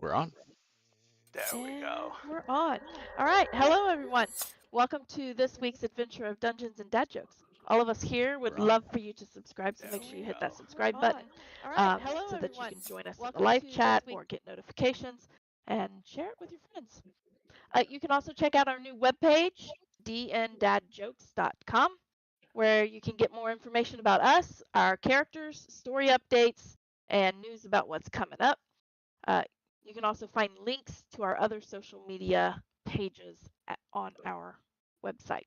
We're on. There we go. And we're on. All right. Hello, everyone. Welcome to this week's adventure of Dungeons and Dad Jokes. All of us here would We're on. love for you to subscribe, so There make sure you we hit that go. subscribe button so that you can join us in the live chat or get notifications and share it with your friends. You can also check out our new webpage, dndadjokes.com, where you can get more information about us, our characters, story updates, and news about what's coming up. You can also find links to our other social media pages on our website.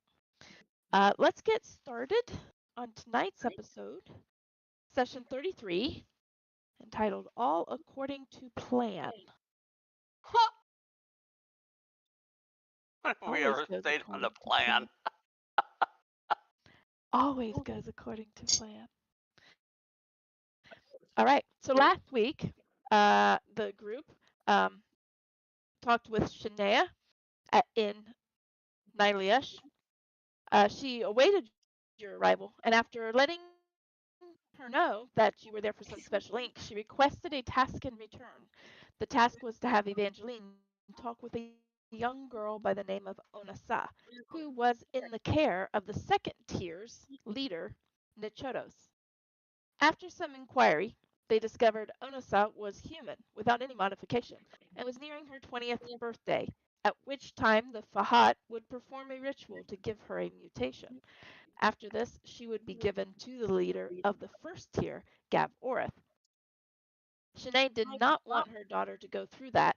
Let's get started on tonight's episode, session 33, entitled All According to Plan. When have we Always ever goes stayed on the according to plan? Always goes according to plan. All right. So last week, the group talked with Shania in Nyliesh. She awaited your arrival, and after letting her know that you were there for some special ink, she requested a task in return. The task was to have Evangeline talk with a young girl by the name of Onasa, who was in the care of the second tier's leader, Nichodos. After some inquiry, they discovered Onasa was human without any modification and was nearing her 20th birthday, at which time the Fahat would perform a ritual to give her a mutation. After this, she would be given to the leader of the first tier, Gav Orith. Shanae did not want her daughter to go through that.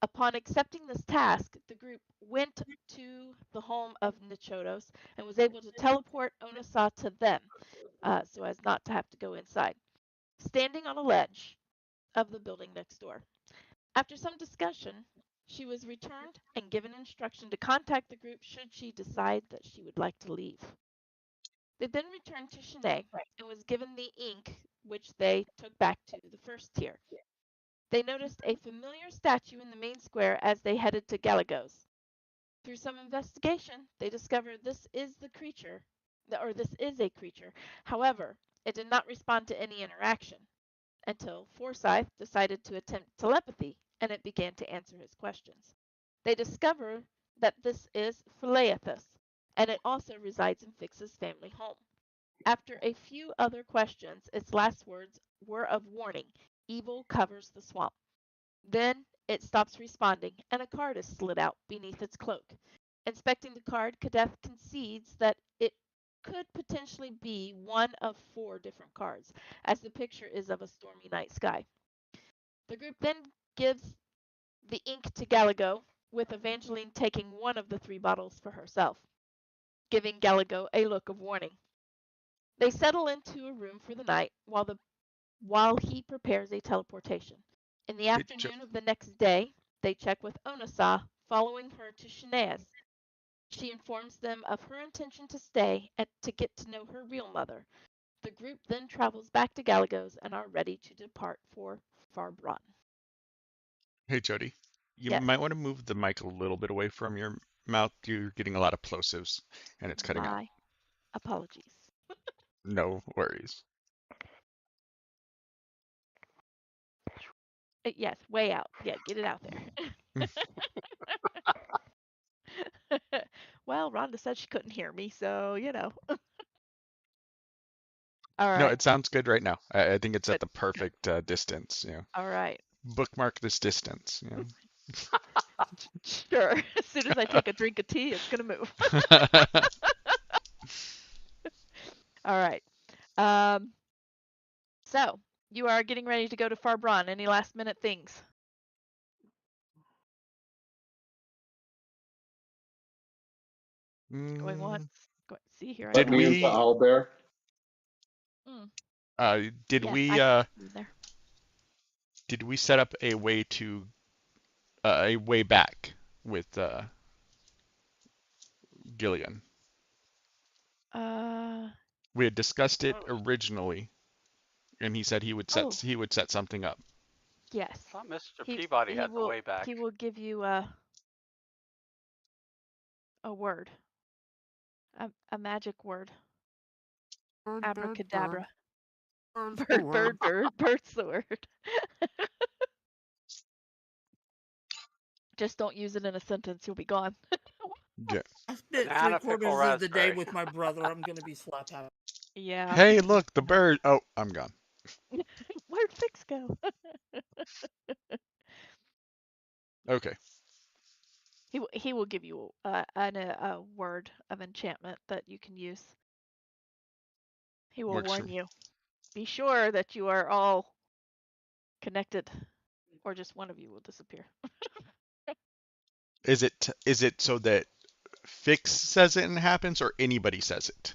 Upon accepting this task, the group went to the home of Nichodos and was able to teleport Onasa to them so as not to have to go inside, standing on a ledge of the building next door. After some discussion, she was returned and given instruction to contact the group should she decide that she would like to leave. They then returned to Shanae and was given the ink, which they took back to the first tier. They noticed a familiar statue in the main square as they headed to Galagos. Through some investigation, they discovered this is a creature. However, it did not respond to any interaction until Forsyth decided to attempt telepathy, and it began to answer his questions. They discover that this is Phileathus, and it also resides in Fix's family home. After a few other questions, its last words were of warning: evil covers the swamp. Then it stops responding, and a card is slid out beneath its cloak. Inspecting the card, Kadeth concedes that it could potentially be one of 4 different cards, as the picture is of a stormy night sky. The group then gives the ink to Galago, with Evangeline taking one of the 3 bottles for herself, giving Galago a look of warning. They settle into a room for the night while he prepares a teleportation. In the afternoon of the next day, they check with Onasa, following her to Shanae's. She informs them of her intention to stay and to get to know her real mother. The group then travels back to Galagos and are ready to depart for Farbron. Hey, Jody. You Yes. might want to move the mic a little bit away from your mouth. You're getting a lot of plosives, and it's cutting out. My apologies. No worries. Yes, way out. Yeah, get it out there. Well, Rhonda said she couldn't hear me, so, All No, right. it sounds good right now. I think it's at Good. the perfect distance. All right. Bookmark this distance. Sure. As soon as I take a drink of tea, it's going to move. All right. So, you are getting ready to go to Farbron. Any last minute things? Going once. See, here I Did go. Me into we? Owlbear. Did Yes, we? I can see you there. Did we set up a way to a way back with Gillian? We had discussed it originally, and he said he would set something up. Yes. I thought Mr. He Peabody he had the will way back. he will give you a word. A magic word. Abracadabra. Bird's the word. Just don't use it in a sentence. You'll be gone. Yeah. I spent Banana, pickle, 3/4 of the day raspberry. with my brother. I'm gonna be slap happy. Yeah. Hey, look, the bird. Oh, I'm gone. Where'd Fix go? Okay. He will give you a word of enchantment that you can use. He will Works for warn me. you. Be sure that you are all connected, or just one of you will disappear. Is it so that Fix says it and it happens, or anybody says it?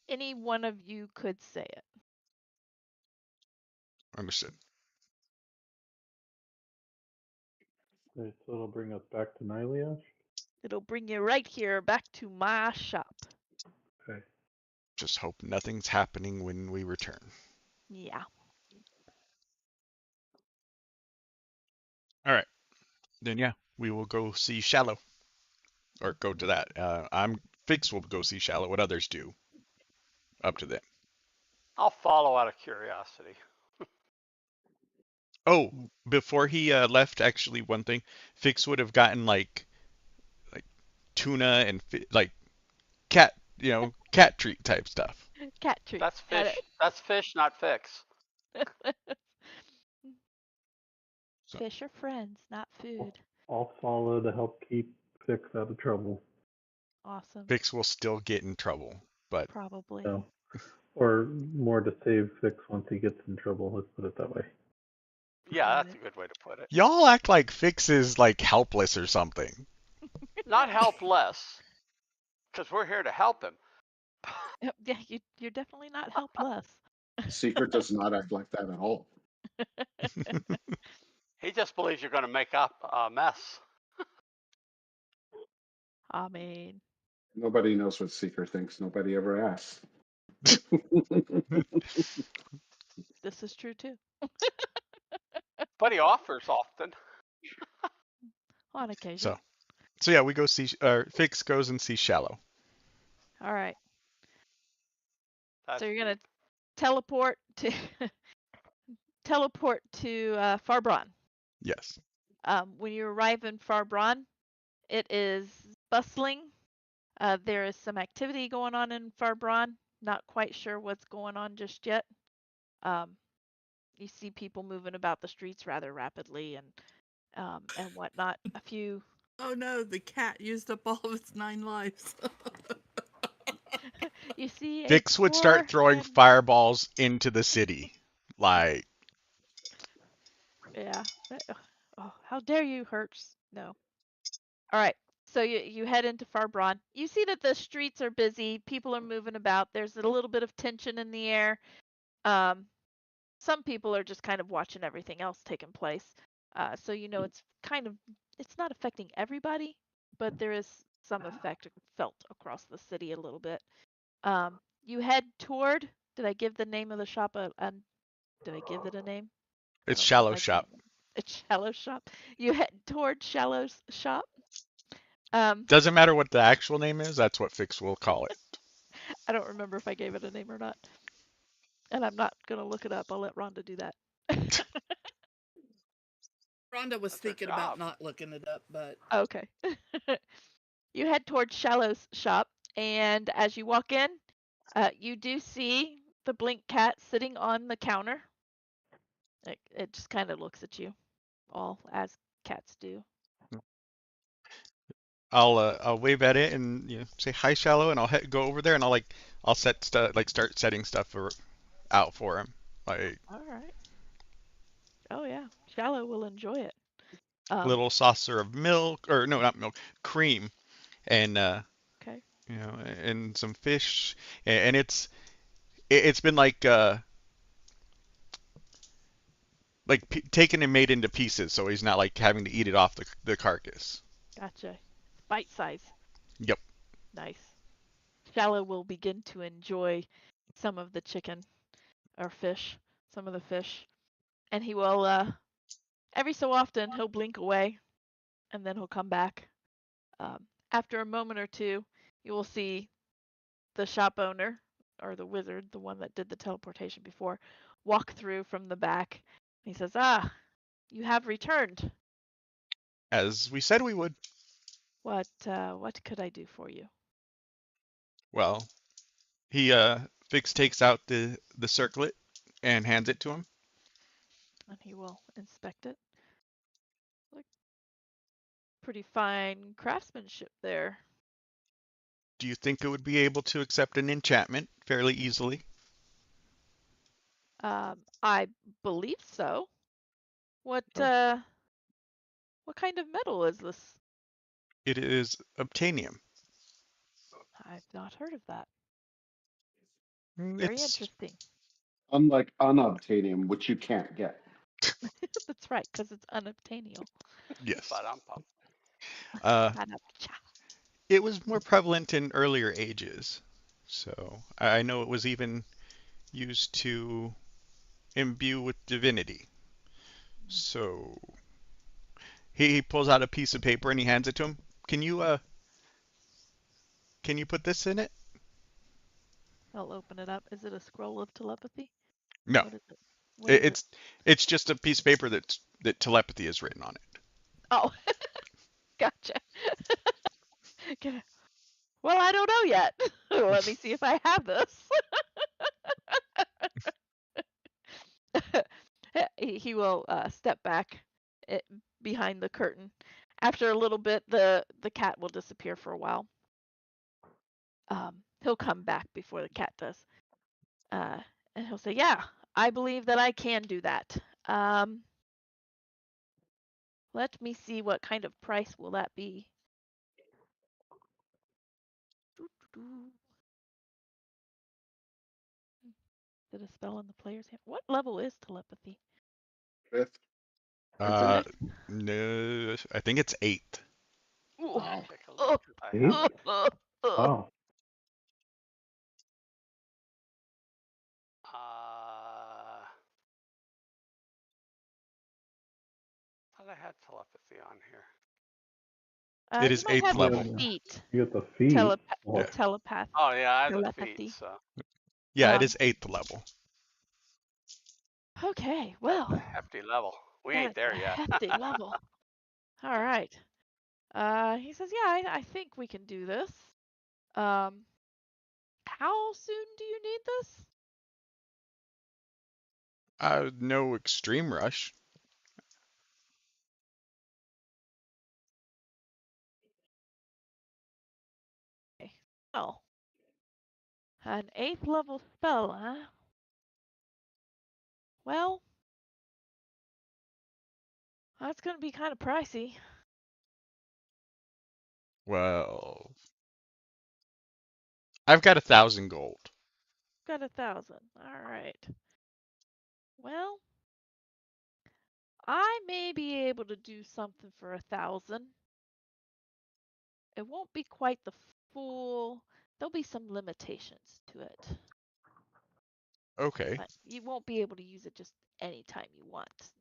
Any one of you could say it. Understood. Okay, so it'll bring us back to Nyliash. It'll bring you right here back to my shop. Okay. Just hope nothing's happening when we return. Yeah. All right. Then yeah, we will go see Shallow, or go to that. Fix will go see Shallow. What others do, up to them. I'll follow out of curiosity. Oh, before he left, actually, one thing, Fix would have gotten like tuna and like cat, cat treat type stuff. Cat treats. That's fish. That's fish, not fix. So Fish are friends, not food. I'll follow to help keep Fix out of trouble. Awesome. Fix will still get in trouble, but Probably. So, or more to save Fix once he gets in trouble. Let's put it that way. Yeah, that's a good way to put it. y'all act like Fix is like helpless or something. Not helpless, because we're here to help him. Yeah, you're definitely not helpless. Secret does not act like that at all. He just believes you're going to make up a mess. I mean, Nobody knows what Secret thinks. Nobody ever asks. this is true too. But he offers often. On occasion. So yeah, we go see, Fix goes and sees Shallow. All right. That's So you're gonna teleport to Farbron. Yes. When you arrive in Farbron, it is bustling. There is some activity going on in Farbron. Not quite sure what's going on just yet. You see people moving about the streets rather rapidly and whatnot. A few. Oh no, the cat used up all of its 9 lives. You see Fix would start throwing fireballs into the city. Like, yeah. Oh, how dare you, Hertz? No. All right. So you head into Farbron. You see that the streets are busy. People are moving about. There's a little bit of tension in the air. Some people are just kind of watching everything else taking place. So it's not affecting everybody, but there is some effect felt across the city a little bit. You head toward. Did I give the name of the shop did I give it a name? I it's don't know if Shallow I Shop. did. It's Shallow Shop. You head toward Shallow's shop. Doesn't matter what the actual name is, that's what Fix will call it. I don't remember if I gave it a name or not. And I'm not going to look it up. I'll let Rhonda do that. Rhonda was That's her thinking about job. not looking it up, but Okay. You head towards Shallow's shop, and as you walk in, you do see the blink cat sitting on the counter. It just kind of looks at you, all as cats do. I'll wave at it and say hi, Shallow, and go over there and I'll set stuff, like start setting stuff out for him, like All right. Oh yeah, Shallow will enjoy it. little saucer of milk, or no, not milk, cream, and Okay. and some fish, and it's been taken and made into pieces, so he's not like having to eat it off the carcass. Gotcha. Bite size. Yep. Nice. Shallow will begin to enjoy some of the chicken or fish, some of the fish, and he will every so often he'll blink away, and then he'll come back. After a moment or two, you will see the shop owner or the wizard, the one that did the teleportation before, walk through from the back. He says, "Ah, you have returned. as we said we would. What could I do for you? Well, he Fix takes out the circlet and hands it to him. And he will inspect it. Like pretty fine craftsmanship there. Do you think it would be able to accept an enchantment fairly easily? I believe so. What Oh. what kind of metal is this? It is obtanium. I've not heard of that. Mm, Very It's interesting. Unlike unobtainium, which you can't get. That's right, because it's unobtainial. yes. But I'm pumped. Ba-da-cha. It was more prevalent in earlier ages, so I know it was even used to imbue with divinity. So he pulls out a piece of paper and he hands it to him. Can you put this in it? I'll open it up. Is it a scroll of telepathy? No, What is it? What it, is it? it's just a piece of paper that telepathy is written on it. Oh, gotcha. Well, I don't know yet. Let me see if I have this. He will step back behind the curtain. After a little bit, the cat will disappear for a while. He'll come back before the cat does, and he'll say, "Yeah, I believe that I can do that. Um, let me see what kind of price will that be." Doo-doo-doo. Did a spell in the player's hand? What level is telepathy? Fifth. Uh, Fifth? no, I think it's 8. Ooh. Let me Wow. take a Oh. look. I have Eight? Wow. thought I had telepathy on here. It You is might 8th have Yeah, level. feet. you got the feet. Yeah, Well, Oh yeah, I have the feet. Telepathy. So yeah, it Um, is 8th level. okay, that's a well, hefty level. We that ain't is there a yet. hefty level. All right. He says, yeah, I think we can do this. Um, how soon do you need this? No extreme rush. Okay. Well, an 8th level spell, huh? Well, that's gonna be kind of pricey. Well, I've got 1,000 gold. Got 1,000. All right. Well, I may be able to do something for 1,000. It won't be quite the full. There'll be some limitations to it, Okay, but you won't be able to use it just anytime you want,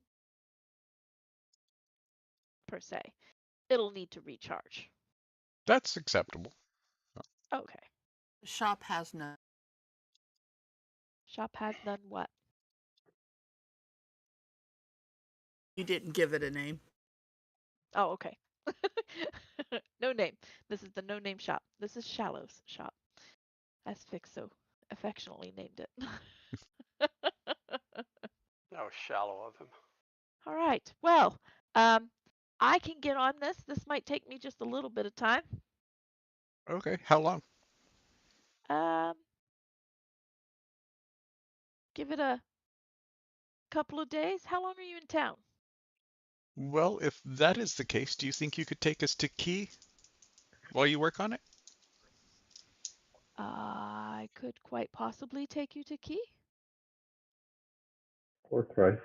per se. It'll need to recharge. that's acceptable. Okay. The shop has none. Shop has none what? You didn't give it a name. Oh, okay. No name. This is the no name shop. This is Shallow's shop, as Fix so affectionately named it. That was shallow of him. All right. Well, um, I can get on this. This might take me just a little bit of time. Okay, how long? Um, give it a couple of days. How long are you in town? Well, if that is the case, do you think you could take us to Key while you work on it? I could quite possibly take you to Key. or thrice.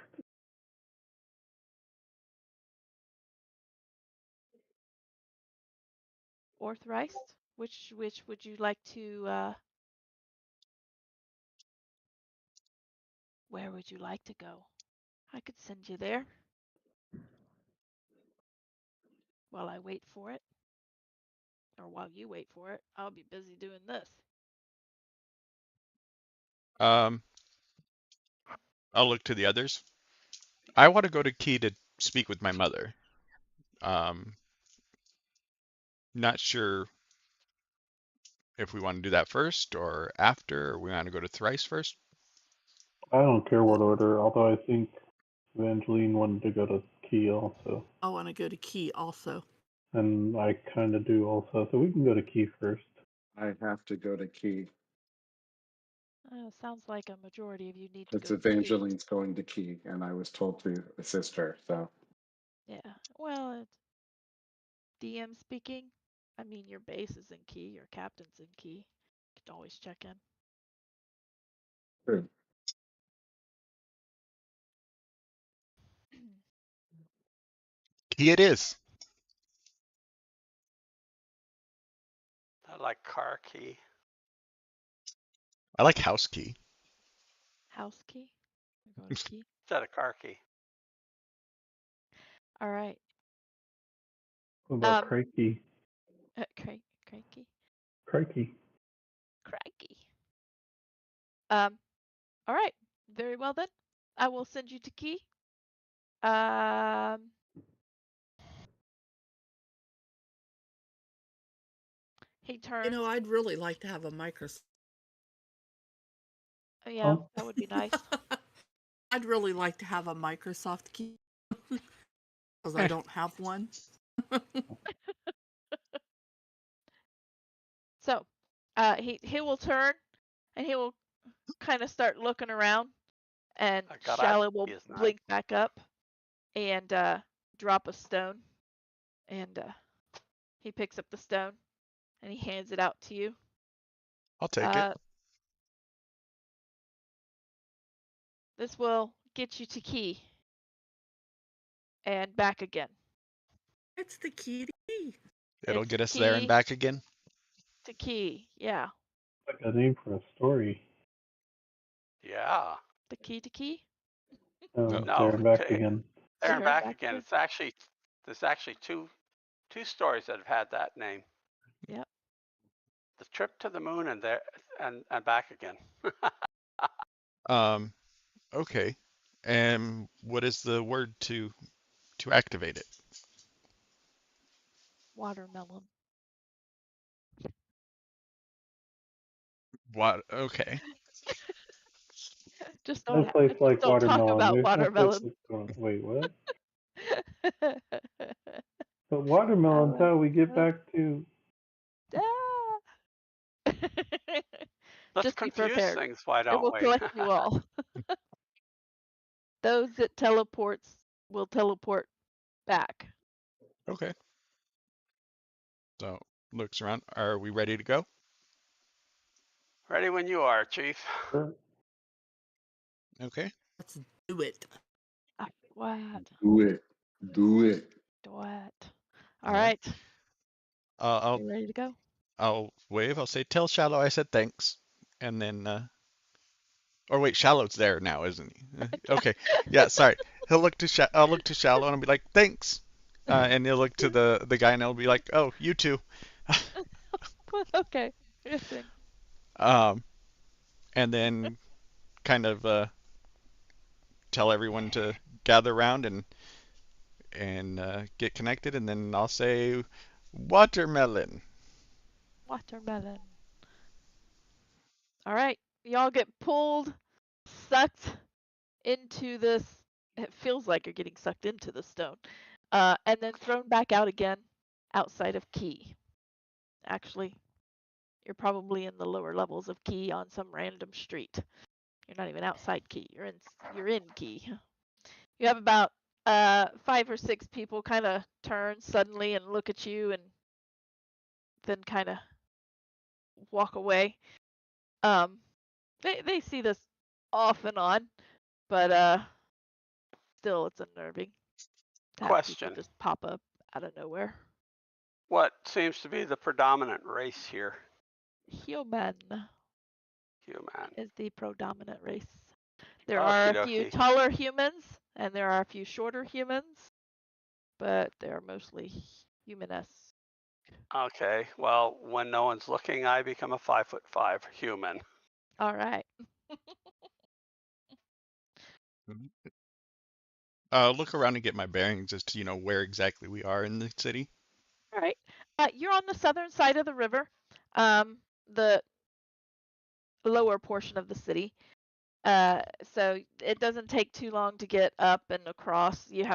Or thrice. Which would you like to? Where would you like to go? I could send you there while I wait for it, or while you wait for it. I'll be busy doing this. Um, I'll look to the others. I want to go to Key to speak with my mother. Not sure if we want to do that first or after, or we want to go to thrice first. I don't care what order, although I think Evangeline wanted to go to key also. I want to go to key also. And I kind of do also, so we can go to key first. I have to go to key. Sounds like a majority of you need to It's go to key. Evangeline's going to key, and I was told to assist her. So Yeah. Well, it's DM speaking. I mean, your base is in key, your captain's in key. You can always check in. true. Key it is. I like car key. I like house key. House key. We go to key. Instead of car key. All right. What about crikey? Crikey. Crikey. Crikey. All right. Very well then. I will send you to key. He turns. You know, I'd really like to have a Microsoft. Oh, yeah, Huh? that would be nice. I'd really like to have a Microsoft key because I don't have one. So, he will turn, and he will kind of start looking around, and I got Shallow will he is not. blink back up, and drop a stone, and he picks up the stone, and he hands it out to you. I'll take it. This will get you to key, and back again. It's the key to key. It'll It's get us there and key back again. to key. Yeah, Like a name for a story. Yeah. the key to key. No. No, There and back okay. again. There and There and back back again. again. There's actually two stories that have had that name. Yep. The trip to the moon and there and back again. Okay. And what is the word to activate it? Watermelon. What? Okay. Just No don't. place Just like don't talk watermelon. about There's no place watermelon. that's going. Wait, what? But watermelon's how we get back to. Let's Just be confuse prepared. things, why It will don't we? collect you all. Those that teleports will teleport back. Okay. So looks around. Are we ready to go? Ready when you are, Chief. Okay. Let's do it. What? Do it. Do it. What? All All right. right. I'll You ready to go? I'll wave. I'll say, "Tell Shallow I said thanks," and then. Or wait, Shallow's there now, isn't he? Okay. Yeah. Sorry. I'll look to Shallow and I'll be like, "Thanks," and he'll look to the guy and I'll be like, "Oh, you too." Okay. Good thing. And then kind of tell everyone to gather around and get connected, and then I'll say watermelon. Watermelon. All right. Y'all get pulled, sucked into this. It feels like you're getting sucked into the stone, and then thrown back out again outside of Key. Actually, you're probably in the lower levels of Key on some random street. You're not even outside Key. You're in Key. You have about 5 or 6 people kind of turn suddenly and look at you, and then kind of walk away. They see this off and on, but still it's unnerving to have people Question. just pop up out of nowhere. What seems to be the predominant race here? Human Human. is the predominant race. There are Okie a few dokie. taller humans and there are a few shorter humans, but they're mostly humaness. Okay. Well, when no one's looking, I become a 5'5" human. All right. Look around and get my bearings as to where exactly we are in the city. All right. You're on the southern side of the river, the lower portion of the city. So it doesn't take too long to get up and across. You're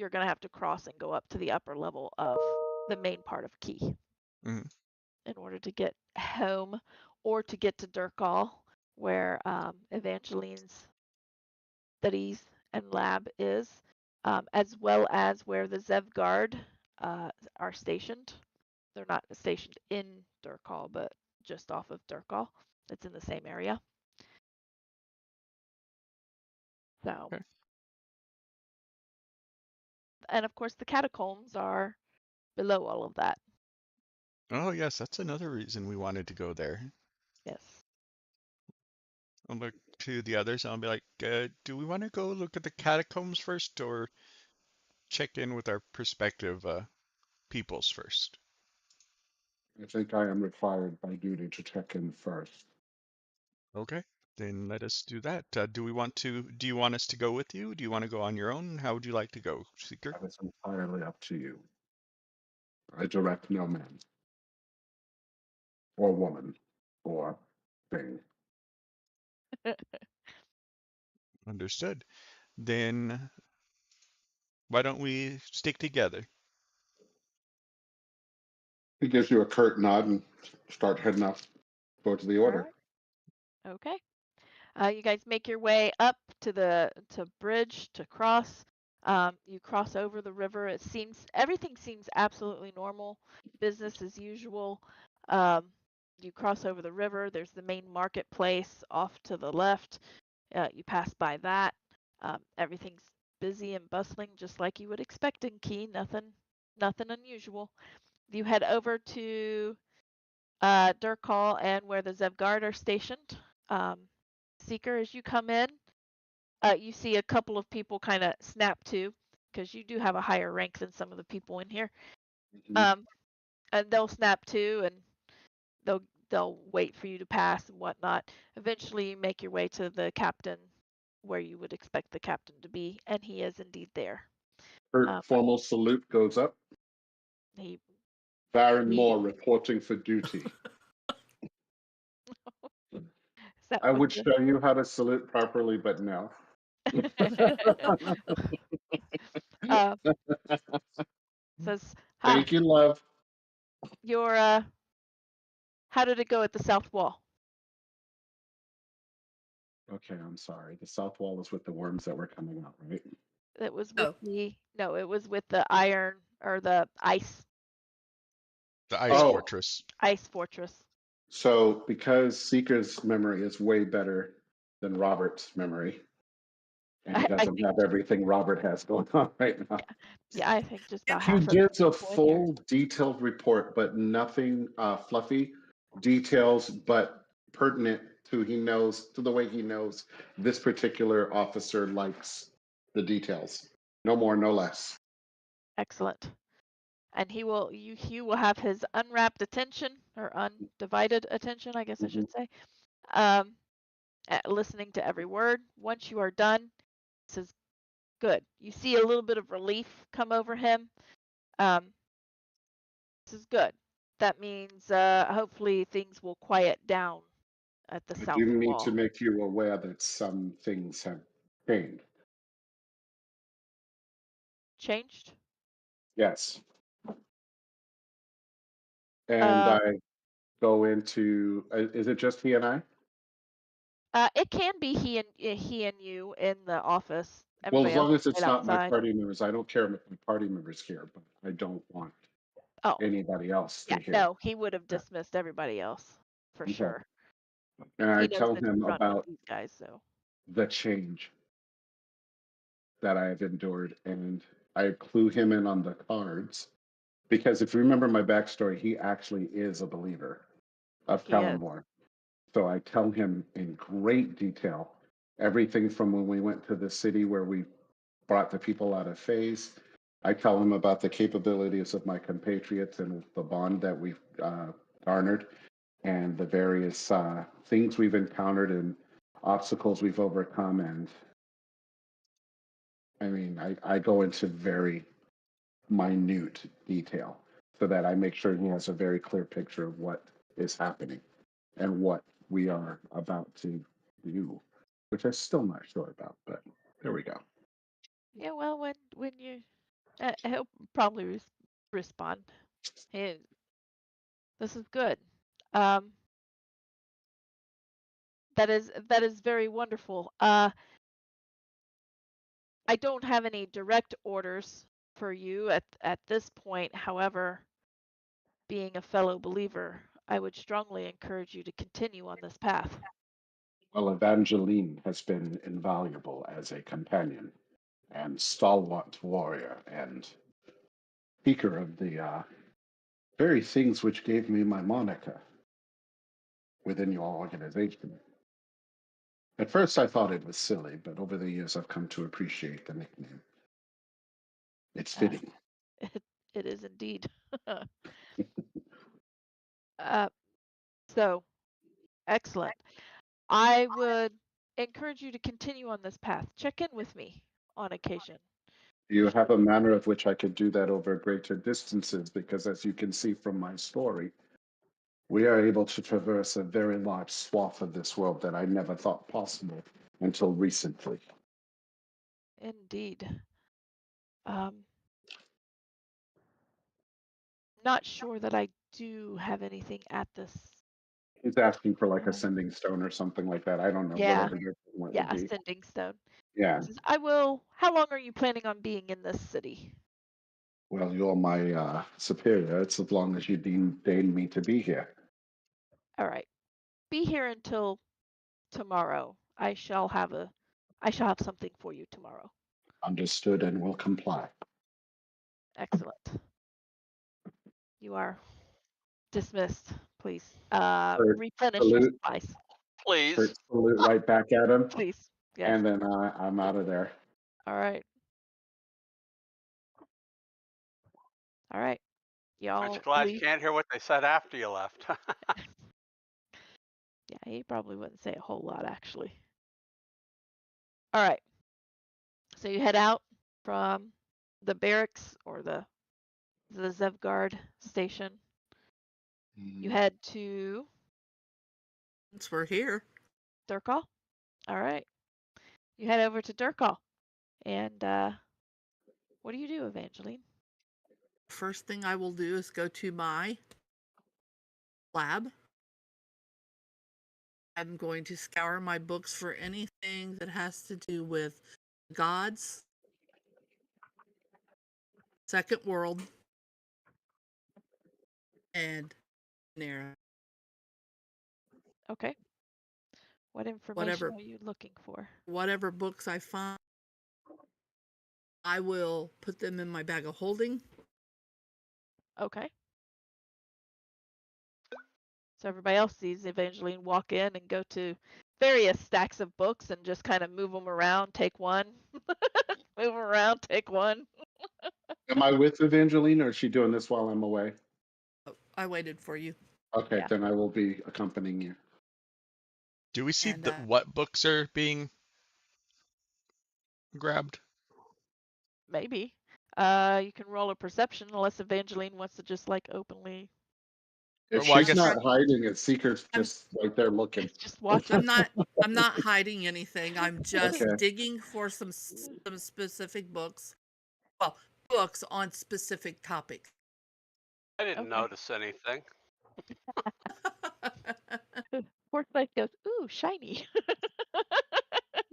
gonna have to cross and go up to the upper level of the main part of Key Mhm. in order to get home or to get to Durkal, where Evangeline's studies and lab is, as well as where the Zev Guard are stationed. They're not stationed in Durkal, but just off of Durkal. It's in the same area. So, Okay. and of course, the catacombs are below all of that. Oh, yes, that's another reason we wanted to go there. Yes. I'll look to the others and I'll be like, do we want to go look at the catacombs first or check in with our prospective peoples first? I think I am required by duty to check in first. Okay, then let us do that. Do you want us to go with you? Do you want to go on your own? How would you like to go, Seeker? That is entirely up to you. I direct no man, or woman, or thing. Understood. Then why don't we stick together? He gives you a curt nod and start heading up towards the All order. right. Okay. You guys make your way up to the bridge to cross. You cross over the river. Everything seems absolutely normal, business as usual. You cross over the river. There's the main marketplace off to the left. You pass by that. Everything's busy and bustling, just like you would expect in Key. Nothing unusual. You head over to Durkal and where the Zevgard are stationed. Seeker, as you come in, you see a couple of people kind of snap to, because you do have a higher rank than some of the people in here. Mhm. And they'll snap to, and they'll wait for you to pass and whatnot. Eventually, you make your way to the captain, where you would expect the captain to be, and he is indeed there. Curt formal salute goes up. He Baron he Moore reporting for duty. that I was would show you how to salute properly, but no. uh, says, "Hi, Thank you, love. your how did it go at the south wall?" Okay, I'm sorry. The south wall is with the worms that were coming out, right? It was with Oh. it was with the iron or the ice The ice Oh, fortress. fortress. so because Seeker's memory is way better than Robert's memory, and he I doesn't think have everything Robert has going on right now. yeah, I think just about He half of the gives a people in here. full detailed report, but nothing fluffy details, but pertinent to the way he knows this particular officer likes the details. No more, no less. Excellent. And he will have his unwrapped attention or undivided attention, I guess I Mhm. should say. Listening to every word. Once you are done, he says, "Good." You see a little bit of relief come over him. This is good. That means hopefully things will quiet down at the I south do need to wall. make you aware that some things have changed. Changed? Yes. And Uh, I go into, is it just he and I? it can be he and you in the office. Well, as Everybody else long is as it's right not my outside. party members, I don't care if my party members here, but I don't want Oh, anybody else yeah, to hear no, he would have that. dismissed everybody else for Okay. sure. And I He knows tell that he's him running with about these guys, so the change that I have endured, and I clue him in on the cards. Because if you remember my backstory, he actually is a believer of he is. Kalimdor. So I tell him in great detail everything from when we went to the city where we brought the people out of phase. I tell him about the capabilities of my compatriots and the bond that we've garnered and the various things we've encountered and obstacles we've overcome. I mean, I go into very minute detail so that I make sure he has a very clear picture of what is happening and what we are about to do, which I'm still not sure about, but there we go. Yeah, well, when you, he'll probably respond. Hey, this is good. Um, that is very wonderful. I don't have any direct orders for you at this point. However, being a fellow believer, I would strongly encourage you to continue on this path. Well, Evangeline has been invaluable as a companion and stalwart warrior and speaker of the very things which gave me my moniker within your organization. At first, I thought it was silly, but over the years, I've come to appreciate the nickname. It's Uh, fitting. it is indeed. uh, so excellent. I would encourage you to continue on this path. Check in with me on occasion. Do you have a manner of which I could do that over greater distances? Because as you can see from my story, we are able to traverse a very large swath of this world that I never thought possible until recently. Indeed. Um, not sure that I do have anything at this. He's asking for like a sending stone or something like that. I don't know, Yeah, whatever your want would yeah, be. sending stone. Yeah. Says, I will. How long are you planning on being in this city? Well, you're my superior. It's as long as you deign me to be here. All right. Be here until tomorrow. I shall have something for you tomorrow. Understood and will comply. Excellent. You are dismissed, please. First Replenish your salute, supplies, Please. first salute right back at him, please. Yes. and then I'm out of there. All right. All right. Aren't you Y'all glad you leave. can't hear what they said after you left? Yeah, he probably wouldn't say a whole lot actually. All right. So you head out from the barracks or the Zevgard station. You head to Since we're here, Durkal. All right. You head over to Durkal. And what do you do, Evangeline? first thing I will do is go to my lab. I'm going to scour my books for anything that has to do with gods, second world, and Nera. Okay. What information Whatever are you looking for? whatever books I find, I will put them in my bag of holding. Okay. So everybody else sees Evangeline walk in and go to various stacks of books and just kind of move them around, take one, move them around, take one. Am I with Evangeline, or is she doing this while I'm away? Oh, I waited for you. Okay, Yeah. then I will be accompanying you. Do we see And what books are being grabbed? Maybe. You can roll a perception unless Evangeline wants to just like openly. If Well, I she's guess not hiding it, Seeker's I'm- just right there looking. Just watching. I'm not hiding anything. I'm just Okay. digging for some specific books. Well, books on specific topics. I didn't Okay. notice anything. Forsyth goes, ooh, shiny.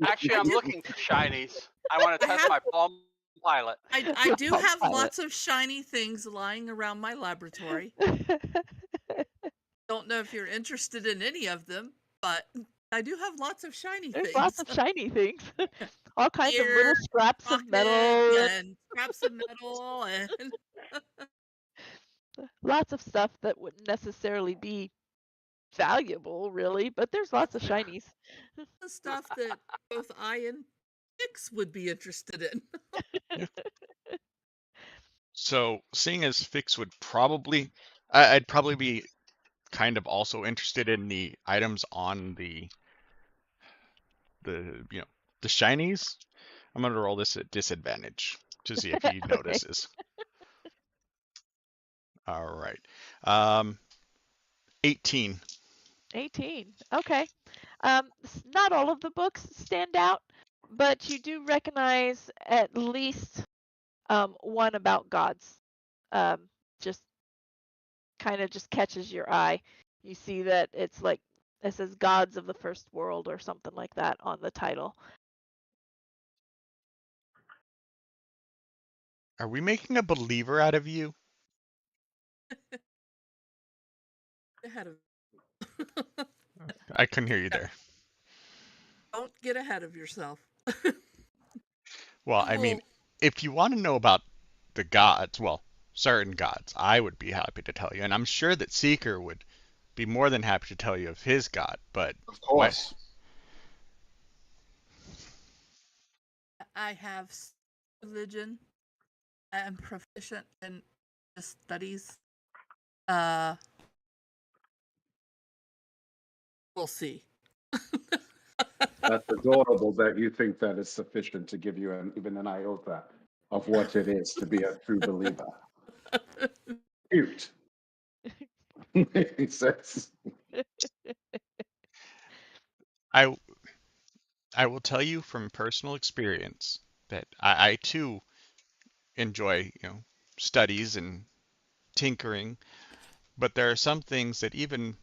Actually, I'm looking for shinies. I want to test my Palm Pilot. I do Palm have Pilot. lots of shiny things lying around my laboratory. Don't know if you're interested in any of them, but I do have lots of shiny There's things. lots of shiny things. All kinds of Ear, little scraps of metal. and scraps of metal and Lots of stuff that wouldn't necessarily be valuable, really, but there's lots of shinies. the stuff that both I and Fix would be interested in. So, seeing as Fix would probably, I'd probably be kind of also interested in the items on the the shinies. I'm gonna roll this at disadvantage to see if he Okay. notices. All right. Um, 18. 18. Okay. Not all of the books stand out, but you do recognize at least one about gods. Just kind of just catches your eye. You see that it's like it says gods of the first world or something like that on the title. Are we making a believer out of you? Ahead of I couldn't hear you there. Don't get ahead of yourself. Well, You I mean, will. if you want to know about the gods, well, certain gods, I would be happy to tell you, and I'm sure that Seeker would be more than happy to tell you of his god, but Of what? course. I have religion. I am proficient in the studies. Uh, we'll see. That's adorable that you think that is sufficient to give you even an iota of what it is to be a true believer. Cute. He says. I I will tell you from personal experience that I too enjoy, studies and tinkering, but there are some things that even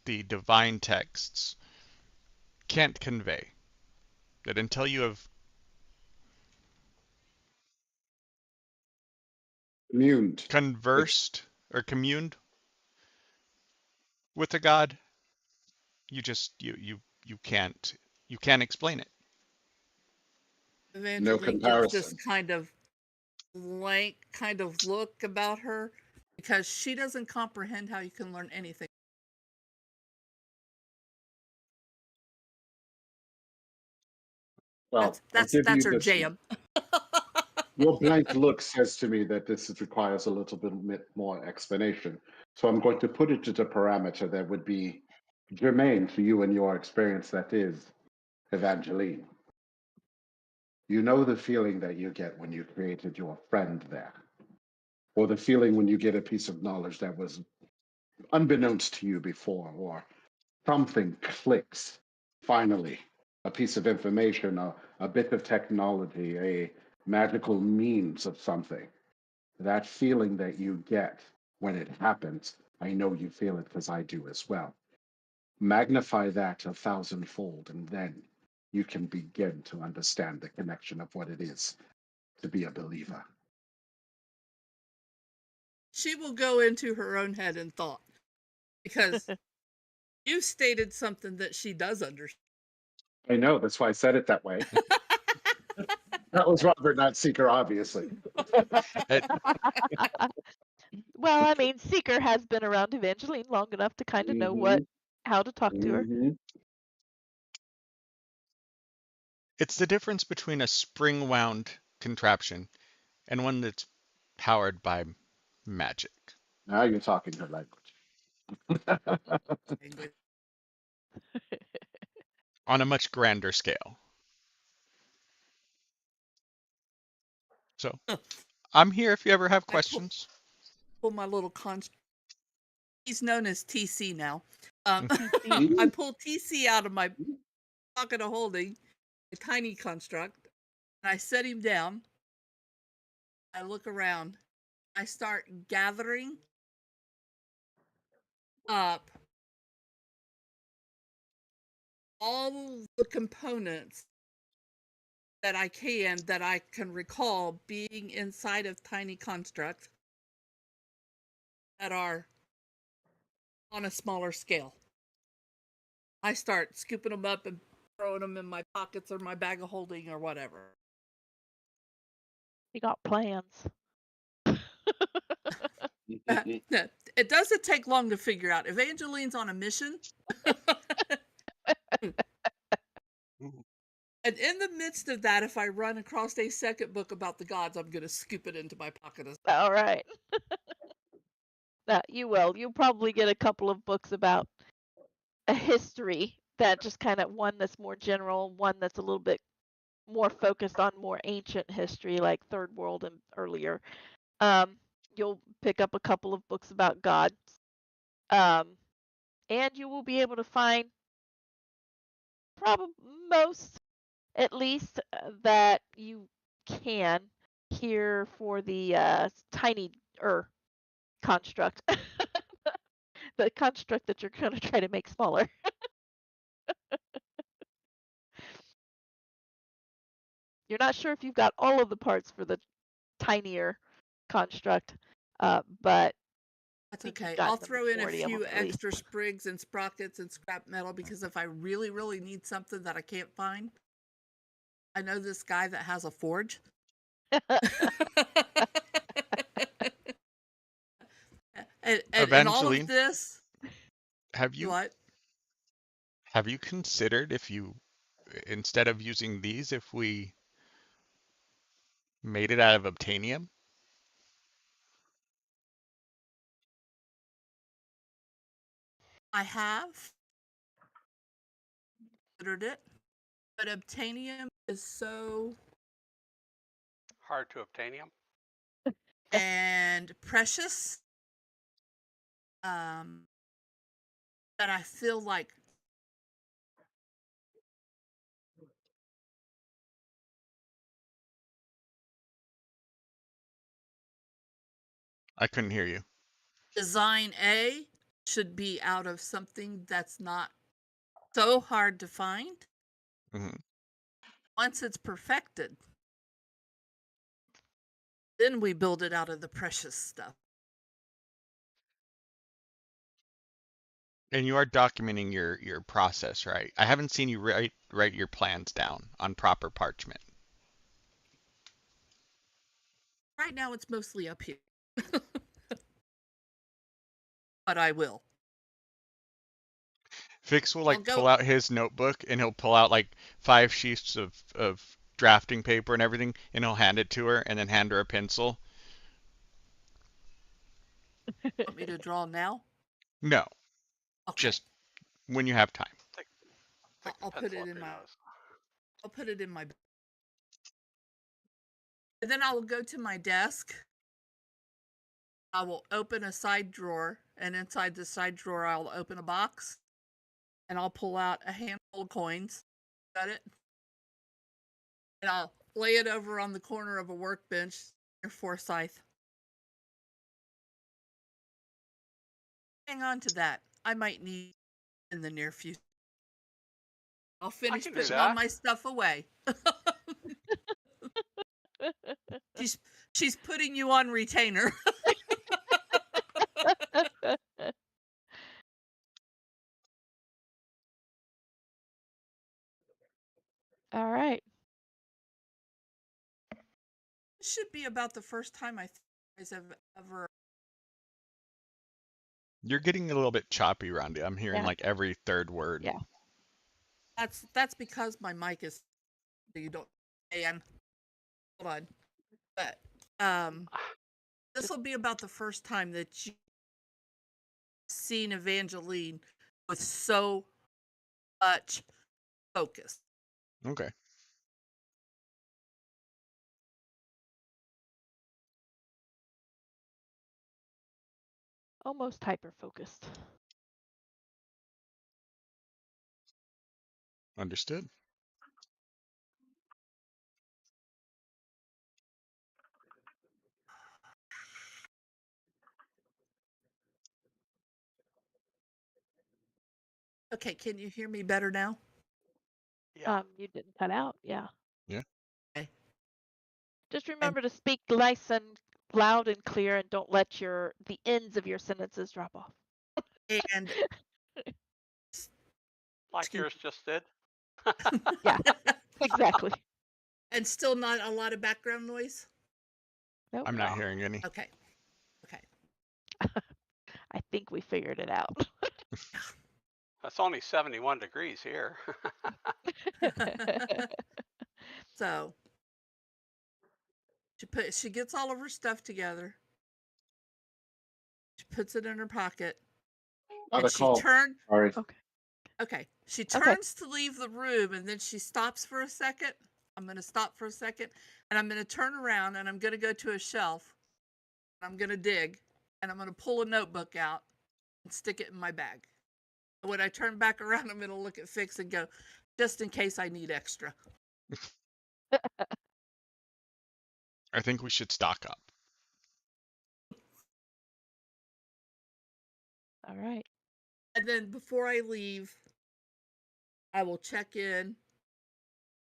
the divine texts can't convey. That until you have Communed. conversed or communed with a god, you just you can't explain it. No Evangeline gets this comparison. kind of blank kind of look about her because she doesn't comprehend how you can learn anything. Well, I'll give That's you her this. jam. Your blank look says to me that this requires a little bit more explanation. So I'm going to put it to the parameter that would be germane to you and your experience, that is, Evangeline. You know the feeling that you get when you created your friend there, or the feeling when you get a piece of knowledge that was unbeknownst to you before, or something clicks, finally, a piece of information, a bit of technology, a magical means of something. That feeling that you get when it happens, I know you feel it because I do as well. Magnify that 1,000-fold, and then you can begin to understand the connection of what it is to be a believer. She will go into her own head and thought because you stated something that she does understand. I know, that's why I said it that way. That was Robert, not Seeker, obviously. It, Well, I mean, Seeker has been around Evangeline long enough to kind of know how to talk to her. it's the difference between a spring-wound contraption and one that's powered by magic Now you're talking her language. on a much grander scale. So I'm here if you ever have I questions. pull my little construct. He's known as TC now. TC. I pull TC out of my pocket of holding, a tiny construct, and I set him down. I look around. I start gathering up all the components that I can recall being inside of tiny constructs that are on a smaller scale. I start scooping them up and throwing them in my pockets or my bag of holding or whatever. You got plans. It doesn't take long to figure out. Evangeline's on a mission. And in the midst of that, if I run across a second book about the gods, I'm going to scoop it into my pocket. All right. You will. You'll probably get a couple of books about a history that just kind of one that's more general, one that's a little bit more focused on more ancient history, like Third World and earlier, you'll pick up a couple of books about gods, and you will be able to find probably most, at least, that you can here for the tiny construct, the construct that you're going to try to make smaller. You're not sure if you've got all of the parts for the tinier construct, but That's I think you've okay. gotten I'll the throw in a majority of few them at least. extra sprigs and sprockets and scrap metal because if I really, really need something that I can't find, I know this guy that has a forge. and all of Evangeline, this, have you what? considered if you, instead of using these, if we made it out of obtanium? I have considered it, but obtanium is so Hard to obtanium. and precious that I feel like I couldn't hear you. design A should be out of something that's not so hard to find. Hmm. Once it's perfected, then we build it out of the precious stuff. And you are documenting your process, right? I haven't seen you write your plans down on proper parchment. Right now, it's mostly up here, but I will. Fix will I'll like go. pull out his notebook and he'll pull out like 5 sheets of drafting paper and everything, and he'll hand it to her and then hand her a pencil. Want me to draw now? No, Okay. just when you have time. I'll put it in my. I'll put it in my. And then I'll go to my desk. I will open a side drawer, and inside the side drawer, I'll open a box, and I'll pull out a handful of coins. Got it? And I'll lay it over on the corner of a workbench near Forsyth. Hang on to that. I might need in the near future. I'll finish putting all my stuff away. She's putting you on retainer. All right. This should be about the first time I guys have ever. You're getting a little bit choppy, Rondi. I'm hearing Yeah. like every third word. Yeah. That's because my mic is. You don't. And hold on, but this will be about the first time that you've seen Evangeline with so much focus. Okay. Almost hyper focused. Understood. Okay, can you hear me better now? Yeah. You didn't cut out. Yeah. Yeah. Okay. Just remember to speak nice and loud and clear, and don't let the ends of your sentences drop off. And like yours just did. Yeah, exactly. And still not a lot of background noise? Nope. I'm not hearing any. Okay. Okay. I think we figured it out. That's only 71 degrees here. So she gets all of her stuff together. She puts it in her pocket. Not a call. Sorry. Okay. Okay. She turns to leave the room and then she stops for a second I'm going to stop for a second, and I'm going to turn around, and I'm going to go to a shelf. I'm going to dig, and I'm going to pull a notebook out and stick it in my bag. And when I turn back around, I'm going to look at Fix and go, just in case I need extra. I think we should stock up. All right. And then before I leave, I will check in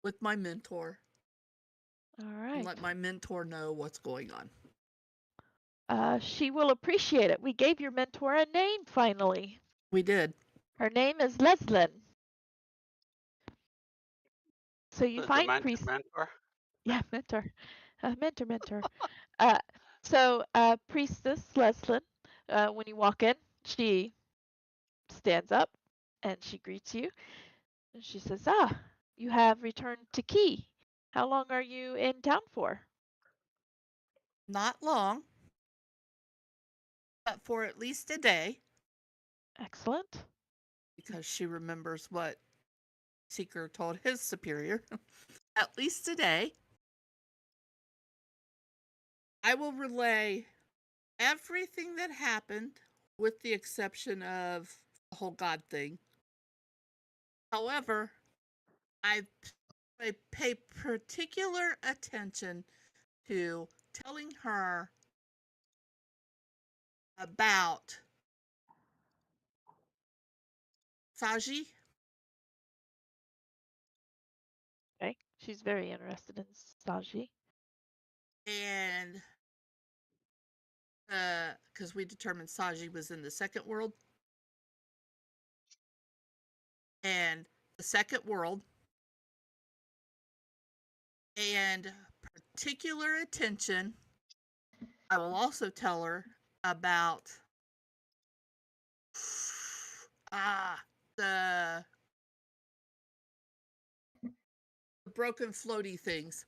with my mentor All and right. let my mentor know what's going on. She will appreciate it. We gave your mentor a name finally. We did. Her name is Leslyn. So you The find mentor. Yeah, mentor. Mentor. Priestess Leslyn, when you walk in, she stands up and she greets you. And she says, "Ah, you have returned to Key. How long are you in town for?" Not long, but for at least a day, Excellent. because she remembers what Seeker told his superior. At least a day. I will relay everything that happened, with the exception of the whole God thing. However, I pay particular attention to telling her about Saji Okay. She's very interested in Saji. and because we determined Saji was in the second world, and the second world, and particular attention. I will also tell her about the broken floaty things,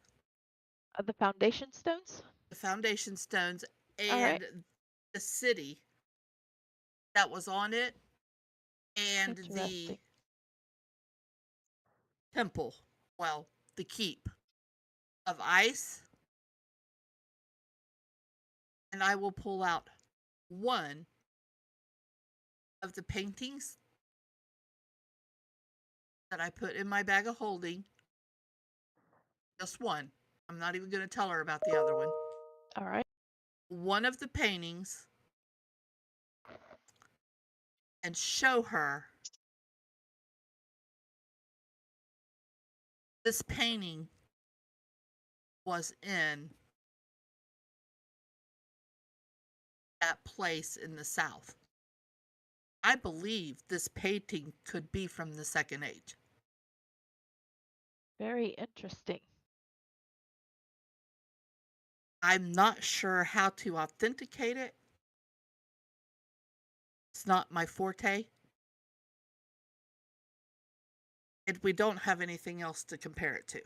The foundation stones? the foundation stones, All right. and the city that was on it, and the Interesting. temple, well, the keep of ice. And I will pull out one of the paintings that I put in my bag of holding. Just one. I'm not even going to tell her about the other one. All right. One of the paintings, and show her this painting was in that place in the South. I believe this painting could be from the Second Age. Very interesting. I'm not sure how to authenticate it. It's not my forte. And we don't have anything else to compare it to.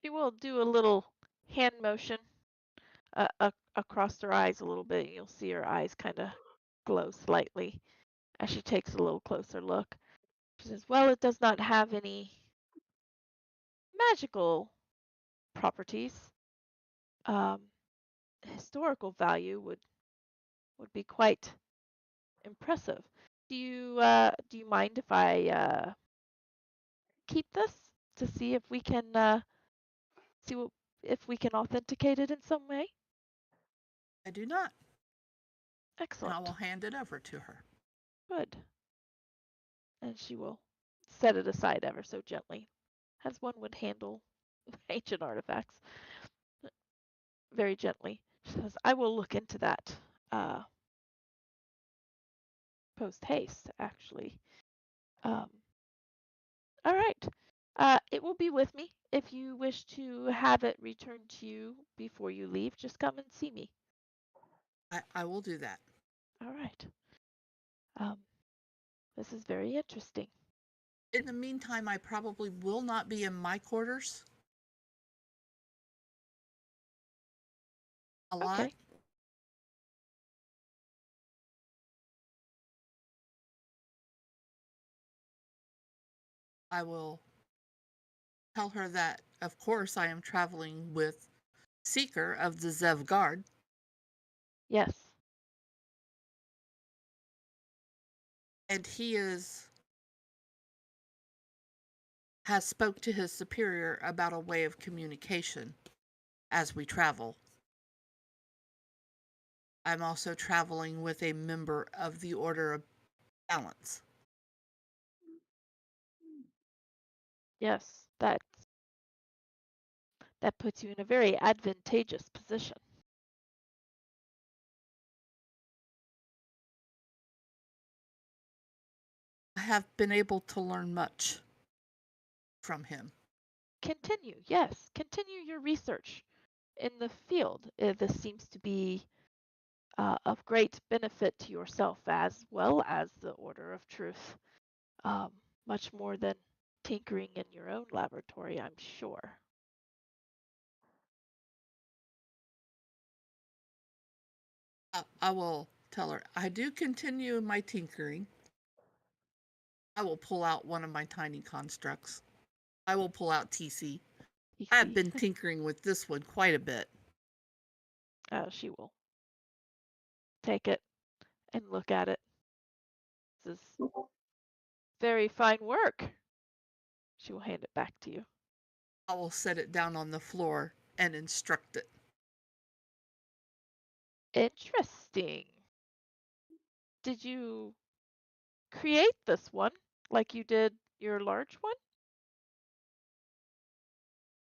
She will do a little hand motion across her eyes a little bit. You'll see her eyes kind of glow slightly as she takes a little closer look. She says, "Well, it does not have any magical properties. Um, Historical value would be quite impressive. Do you mind if I keep this to see if we can see what if we can authenticate it in some way?" I do not. And Excellent. I will hand it over to her. Good. And she will set it aside ever so gently, as one would handle ancient artifacts. Very gently. She says, "I will look into that post haste, actually. Um, all right. It will be with me. If you wish to have it returned to you before you leave, just come and see me." I will do that. All right. Um, this is very interesting. In the meantime, I probably will not be in my quarters a lot. Okay. I will Tell her that, of course, I am traveling with Seeker of the Zev Guard. Yes. And he has spoke to his superior about a way of communication as we travel. I'm also traveling with a member of the Order of Balance. Yes. That puts you in a very advantageous position. I have been able to learn much from him. Continue. Yes. Continue your research in the field. This seems to be of great benefit to yourself as well as the Order of Truth. Much more than tinkering in your own laboratory, I'm sure. I will tell her, I do continue my tinkering. I will pull out one of my tiny constructs. I will pull out TC. I have been tinkering with this one quite a bit. She will take it and look at it. This is very fine work. She will hand it back to you. I will set it down on the floor and instruct it. Interesting. Did you create this one like you did your large one?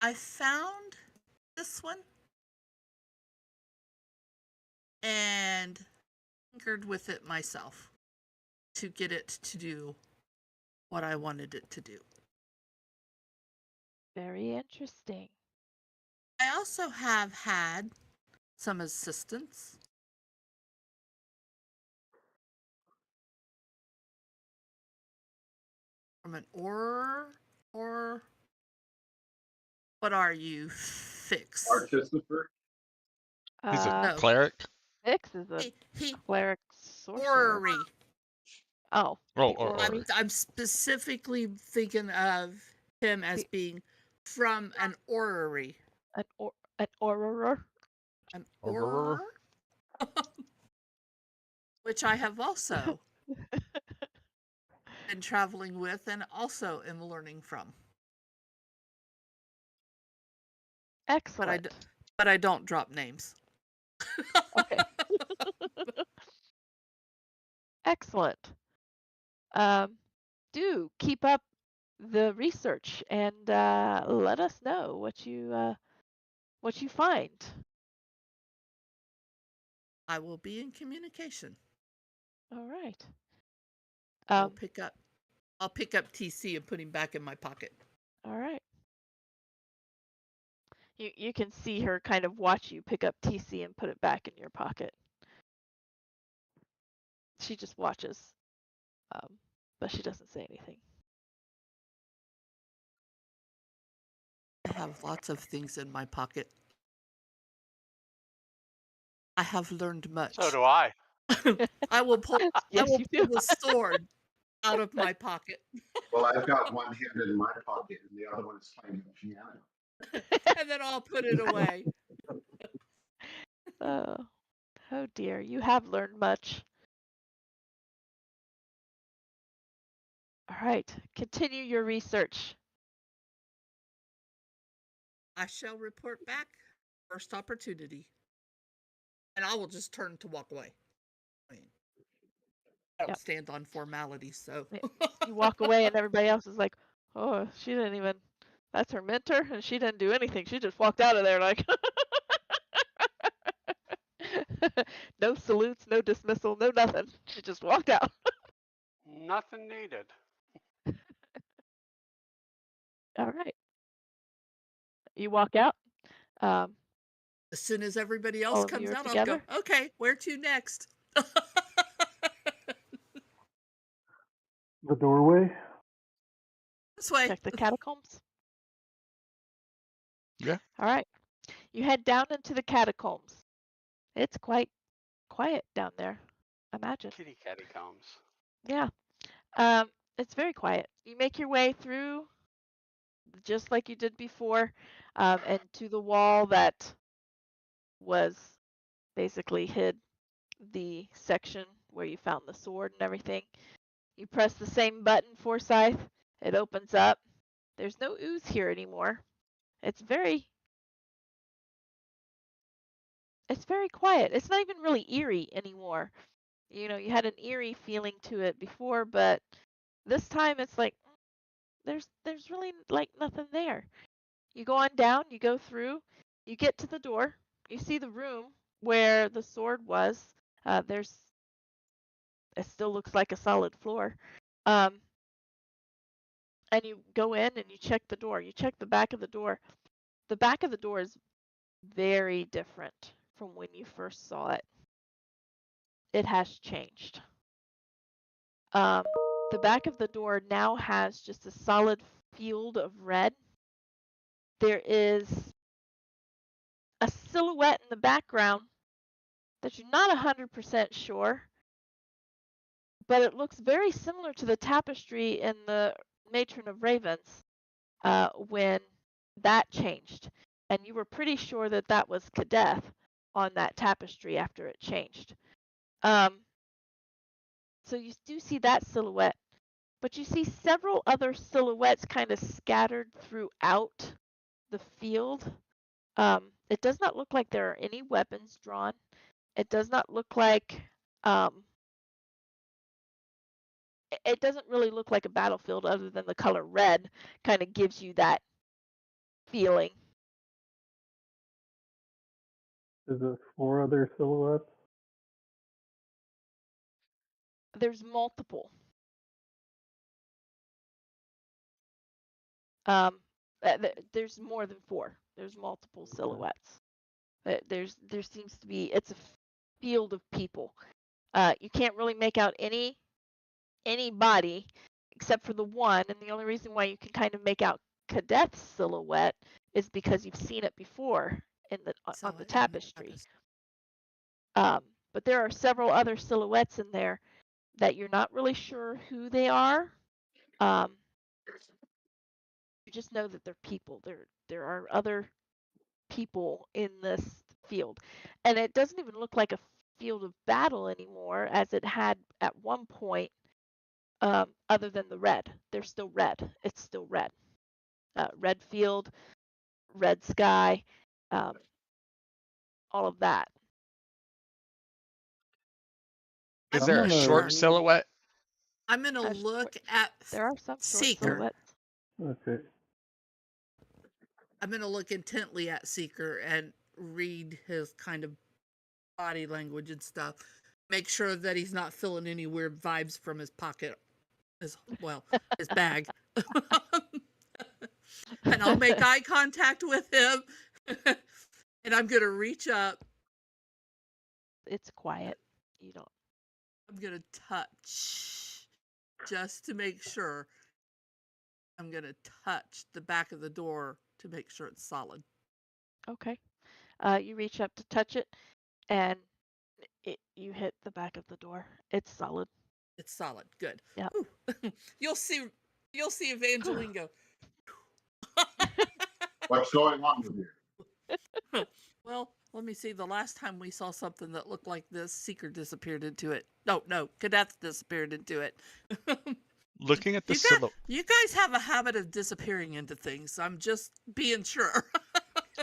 I found this one and tinkered with it myself to get it to do what I wanted it to do. Very interesting. I also have had some assistance. From an or what are you? Fix. Participer. He's a No. cleric. Fix is a He cleric sorcerer. orrery. Oh. I'm specifically thinking of him as being from an orrery. An orrerer. An orrerer? Which I have also been traveling with and also am learning from. Excellent. But I don't drop names. Okay. Excellent. Do keep up the research and let us know what you find. I will be in communication. All right. I'll pick up TC and put him back in my pocket. All right. You can see her kind of watch you pick up TC and put it back in your pocket. She just watches, but she doesn't say anything. I have lots of things in my pocket. I have learned much. So do I. I will pull Yes, you do. the sword out of my pocket. Well, I've got one hand in my pocket and the other one is playing the piano. And then I'll put it away. Oh dear, you have learned much. All right, continue your research. I shall report back first opportunity. And I will just turn to walk away. I mean, I don't stand on formalities, so. You walk away and everybody else is like, oh, she didn't even, that's her mentor and she didn't do anything. She just walked out of there like, no salutes, no dismissal, no nothing. She just walked out. Nothing needed. All right. You walk out. As soon as everybody else comes out, together? I'll go, okay, where to next? The doorway? This way. Check the catacombs. Yeah. All right. You head down into the catacombs. It's quite quiet down there, imagine. Kitty catacombs. Yeah. It's very quiet. You make your way through just like you did before, and to the wall that was basically hid the section where you found the sword and everything. You press the same button, Forsyth. It opens up. There's no ooze here anymore. It's very quiet. It's not even really eerie anymore. You know, you had an eerie feeling to it before, but this time it's like there's really like nothing there. You go on down, you go through, you get to the door, you see the room where the sword was. There's it still looks like a solid floor. Um, and you go in and you check the door. You check the back of the door. The back of the door is very different from when you first saw it. It has changed. The back of the door now has just a solid field of red. There is a silhouette in the background that you're not 100% sure, but it looks very similar to the tapestry in the Matron of Ravens when that changed. And you were pretty sure that that was Kadeth on that tapestry after it changed. So you do see that silhouette, but you see several other silhouettes kind of scattered throughout the field. It does not look like there are any weapons drawn. It does not look like it doesn't really look like a battlefield other than the color red kind of gives you that feeling. Is it 4 other silhouettes? There's multiple. There's more than 4. There's multiple silhouettes. There seems to be, it's a field of people. You can't really make out any body except for the one, and the only reason why you can kind of make out Kadeth's silhouette is because you've seen it before on the tapestry. But there are several other silhouettes in there that you're not really sure who they are. You just know that they're people. There are other people in this field, and it doesn't even look like a field of battle anymore as it had at one point. Other than the red, they're still red. It's still red. Red field, red sky, all of that. Is I'm there a not short sure. silhouette? I'm gonna look at There are some short Seeker. silhouettes. Okay. I'm gonna look intently at Seeker and read his kind of body language and stuff. Make sure that he's not feeling any weird vibes from his pocket, his bag. And I'll make eye contact with him, and I'm gonna reach up. It's quiet. You don't. I'm gonna touch just to make sure. I'm gonna touch the back of the door to make sure it's solid. Okay. You reach up to touch it, and you hit the back of the door. It's solid. It's solid. Good. Yep. You'll see Evangeline go. What's going on with you? Well, let me see. The last time we saw something that looked like this, Seeker disappeared into it. No, Kadeth disappeared into it. Looking at the silhouette, You guys have a habit of disappearing into things. I'm just being sure.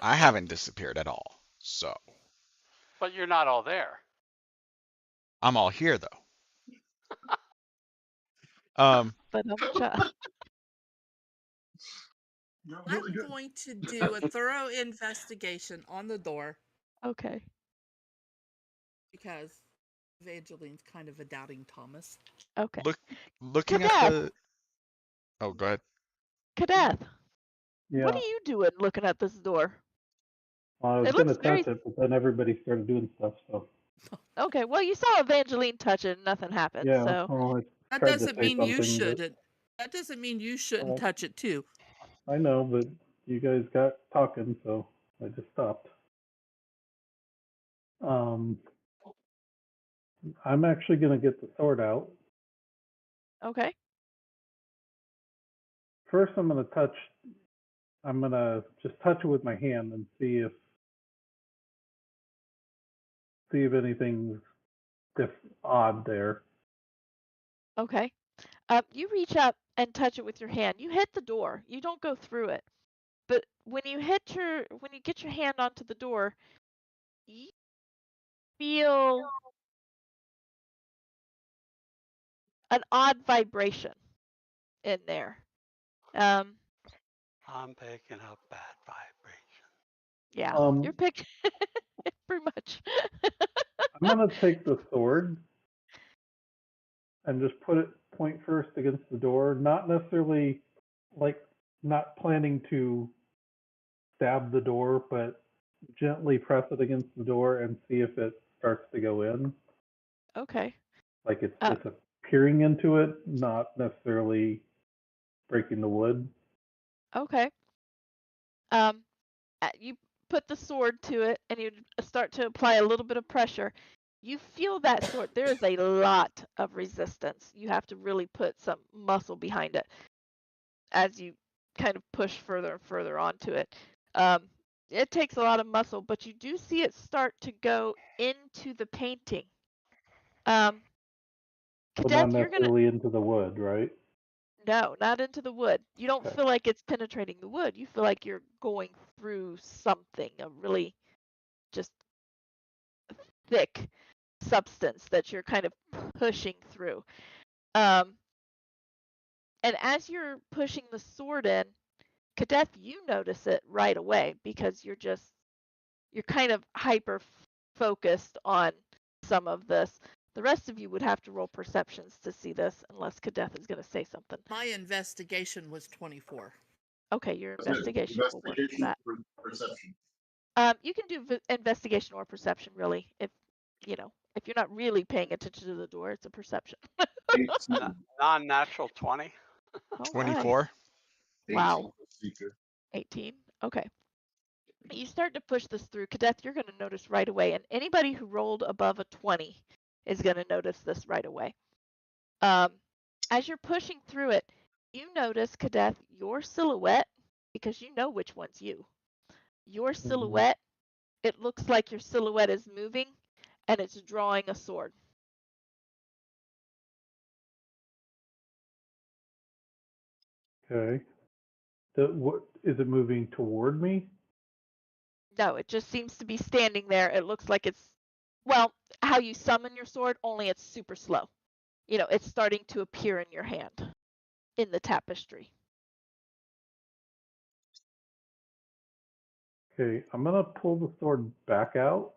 I haven't disappeared at all. So But you're not all there. I'm all here though. But I'm going to do a thorough investigation on the door okay. because Evangeline's kind of a doubting Thomas. Okay. Looking at Kadeth. the. Oh, go ahead. Kadeth, Yeah. what are you doing looking at this door? Well, I was It going to looks very- touch it, but then everybody started doing stuff, so. Okay, well, you saw Evangeline touch it and nothing happened. Yeah, So well, That tried to doesn't say mean you something, but- shouldn't. That doesn't mean you shouldn't Well- touch it too. I know, but you guys got talking, so I just stopped. I'm actually going to get the sword out. okay. First, I'm going to touch I'm gonna just touch it with my hand and see if anything's odd there. Okay. You reach up and touch it with your hand. You hit the door. You don't go through it. But when you get your hand onto the door, you feel an odd vibration in there. I'm picking up bad vibration. Yeah, you're picking pretty much. I'm gonna take the sword and just point first against the door, not necessarily like not planning to stab the door, but gently press it against the door and see if it starts to go in. Okay. Like it's peering into it, not necessarily breaking the wood. Okay. You put the sword to it and you start to apply a little bit of pressure. You feel that sword. There is a lot of resistance. You have to really put some muscle behind it as you kind of push further and further onto it. It takes a lot of muscle, but you do see it start to go into the painting. But Kadeth, not necessarily into the wood, right? No, not into the wood. You don't feel like it's penetrating the wood. You feel like you're going through something, a really just thick substance that you're kind of pushing through. And as you're pushing the sword in, Kadeth, you notice it right away because you're kind of hyper focused on some of this. The rest of you would have to roll perceptions to see this unless Kadeth is going to say something. My investigation was 24. Okay, your investigation will work for that. Perception. You can do investigation or perception, really. If you're not really paying attention to the door, it's a perception. Non-natural 20. 24. Wow. 18. Okay. You start to push this through. Kadeth, you're going to notice right away, and anybody who rolled above a 20 is going to notice this right away. As you're pushing through it, you notice, Kadeth, your silhouette, because you know which one's you. Your silhouette, it looks like your silhouette is moving, and it's drawing a sword. Okay. What is it moving toward me? No, it just seems to be standing there. It looks like it's, well, how you summon your sword, only it's super slow. It's starting to appear in your hand, in the tapestry. Okay, I'm gonna pull the sword back out.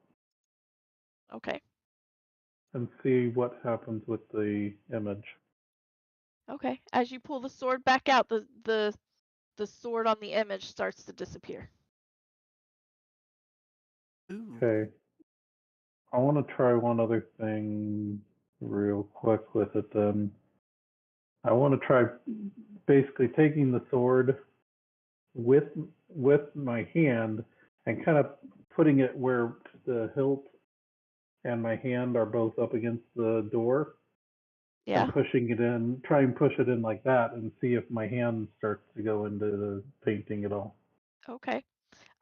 Okay. And see what happens with the image. Okay. As you pull the sword back out, the sword on the image starts to disappear. Okay. I want to try one other thing real quick with it then. I want to try basically taking the sword with my hand and kind of putting it where the hilt and my hand are both up against the door. Yeah. And pushing it in, try and push it in like that and see if my hand starts to go into the painting at all. Okay.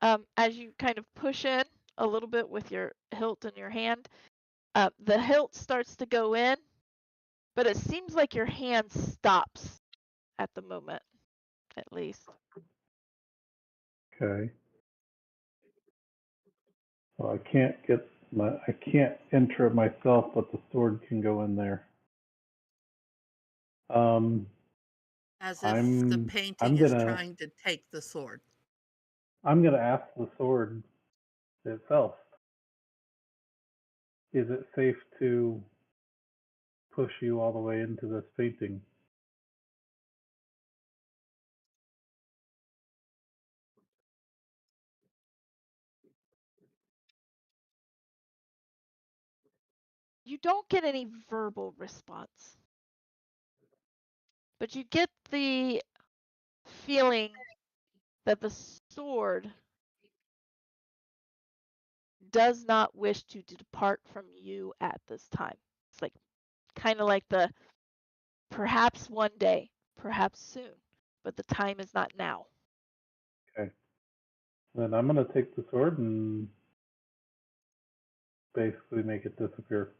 As you kind of push in a little bit with your hilt in your hand, the hilt starts to go in, but it seems like your hand stops at the moment, at least. Okay. So I can't enter it myself, but the sword can go in there. As if the painting is trying to take the sword. I'm gonna ask the sword itself. Is it safe to push you all the way into this painting? You don't get any verbal response, but you get the feeling that the sword does not wish to depart from you at this time. It's like kind of like the perhaps one day, perhaps soon, but the time is not now. Okay. Then I'm gonna take the sword and basically make it disappear.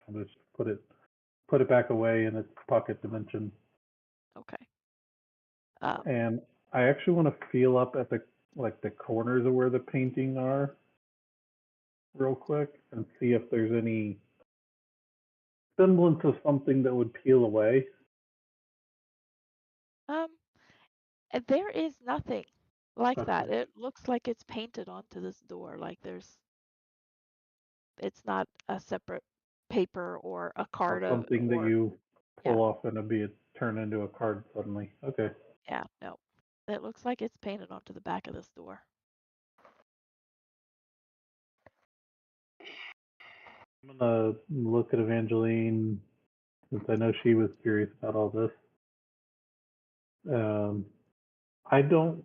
I'll just put it back away in its pocket dimension. Okay. And I actually want to feel up at the corners of where the painting are real quick and see if there's any semblance of something that would peel away. And there is nothing like Okay. that. It looks like it's painted onto this door. Like it's not a separate paper or a Or card something that or you pull yeah. off and it'd be turn into a card suddenly. Okay. Yeah, no. It looks like it's painted onto the back of this door. I'm gonna look at Evangeline since I know she was curious about all this. I don't.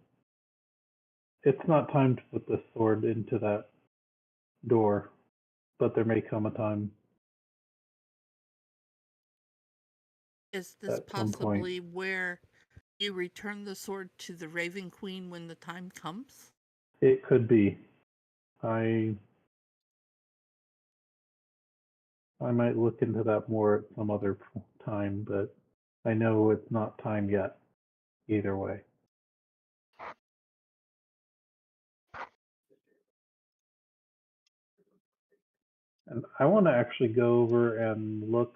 It's not time to put the sword into that door, but there may come a time Is this at some point. possibly where you return the sword to the Raven Queen when the time comes? It could be. I might look into that more at some other time, but I know it's not time yet. Either way. And I want to actually go over and look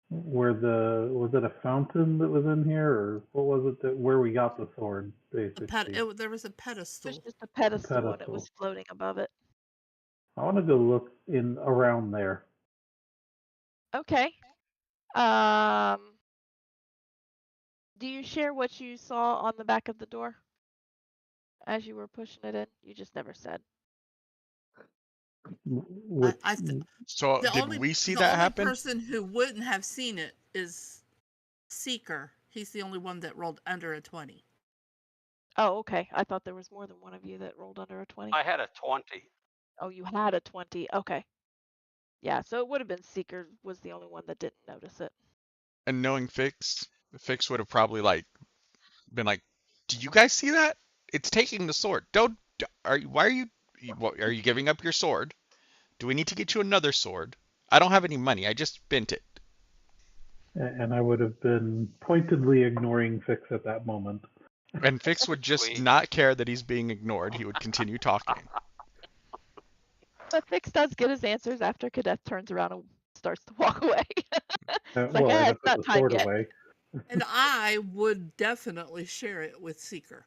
where was it a fountain that was in here, or what was it that where we got the sword, basically? There was a There's pedestal. just a pedestal and it pedestal. was floating above it. I want to go look in around there. Okay. Do you share what you saw on the back of the door as you were pushing it in? You just never said. With So The did we see that only happen? person who wouldn't have seen it is Seeker. He's the only one that rolled under a 20. Oh, okay. I thought there was more than one of you that rolled under a 20. I had a 20. Oh, you had a 20. Okay. Yeah, so it would have been Seeker was the only one that didn't notice it. And knowing Fix would have probably been like, "Do you guys see that? It's taking the sword. Don't. Why are you giving up your sword? Do we need to get you another sword? I don't have any money. I just bent it." and I would have been pointedly ignoring Fix at that moment. And Fix would just Sweet. not care that he's being ignored. He would continue talking. But Fix does get his answers after Cadet turns around and starts to walk away. It's like, Well, I it's put not the time sword yet. away. And I would definitely share it with Seeker.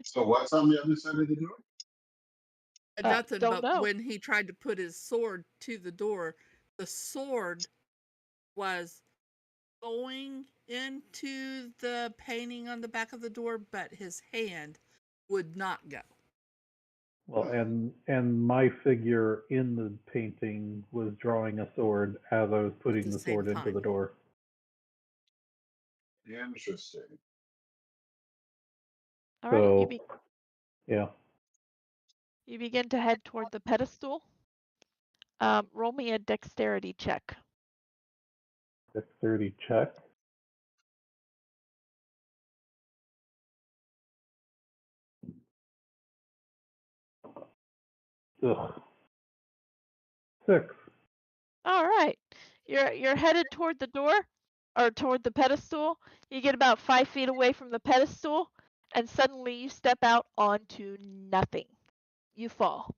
So what's on the other side of the door? Nothing, don't but know. when he tried to put his sword to the door, the sword was going into the painting on the back of the door, but his hand would not go. Well, and my figure in the painting was drawing a sword as I was putting the the same sword into time. the door. Interesting. All right, So, yeah. you begin to head toward the pedestal. Roll me a dexterity check. Dexterity check. Ugh. 6. All right, you're headed toward the door or toward the pedestal. You get about 5 feet away from the pedestal, and suddenly you step out onto nothing. You fall.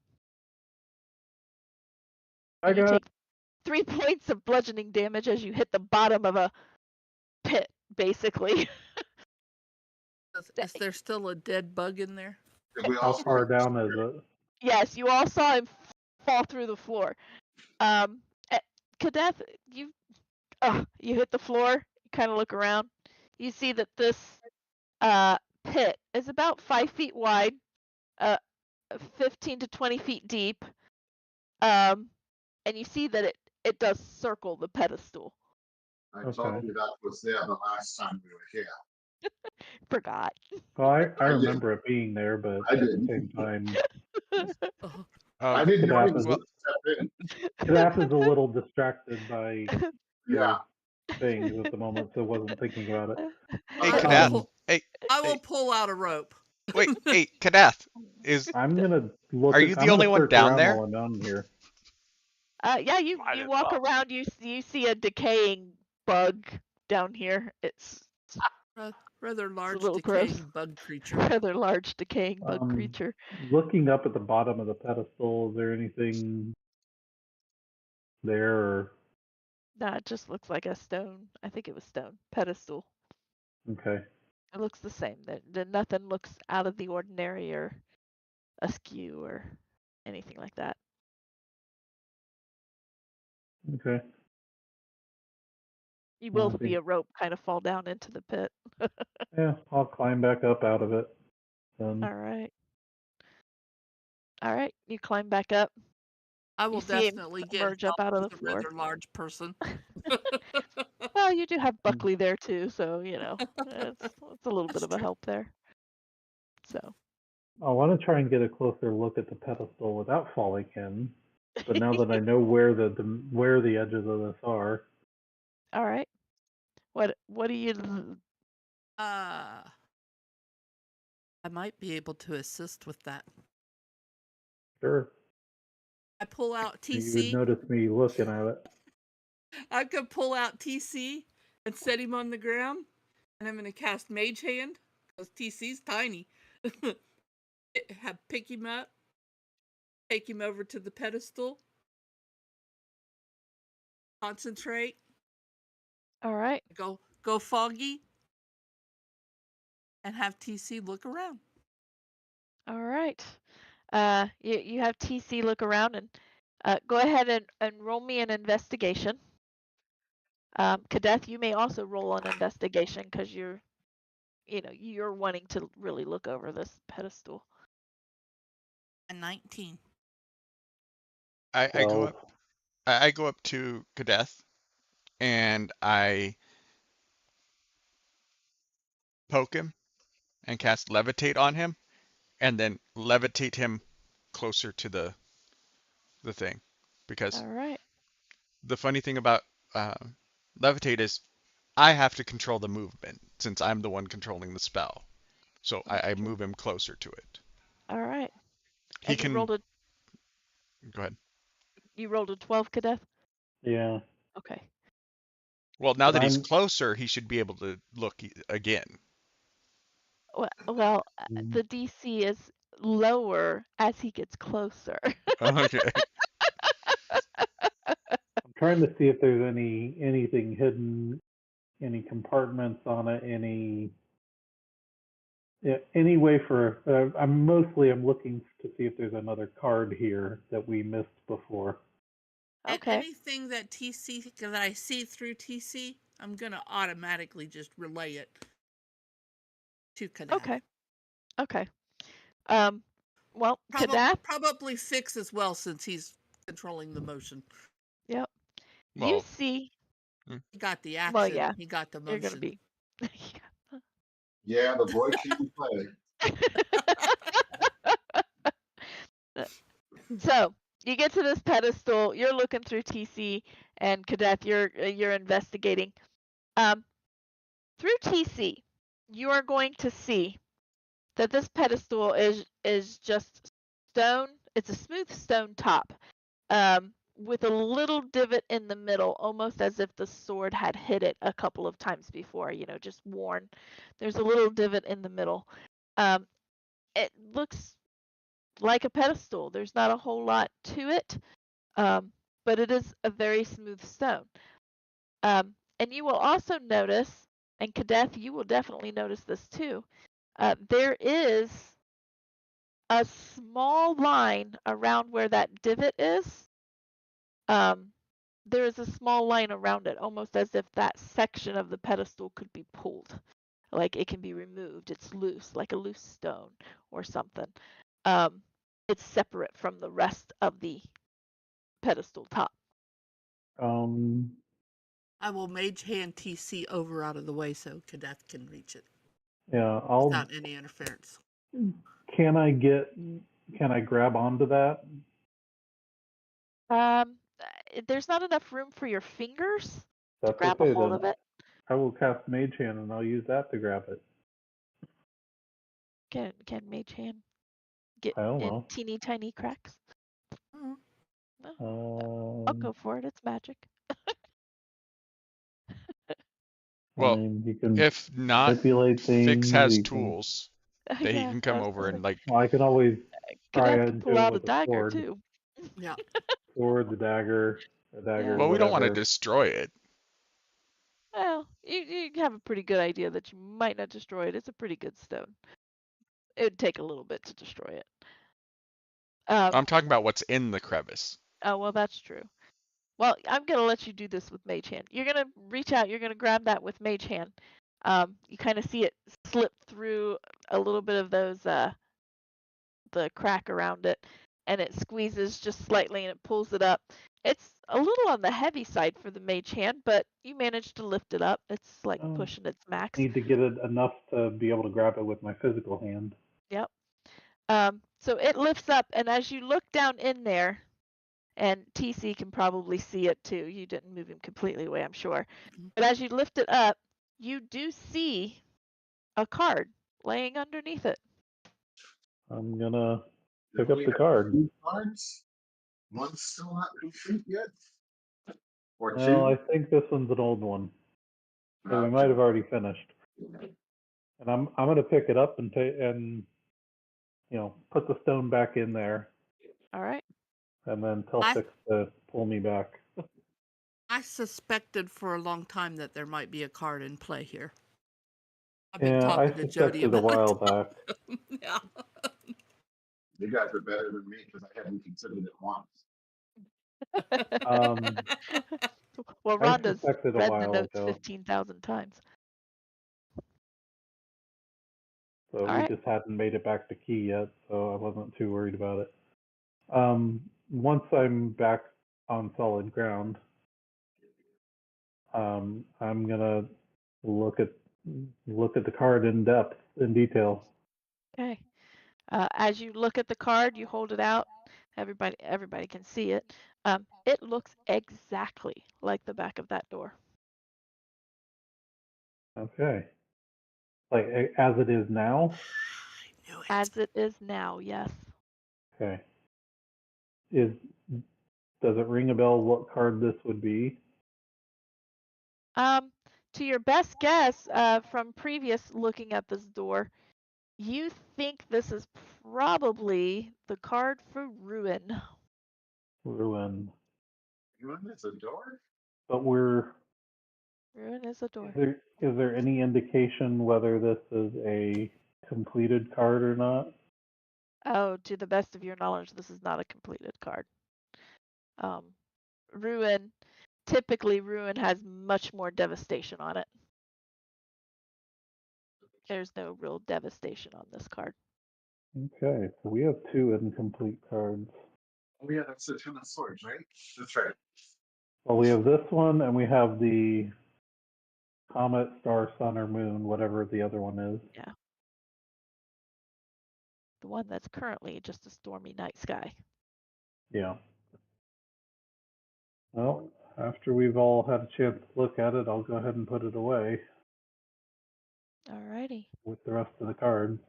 I You got take 3 points of bludgeoning damage as you hit the bottom of a pit, basically. Is there still a dead bug in there? Did we how also far hit the down is spirit? it? Yes, you all saw him fall through the floor. Kadeth, you hit the floor. You kind of look around. You see that this pit is about 5 feet wide, 15 to 20 feet deep, and you see that it does circle the pedestal. I told you that was there the last time we were here. Forgot. Well, I I remember it being there, but I at the didn't. same time, Oh, I didn't know he Kadaf was is, going to step in. Kadaf is a little distracted by Yeah. things at the moment, so wasn't thinking about it. Hey, I will Kadath. pull- Hey, I will hey, pull out a rope. Wait, hey, Kadath, is I'm gonna look. are you I'm the only gonna one search down around there? while I'm down here. Yeah, you Might as walk well. around, you see a decaying bug down here. It's Rather a large little gross. decaying bug creature. rather large decaying bug creature. Looking up at the bottom of the pedestal, is there anything there? Or... Nah, it just looks like a stone. I think it was stone pedestal. Okay. It looks the same. Nothing looks out of the ordinary or askew or anything like that. Okay. You will Nothing. see a rope kind of fall down into the pit. Yeah, I'll climb back up out of it. Then. All right. All right. You climb back up. I will You see him definitely get emerge help up out of with the a floor. rather large person. Well, you do have Buckley there too, so you know it's a little bit That's of a true. help there. So. I want to try and get a closer look at the pedestal without falling in. But now that I know where the edges of this are. All right. What do you? I might be able to assist with that. Sure. I pull out You would TC. notice me looking at it. I could pull out TC and set him on the ground, and I'm going to cast Mage Hand because TC's tiny. Pick him up, take him over to the pedestal, concentrate. All right. Go foggy, and have TC look around. All right. You have TC look around and go ahead and roll me an investigation. Kadeth, you may also roll an investigation because you're wanting to really look over this pedestal. A 19. I go 12. up. I go up to Kadeth and I poke him and cast levitate on him, and then levitate him closer to the thing, because All right. the funny thing about uh, levitate is I have to control the movement since I'm the one controlling the spell. So I True. move him closer to it. All right. He And you can rolled a go ahead. 12, Kadeth? Yeah. Okay. Well, now But that he's I'm. closer, he should be able to look again. Well, the DC is lower as he gets closer. Okay. I'm trying to see if there's anything hidden, any compartments on it, any way for. I'm looking to see if there's another card here that we missed before. And Okay. anything that I see through TC, I'm gonna automatically just relay it to Kadath. Okay. Well, Kadath. Probably fix as well since he's controlling the motion. Yep. You Well, see. He got the action. Well, yeah. He got the You're gonna motion. be. Yeah, the boy can play. So you get to this pedestal. You're looking through TC, and Kadeth, you're investigating. Through TC, you are going to see that this pedestal is just stone. It's a smooth stone top, with a little divot in the middle, almost as if the sword had hit it a couple of times before. Just worn. There's a little divot in the middle. It looks like a pedestal. There's not a whole lot to it, but it is a very smooth stone. And you will also notice, and Kadeth, you will definitely notice this too, there is a small line around where that divot is. There is a small line around it, almost as if that section of the pedestal could be pulled. Like it can be removed. It's loose, like a loose stone or something. It's separate from the rest of the pedestal top. I will Mage Hand TC over out of the way so Kadath can reach it Yeah, without any interference. Can I grab onto that? There's not enough room for your fingers to That's grab okay a hold then. of it. I will cast Mage Hand and I'll use that to grab it. Can Mage Hand get I don't in know. teeny tiny cracks? Mm. No, I'll go for it. It's magic. I Well, mean, you can if not, manipulate Fix things. has You can. tools that he Yeah, can I come was over gonna and say, like. Well, I can always gonna try have to and pull do it out a with a dagger sword. too. Yeah. Sword, the dagger, Yeah. Well, we don't want to whatever. destroy it. Well, you have a pretty good idea that you might not destroy it. It's a pretty good stone. It would take a little bit to destroy it. I'm talking about what's in the crevice. Oh, well, that's true. Well, I'm gonna let you do this with Mage Hand. You're gonna reach out. You're gonna grab that with Mage Hand. You kind of see it slip through a little bit of those the crack around it, and it squeezes just slightly, and it pulls it up. It's a little on the heavy side for the Mage Hand, but you managed to lift it up. It's like Oh, pushing its max. need to get it enough to be able to grab it with my physical hand. Yep. So it lifts up, and as you look down in there, and TC can probably see it too. You didn't move him completely away, I'm sure. But as you lift it up, you do see a card laying underneath it. I'm gonna Do pick up we the have card. 2 cards? One's still not complete yet? Or Well, I 2? think this one's an old one, so we Okay. might have already finished. And I'm gonna pick it up and put the stone back in there, All right. and then tell I- Fix to pull me back. I suspected for a long time that there might be a card in play here. I've been Yeah, I talking to Jody suspected a about while it. back. Yeah. You guys are better than me because I hadn't considered it once. Um, Well, I Rhonda's suspected a read the while notes ago, 15,000 times. so All we right. just hadn't made it back to key yet, so I wasn't too worried about it. Once I'm back on solid ground, I'm gonna look at the card in detail. Okay. As you look at the card, you hold it out. Everybody can see it. It looks exactly like the back of that door. Okay. Like as it is now? I knew it. As it is now, yes. Okay. Does it ring a bell what card this would be? To your best guess, from previous looking at this door, you think this is probably the card for Ruin. Ruin. Ruin is a door? But Ruin is a door. is there any indication whether this is a completed card or not? Oh, to the best of your knowledge, this is not a completed card. Ruin, typically Ruin has much more devastation on it. There's no real devastation on this card. Okay, so we have 2 incomplete cards. Oh yeah, that's the 10 of swords, right? That's right. Well, we have this one, and we have the comet, star, sun, or moon, whatever the other one is. Yeah. The one that's currently just a stormy night sky. Yeah. Well, after we've all had a chance to look at it, I'll go ahead and put it away Alrighty. with the rest of the cards.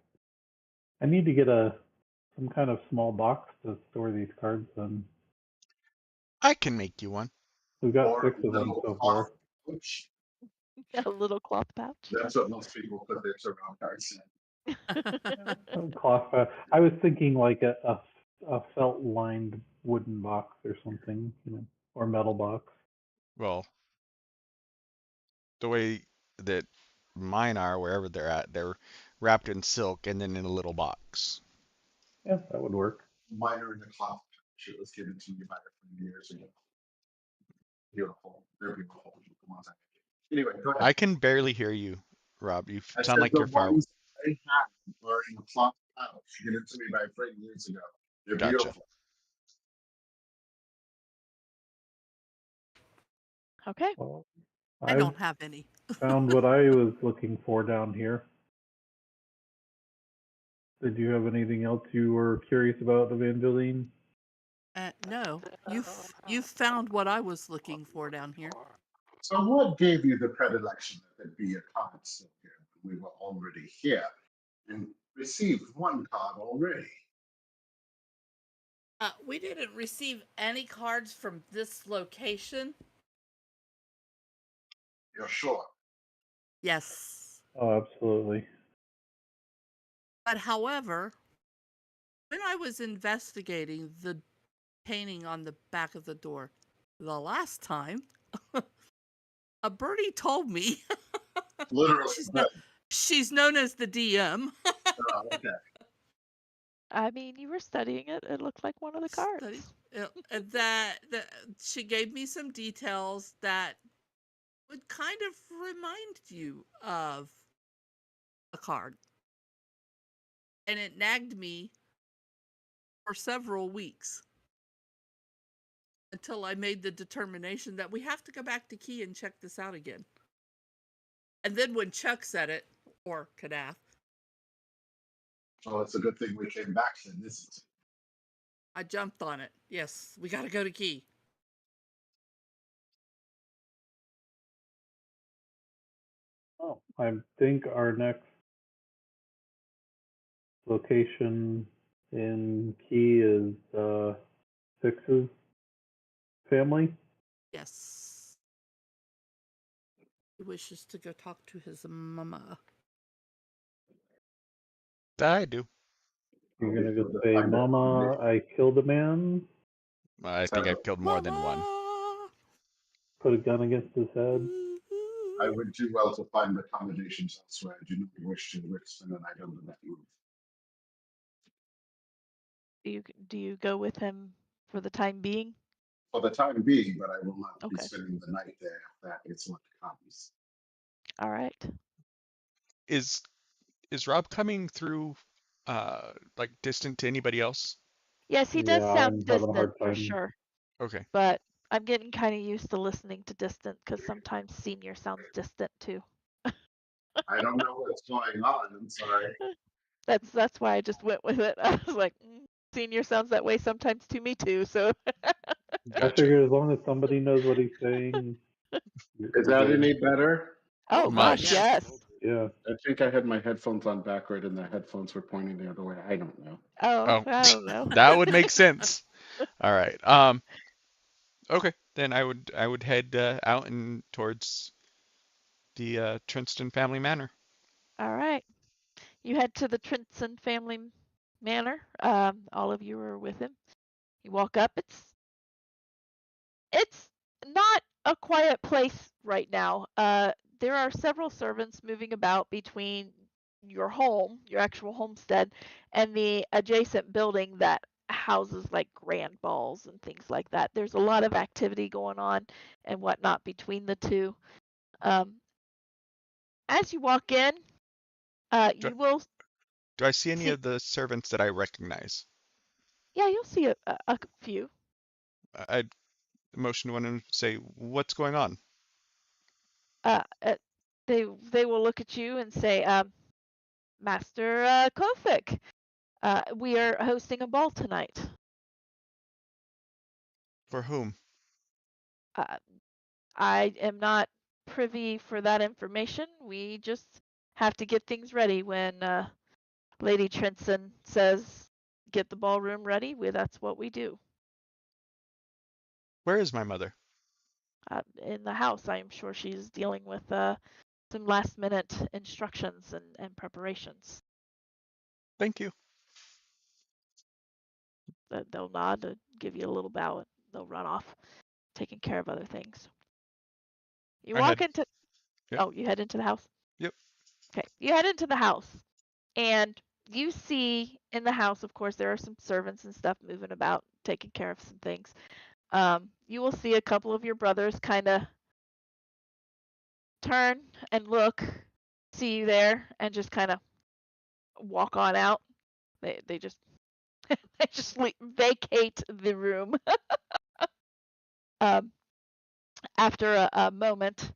I need to get some kind of small box to store these cards in. I can make you one. We've got Or 6 of them so far. pouch. A little cloth pouch. That's what most people put their surround cards in. Cloth pouch. I was thinking like a felt lined wooden box or something, or metal box. Well, the way that mine are, wherever they're at, they're wrapped in silk and then in a little box. Yeah, that would work. Mine are in the cloth pouch. It was given to me by a friend years ago. Beautiful. They're beautiful. The ones I make. Anyway, go ahead. I can barely hear you, Rob. You I sound said like the you're far. ones I have are in a cloth pouch given to me by a friend years ago. They're Gotcha. beautiful. Okay. Well, I don't have any. found what I was looking for down here. Did you have anything else you were curious about, Evangeline? No, you've found what I was looking for down here. So what gave you the predilection that it be a constant here? We were already here. And received one card already. We didn't receive any cards from this location. You're sure? Yes. Oh, absolutely. But however, when I was investigating the painting on the back of the door the last time, a birdie told me Literally. she's known as the DM. Okay. I mean, you were studying it. It looked like one of the cards. that she gave me some details that would kind of remind you of a card. And it nagged me for several weeks until I made the determination that we have to go back to Key and check this out again. And then when Chuck said it, or Kadath, Well, it's a good thing we came back then, isn't it? I jumped on it. Yes, we got to go to Key. Oh, I think our next location in Key is Six's family. Yes. He wishes to go talk to his mama. That I do. You're gonna go say, "Mama, I killed a man." I think I've killed more than one. Put a gun against his head. I would do well to find accommodations elsewhere. I do not wish to risk spending a night under that roof. Do you go with him for the time being? For the time being, but I will not be Okay. spending the night there. That is what comes. All right. Is Rob coming through like distant to anybody else? Yes, he does Yeah, sound I'm having a distant hard for time. sure. Okay. But I'm getting kind of used to listening to distant because sometimes senior sounds distant too. I don't know what's going on. I'm sorry. That's why I just went with it. I was like, senior sounds that way sometimes to me too. So I Gotcha. figure as long as somebody knows what he's saying. Is that any better? oh gosh, Much. yes. Yeah. I think I had my headphones on backward and the headphones were pointing the other way. I don't know. Oh, Oh, I don't know. that would make sense. All right. Okay. Then I would head out and towards the Trinston family manor. All right. You head to the Trinson family manor. All of you are with him. You walk up. It's not a quiet place right now. There are several servants moving about between your home, your actual homestead, and the adjacent building that houses like grand balls and things like that. There's a lot of activity going on and whatnot between the two. Um, as you walk in, Do, you will do I see any see, of the servants that I recognize? yeah, you'll see a few. I'd motion to one and say, "What's going on?" Uh, uh, they will look at you and say, Master Kofik, we are hosting a ball tonight. For whom? Uh, I am not privy for that information. We just have to get things ready when Lady Trinson says get the ballroom ready. That's what we do. Where is my mother? In the house, I am sure she's dealing with some last minute instructions and preparations. Thank you. They'll nod to give you a little bow and they'll run off, taking care of other things. You I walk head. into, Yep. oh, you head into the house? Yep. Okay, you head into the house and you see in the house, of course, there are some servants and stuff moving about, taking care of some things. You will see a couple of your brothers kind of turn and look, see you there, and just kind of walk on out. They just they just vacate the room. um, after a moment,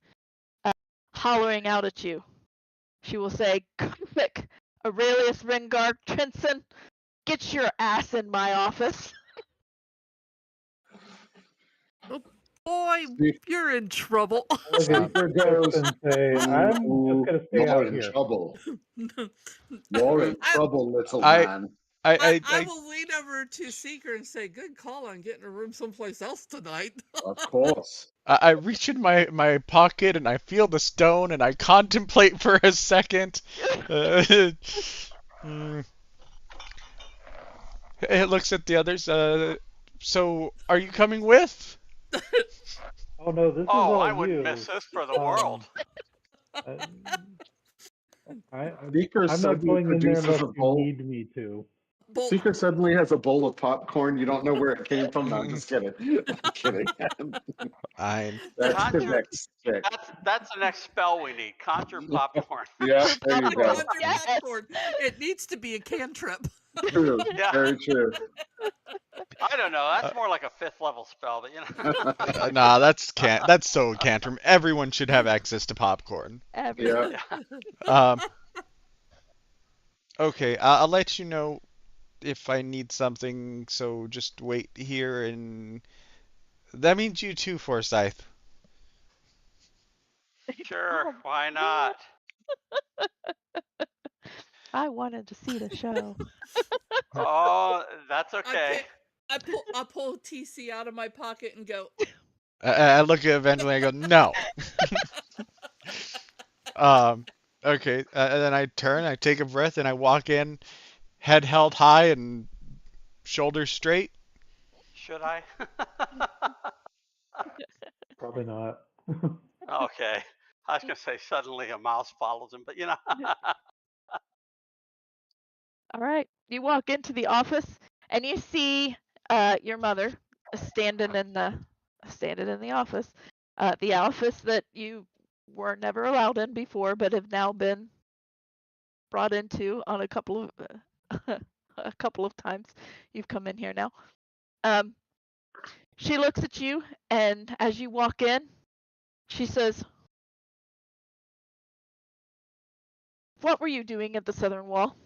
hollering out at you, she will say, "Quick, Aurelius Ringard Trinson, get your ass in my office." Boy, you're in trouble. Look at Speaker Chris goes, and say, I'm just gonna stay you're out in here. trouble. You're in trouble, little I man. I will lean over to Seeker and say, "Good call on getting a room someplace else tonight." Of course. I reach in my pocket and I feel the stone and I contemplate for a second. Mm. It looks at the others. So are you coming with? Oh no, this is Oh, all I you. wouldn't miss this for the world. Uh, Speaker I'm not suddenly going in there produces unless a you bowl. need me to. Seeker suddenly has a bowl of popcorn. You don't know where it came from. No, I'm just kidding. I'm kidding. Fine. That's the Conjure. next trick. That's the next spell we need. Conjure popcorn. Yeah, there you go. Conjure Yes. popcorn. It needs to be a cantrip. True. Yeah. Very true. I don't know. That's more like a 5th level spell, but you know. Nah, that's so Cantrum. Everyone should have access to popcorn. Yeah. Um. Okay, I'll let you know if I need something. So just wait here, and that means you too, Forsyth. Sure, Oh, why not? I wanted to see the show. Oh, that's okay. I pull TC out of my pocket and go, I look at Evangeline. I go, no. Okay. And then I turn. I take a breath, and I walk in, head held high and shoulders straight. Should I? Probably not. Okay. I was gonna say suddenly a mouse follows him, but you know. All right. You walk into the office and you see your mother standing in the office. The office that you were never allowed in before, but have now been brought into on a couple of a couple of times you've come in here now. Um, she looks at you, and as you walk in, she says, "What were you doing at the southern wall?"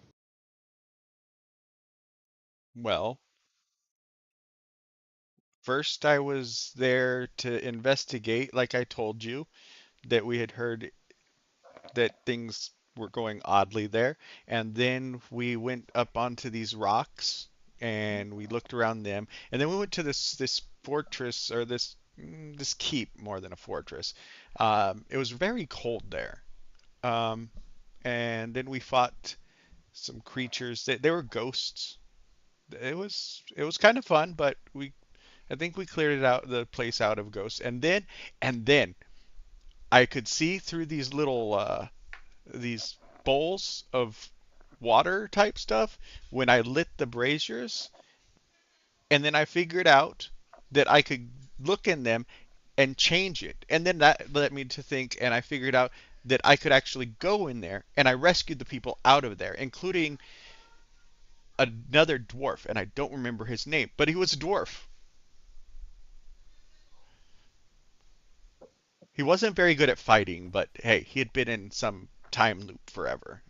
Well, first I was there to investigate, like I told you, that we had heard that things were going oddly there. And then we went up onto these rocks and we looked around them. And then we went to this fortress or this keep more than a fortress. It was very cold there. Um, and then we fought some creatures. They were ghosts. It was kind of fun, but I think we cleared the place out of ghosts. And then I could see through these bowls of water type stuff when I lit the braziers, and then I figured out that I could look in them and change it. And then that led me to think, and I figured out that I could actually go in there, and I rescued the people out of there, including another dwarf, and I don't remember his name, but he was a dwarf. He wasn't very good at fighting, but hey, he had been in some time loop forever.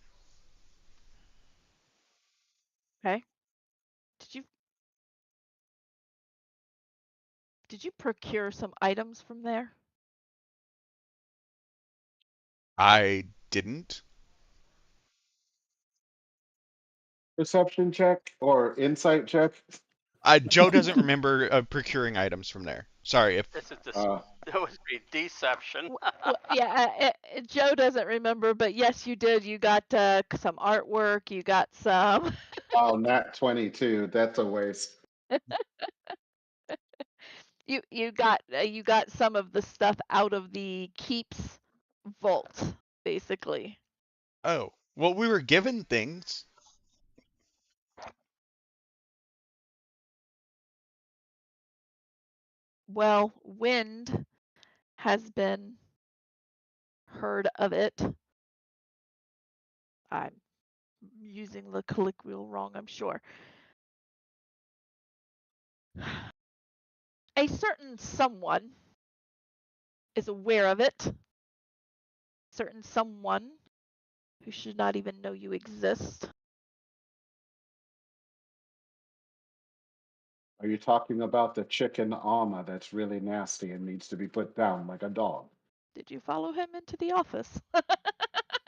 Okay. Did you did you procure some items from there? I didn't. Perception check or insight check. Joe doesn't remember procuring items from there. Sorry if This is Uh, that would be deception. Yeah, Joe doesn't remember, but yes, you did. You got some artwork. You got some. oh, nat 22. That's a waste. You got some of the stuff out of the keep's vault, basically. Oh, well, we were given things. Well, wind has been heard of it. I'm using the colloquial wrong, I'm sure. A certain someone is aware of it. Certain someone who should not even know you exist. Are you talking about the chicken armor that's really nasty and needs to be put down like a dog? Did you follow him into the office?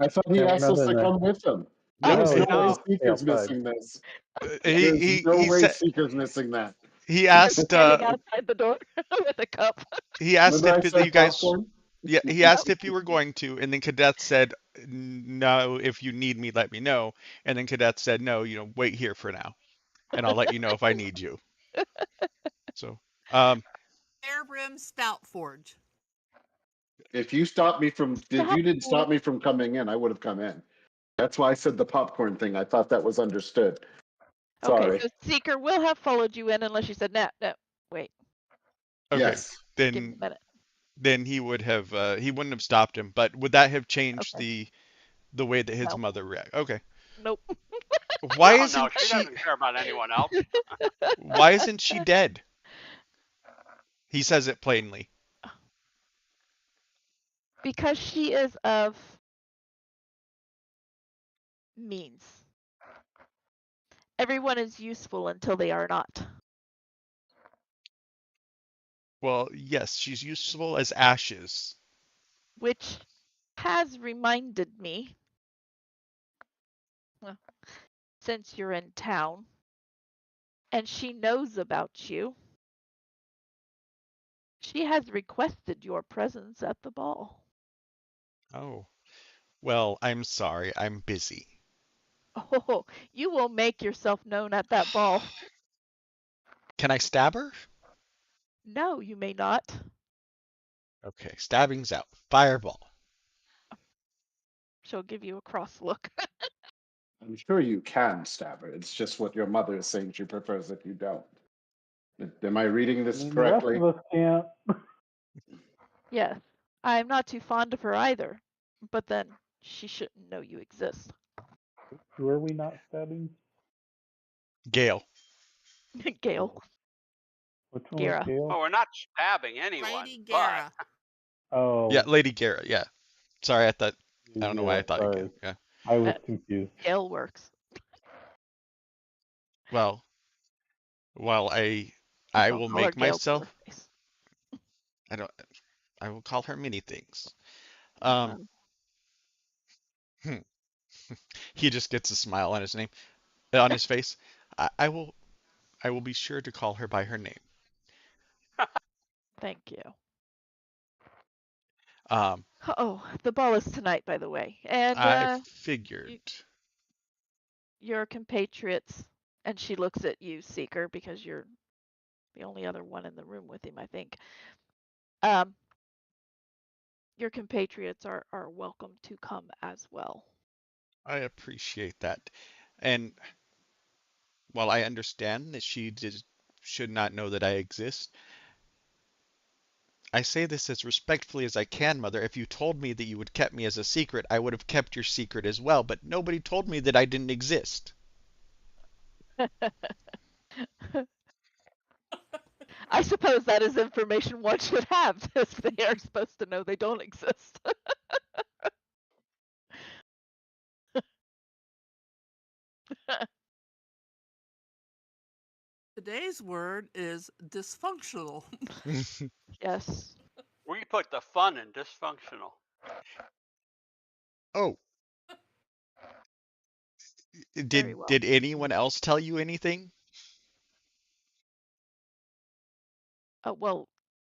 I thought he No, asked no, us no, to no. come with him. Oh, There's No, no he No. way said stay Seeker's outside. missing this. yeah. There's no he way said Seeker's missing that. he asked Standing outside the door with a cup. he asked Remember I if you said guys popcorn? yeah he asked if you were going to, and then Cadet said no, if you need me let me know, and then Cadet said no, wait here for now, and I'll let you know if I need you. So Air Brim Stout Forge. If you didn't stop Stop. me from coming in, I would have come in. That's why I said the popcorn thing. I thought that was understood. Okay, Sorry. so Seeker will have followed you in unless you said, no, wait, okay, Yes. give then me a minute. he wouldn't have stopped him, but would that have changed Okay. the way that his No. mother react? Okay. Nope. Why No, isn't she doesn't care about anyone else. why isn't she dead? He says it plainly. Because she is of means. Everyone is useful until they are not. Well, yes, she's useful as ashes. Which has reminded me, well, since you're in town and she knows about you, she has requested your presence at the ball. Oh. Well, I'm sorry. I'm busy. Oh, you will make yourself known at that ball. Can I stab her? No, you may not. Okay, stabbing's out. Fireball. She'll give you a cross look. I'm sure you can stab her. It's just what your mother is saying she prefers that you don't. Am I reading this The rest correctly? of us can't. Yes, I'm not too fond of her either, but then she shouldn't know you exist. Who are we not stabbing? Gale. Gale, Which one was Gara. Gale? Well, we're not stabbing anyone. Lady But Gara. Oh, Yeah, Lady Garrett. Yeah. Sorry, I don't know why I thought sorry. again. Yeah. I was confused. Gale works. Well, while I Just I don't will call her make Gale to her myself. face. I don't. I will call her many things. Uh, Hmm. He just gets a smile on his face. I will. I will be sure to call her by her name. Thank you. Um, Oh, the ball is tonight, by the way, and I figured. your compatriots. And she looks at you, Seeker, because you're the only other one in the room with him, I think. Your compatriots are welcome to come as well. I appreciate that. And while I understand that should not know that I exist, I say this as respectfully as I can, Mother. If you told me that you would kept me as a secret, I would have kept your secret as well, but nobody told me that I didn't exist. I suppose that is information one should have, if they are supposed to know they don't exist. Today's word is dysfunctional. Yes. we put the fun in dysfunctional. Oh, Very well. did anyone else tell you anything? Well,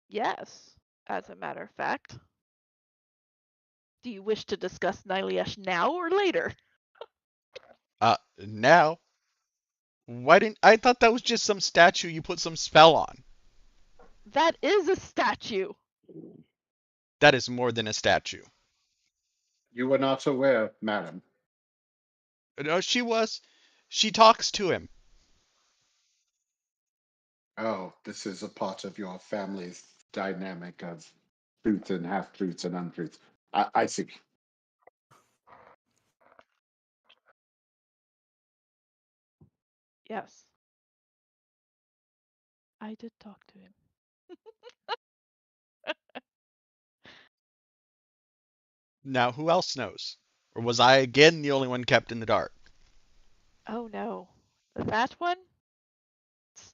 yes, as a matter of fact. Do you wish to discuss Niliesh now or later? Now? Why didn't I thought that was just some statue you put some spell on. That is a statue. That is more than a statue. You were not aware, madam. No, she was. She talks to him. Oh, this is a part of your family's dynamic of truth and half truths and untruths. I see. Yes. I did talk to him. Now, who else knows? Or was I again the only one kept in the dark? Oh no. That one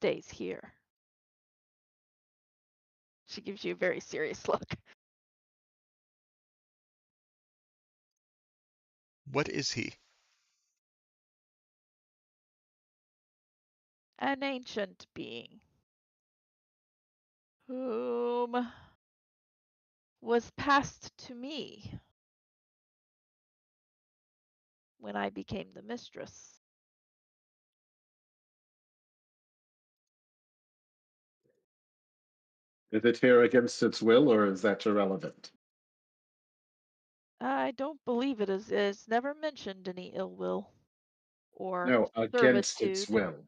stays here. She gives you a very serious look. What is he? An ancient being whom was passed to me when I became the mistress. Is it here against its will, or is that irrelevant? I don't believe it is never mentioned any ill will or No, against its servitude. will.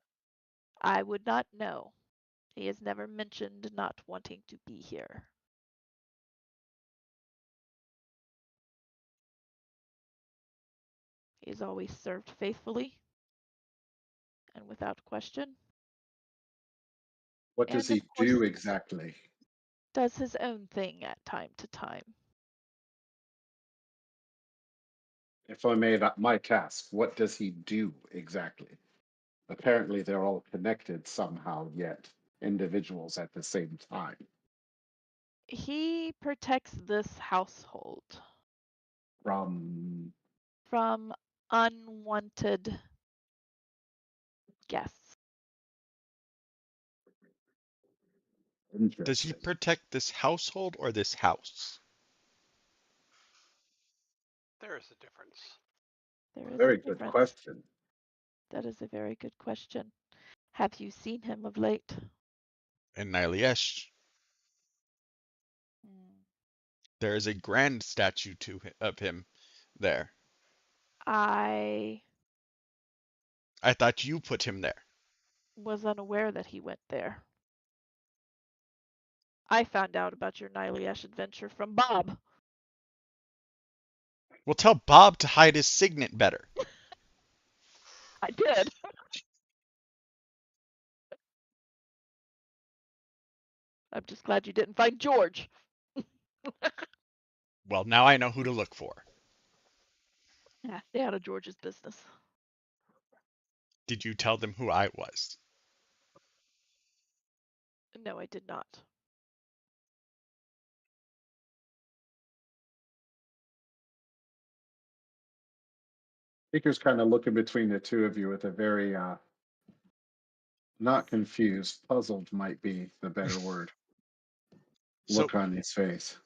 I would not know. He has never mentioned not wanting to be here. He has always served faithfully and without question, What does and of he course do exactly? does his own thing at time to time. If I made up my task, what does he do exactly? Apparently, they're all connected somehow, yet individuals at the same time. He protects this household From from unwanted guests. Does he interesting. protect this household or this house? There is a difference. There is a Very good difference. question. That is a very good question. Have you seen him of late? In Niliesh, Hmm. there is a grand statue of him there. I I thought you put him there. was unaware that he went there. I found out about your Niliesh adventure from Bob. Well, tell Bob to hide his signet better. I did. I'm just glad you didn't find George. Well, now I know who to look for. Yeah, stay out of George's business. Did you tell them who I was? No, I did not. Speaker's kind of looking between the two of you with a very not confused, puzzled might be the better word. So, Look on his face.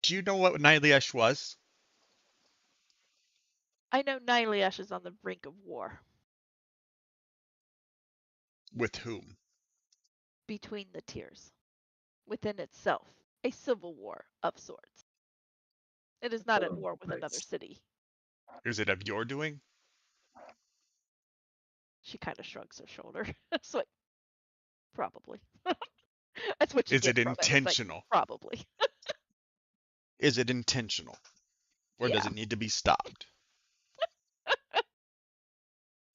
do you know what Niliesh was? I know Niliesh is on the brink of war With whom? between the tiers, within itself, a civil war of sorts. It is not at Oh, war with another Christ. city. Is it of your doing? She kind of shrugs her shoulder. It's like, probably. That's what you Is get it from it. It's like, intentional? probably. Is it intentional? Or does Yeah. it need to be stopped?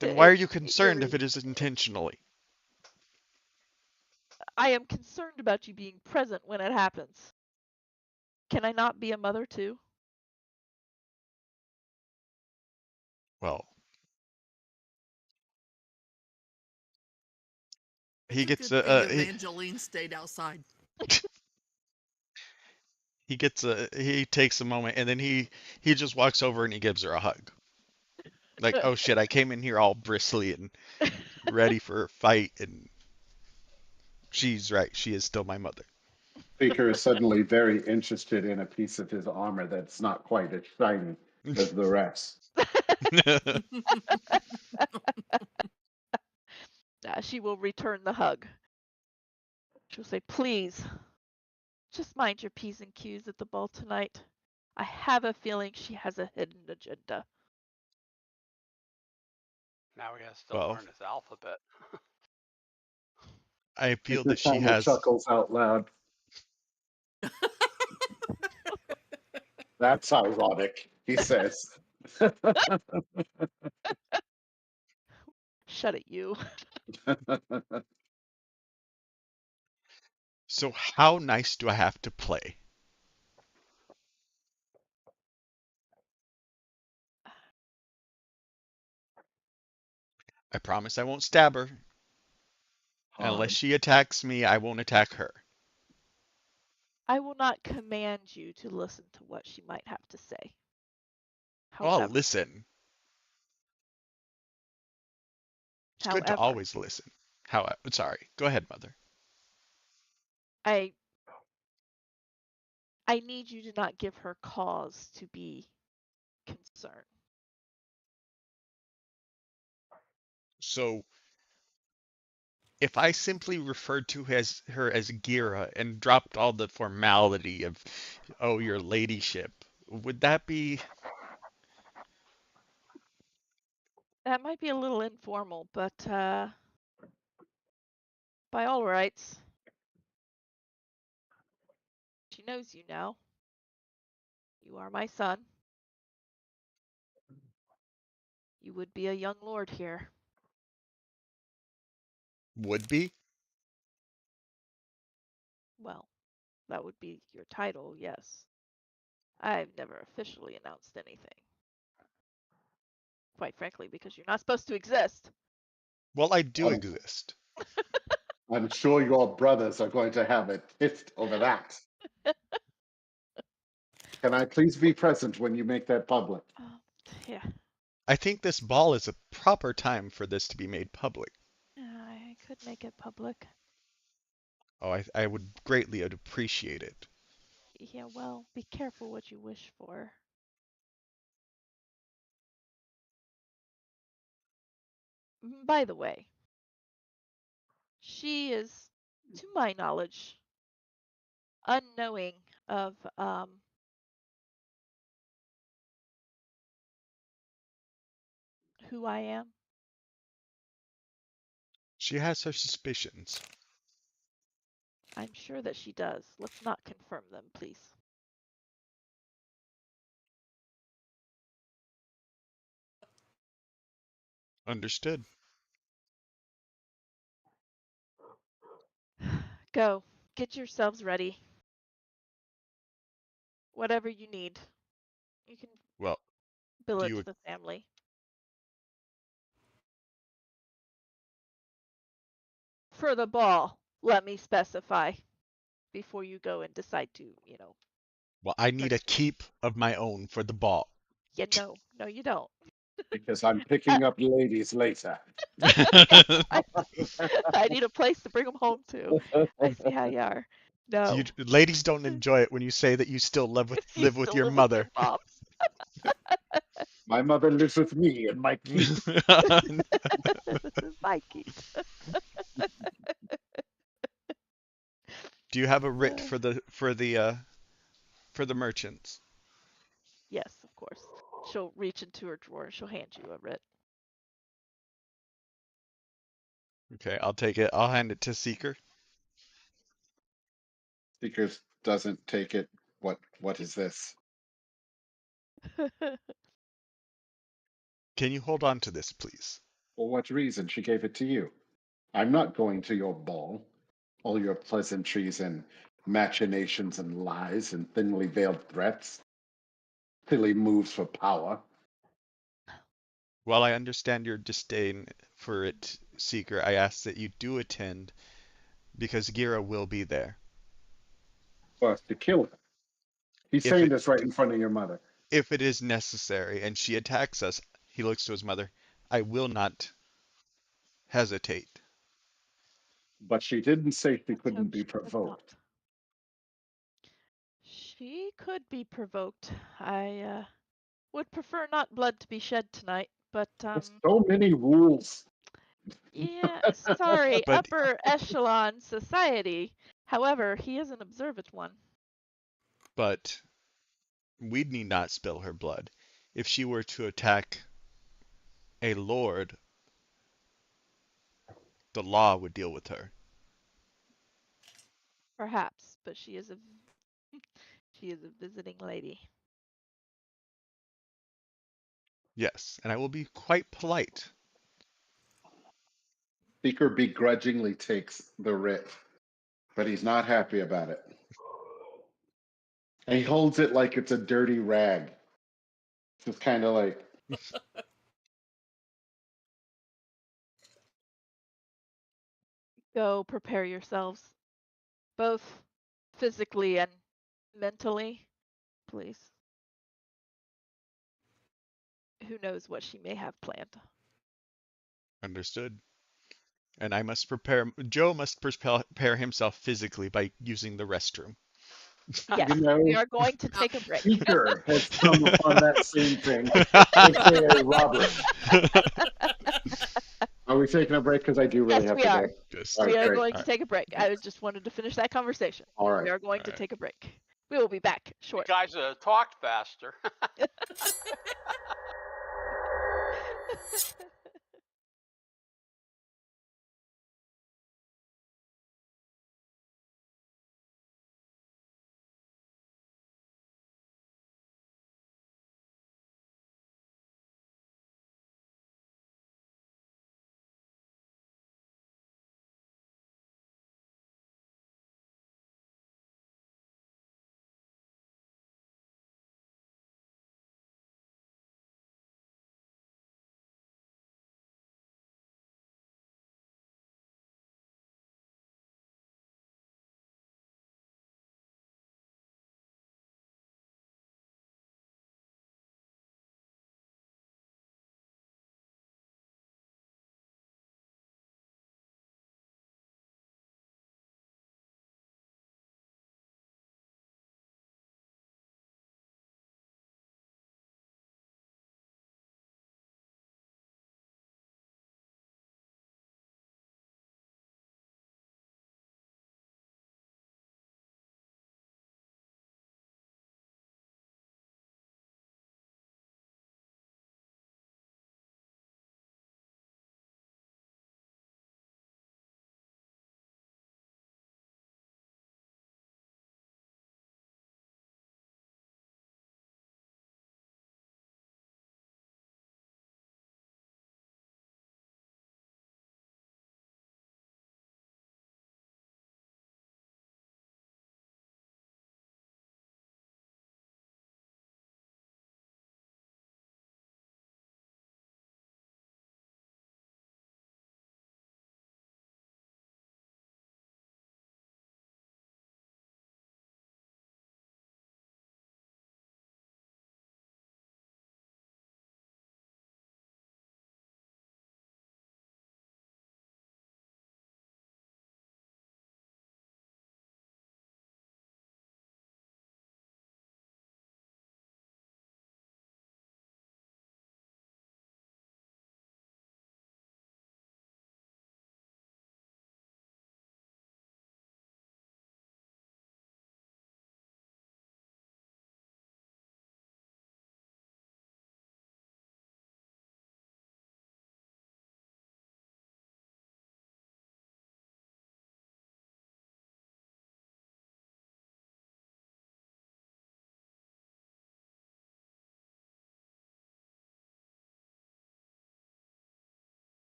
Then why are It, you concerned you're, if it is intentionally? I am concerned about you being present when it happens. Can I not be a mother too? Well, he It's a gets good thing he, Evangeline stayed outside. he takes a moment and then he just walks over and he gives her a hug. Like, oh shit, I came in here all bristly and ready for a fight, and she's right. She is still my mother. Speaker is suddenly very interested in a piece of his armor that's not quite as shiny as the rest. She will return the hug. She'll say, please, just mind your P's and Q's at the ball tonight. I have a feeling she has a hidden agenda. Now he has to Well, learn his alphabet. I feel Speaker that she kind of has. chuckles out loud. That's ironic, he says. Shut it, you. So how nice do I have to play? I promise I won't stab her. Unless hard. she attacks me, I won't attack her. I will not command you to listen to what she might have to say. Oh, I'll However, listen. It's good to however, always listen. Sorry. Go ahead, Mother. I need you to not give her cause to be concerned. So, if I simply referred to her as Gira and dropped all the formality of, oh, your ladyship, would that be? That might be a little informal, but by all rights, she knows you now. You are my son. You would be a young lord here. Would be? Well, that would be your title, yes. I've never officially announced anything. Quite frankly, because you're not supposed to exist. Well, I do Oh, exist. I'm sure your brothers are going to have a fist over that. Can I please be present when you make that public? Yeah, I think this ball is a proper time for this to be made public. I could make it public. Oh, I would greatly appreciate it. Yeah, well, be careful what you wish for. By the way, she is, to my knowledge, unknowing of who I am. She has her suspicions. I'm sure that she does. Let's not confirm them, please. Understood. Go. Get yourselves ready. Whatever you need. You can Well, bill do it you? to the family. For the ball, let me specify before you go and decide to, Well, I need a pursue. keep of my own for the ball. Yeah, no, you don't. Because I'm Uh, picking up ladies later. I, I need a place to bring them home to. I see how you are. No, Ladies don't enjoy it when you say that you still you live with still your live with your mother. moms. My mother lives with me and my keep. This is my keep. Do you have a writ Uh, for the merchants? yes, of course. She'll reach into her drawer and she'll hand you a writ. Okay, I'll take it. I'll hand it to Seeker. Seekers doesn't take it. What is this? Can you hold on to this, please? For what reason she gave it to you? I'm not going to your ball. All your pleasantries and machinations and lies and thinly veiled threats. Silly moves for power. While I understand your disdain for it, Seeker, I ask that you do attend because Gira will be there. For us to kill her. He's If saying it this right in front of your mother. if it is necessary and she attacks us, he looks to his mother. I will not hesitate. But she didn't say she Let's hope couldn't be she does not. provoked. She could be provoked. I would prefer not blood to be shed tonight, but There's so many rules. yeah, sorry, But upper echelon society. However, he is an observant one. but we need not spill her blood. If she were to attack a lord, the law would deal with her. Perhaps, but she is a visiting lady. Yes, and I will be quite polite. Speaker begrudgingly takes the writ, but he's not happy about it. And he holds it like it's a dirty rag. It's kind of like, Go prepare yourselves, both physically and mentally, please. Who knows what she may have planned. Understood. And I must prepare. Joe must prepare himself physically by using the restroom. Yes, You know, we are going to take a break. Peter has come upon that same thing, aka Robert. Are we taking a break? Because I do really Yes, have we to are. go. Just All We right, are great. going to take a break. I just wanted to finish that conversation. All right. We are going to take a break. We will be back You shortly. guys talked faster.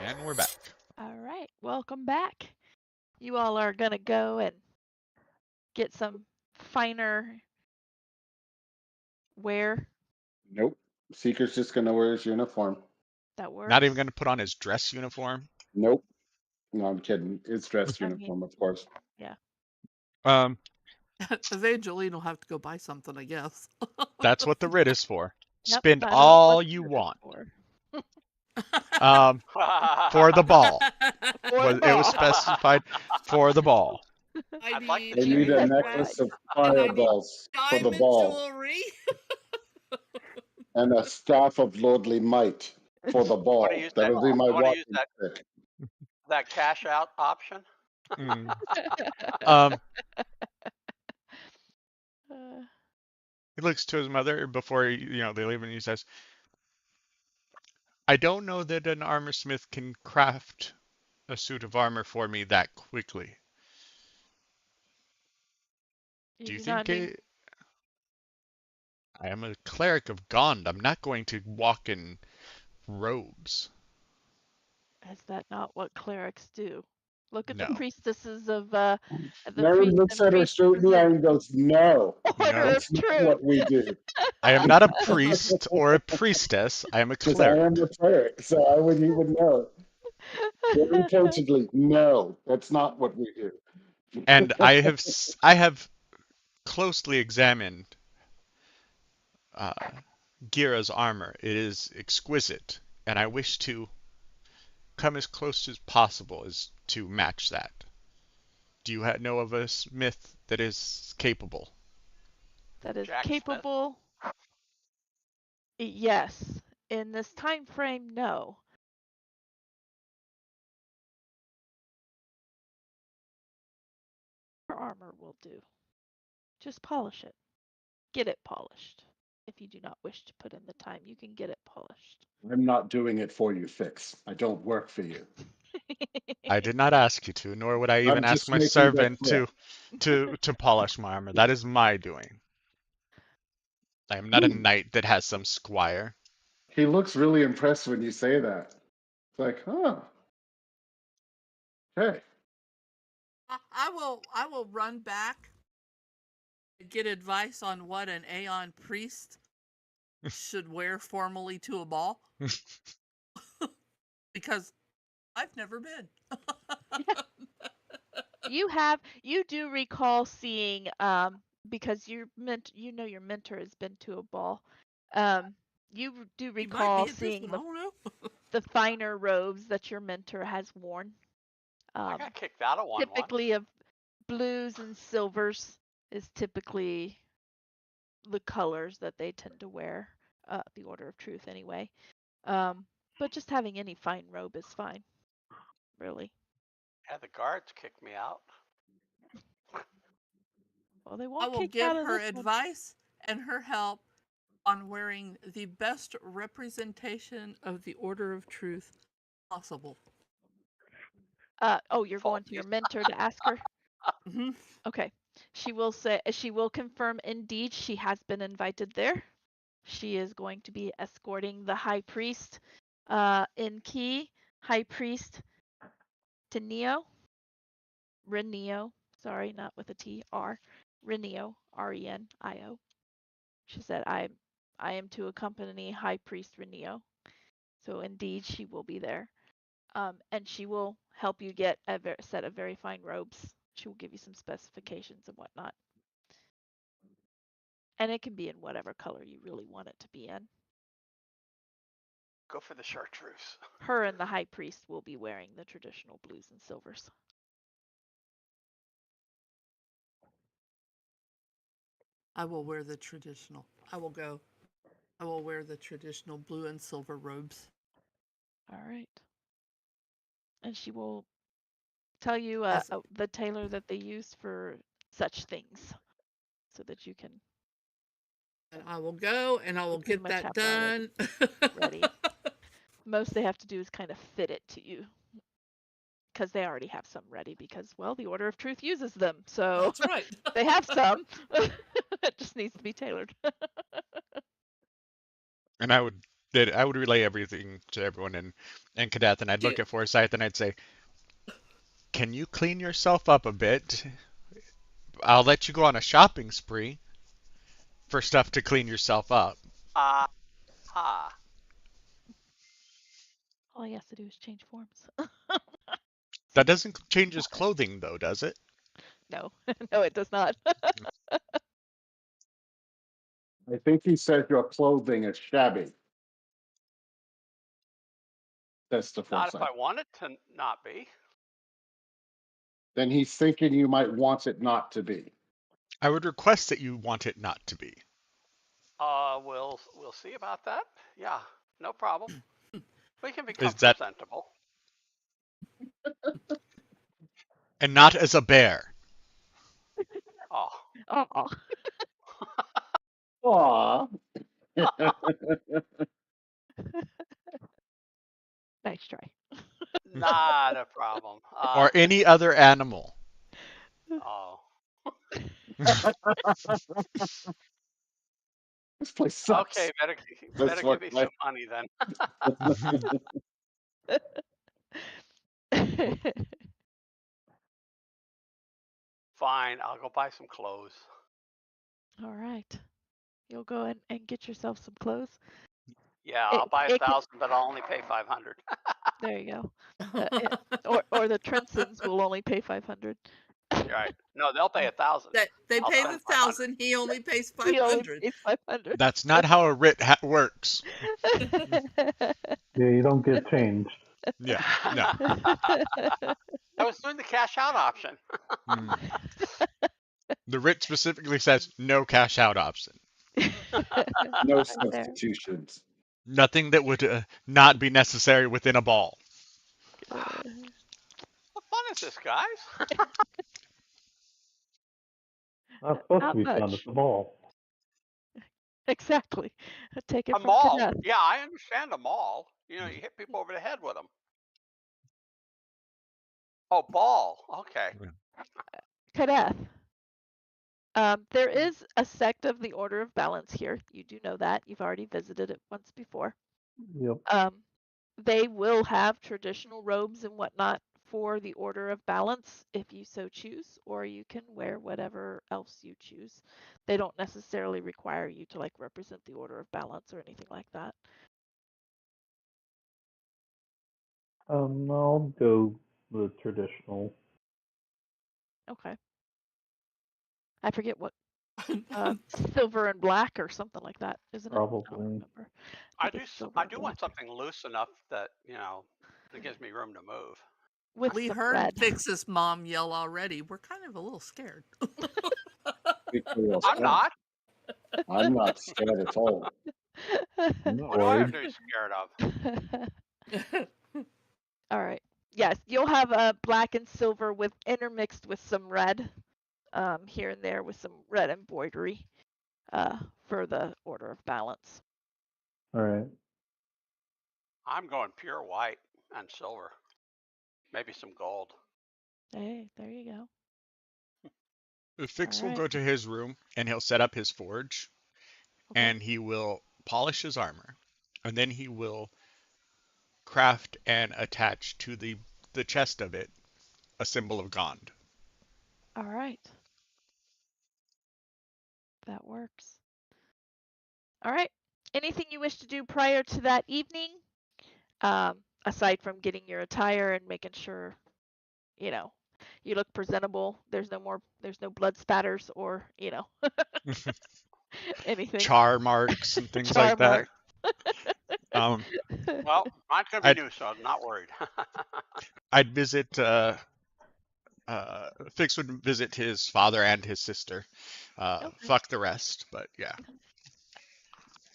And we're back. All right, welcome back. You all are gonna go and get some finer wear Nope. Seeker's just gonna wear his uniform. that works. Not even going to put on his dress uniform. Nope. No, I'm kidding. It's dress I mean, uniform, of course. yeah. Evangeline will have to go buy something, I guess. That's what the writ is for. Yep, Spend that is all what you it is want. for. For the ball. For the It was ball. specified for the ball. I'd like to They see need a That's necklace of And I need fireballs for the diamond ball, jewelry. and a staff of lordly might for the I want ball. to use That'll be my I want to use walking stick. that cash out option. Mm. Uh, He looks to his mother before they leave, and he says, "I don't know that an armor smith can craft a suit of armor for me that quickly. Do you think I am a cleric of Gond? I'm not going to walk in robes." Is that not what clerics do? Look at the No. priestesses of the Mary priests looks and at her straight in the eye priestesses and goes, "No, of Order No. of that's not Truth. what we do." I am not a priest or a priestess. I am a Because I am cleric. a cleric, so he would know. Very pointedly, no, that's not what we do. And I have closely examined Gira's armor. It is exquisite, and I wish to come as close as possible as to match that. Do you know of a smith that is capable? That is Jack Smith. capable. Yes. In this time frame, no. Your armor will do. Just polish it. Get it polished. If you do not wish to put in the time, you can get it polished. I'm not doing it for you, Fix. I don't work for you. I did not ask you to, nor would I even I'm ask just my making that servant clear. to polish my armor. That is my doing. I am not a knight that has some squire. He looks really impressed when you say that. It's like, huh. Okay. I will run back and get advice on what an Aeon priest should wear formally to a ball. Because I've never been. You do recall seeing because your mentor has been to a ball. You do He might recall be at this seeing one, I don't know. the finer robes that your mentor has worn. I got kicked out of one once. Typically of blues and silvers is typically the colors that they tend to wear. The Order of Truth, anyway. But just having any fine robe is fine, really. Yeah, the guards kicked me out. Well, they I won't will kick give out of her this one. advice and her help on wearing the best representation of the Order of Truth possible. Oh, you're going to your mentor to ask her? Mm-hmm. Okay. She will confirm indeed she has been invited there. She is going to be escorting the high priest in key, high priest Renio. Sorry, not with a T, R. Renio, Renio. She said, I am to accompany High Priest Renio. So indeed, she will be there. And she will help you get a set of very fine robes. She will give you some specifications and whatnot. And it can be in whatever color you really want it to be in. Go for the chartreuse. Her and the high priest will be wearing the traditional blues and silvers. I will wear the traditional. I will wear the traditional blue and silver robes. All right. And she will tell you the tailor that they use for such things so that you can. And I will go and I will get that done. Ready. Most they have to do is kind of fit it to you. Because they already have some ready because, well, the Order of Truth uses them. So That's right. they have some. It just needs to be tailored. And I would that I would relay everything to everyone and Kadath, and I'd look at Forsyth and I'd say, "Can you clean yourself up a bit? I'll let you go on a shopping spree for stuff to clean yourself up." Ah, ah. All he has to do is change forms. That doesn't change his clothing, though, does it? No, no, it does not. I think he says your clothing is shabby. That's the Not if foresight. I want it to not be. Then he's thinking you might want it not to be. I would request that you want it not to be. We'll see about that. Yeah, no problem. We can become Is that presentable. and not as a bear? Oh, Oh, Aw. nice try. not a problem. Or any other animal? Oh, This place sucks. okay. Better That's give what me some money then. Fine, I'll go buy some clothes. All right. You'll go and get yourself some clothes. Yeah, It, I'll buy it can, 1,000, but I'll only pay 500. there you go. Or the Trensons will only pay 500. Right? No, they'll pay 1,000. They I'll pay spend the 500. 1,000. He only pays He only 500. pays 500. That's not how a writ works. Yeah, you don't get changed. Yeah, no. I was doing the cash out option. Mm. The writ specifically says no cash out option. No Right there. substitutions. Nothing that would not be necessary within a ball. What fun is this, guys? Not supposed Not to be fun. much. It's a ball. Exactly. Take it A from mall. Kenneth. Yeah, I understand a mall. You know, you hit people over the head with them. Oh, ball. Okay. Kenneth. There is a sect of the Order of Balance here. You do know that. You've already visited it once before. Yep. They will have traditional robes and whatnot for the Order of Balance if you so choose, or you can wear whatever else you choose. They don't necessarily require you to like represent the Order of Balance or anything like that. I'll go the traditional. Okay. I forget what silver and black or something like that, isn't it? I don't Probably. remember. I think it's silver I and do black. want something loose enough that, you know, that gives me room to move. With We some heard red. Fix's mom yell already. We're kind of a little scared. I'm not. I'm not scared at all. I'm not What do I have worried. to be scared of? All right. Yes, you'll have a black and silver with intermixed with some red, here and there with some red embroidery, for the Order of Balance. All right. I'm going pure white and silver. Maybe some gold. Hey, there you go. Fix All will right. go to his room and he'll set up his forge Okay. and he will polish his armor. And then he will craft and attach to the chest of it a symbol of Gond. All right. That works. All right. Anything you wish to do prior to that evening? Aside from getting your attire and making sure, you know, you look presentable. There's no blood spatters or, anything. Char marks and things Char like that. marks. Well, mine's going to I'd, be new, so I'm not worried. I'd visit, Fix would visit his father and his sister. Okay. Fuck the rest, but yeah.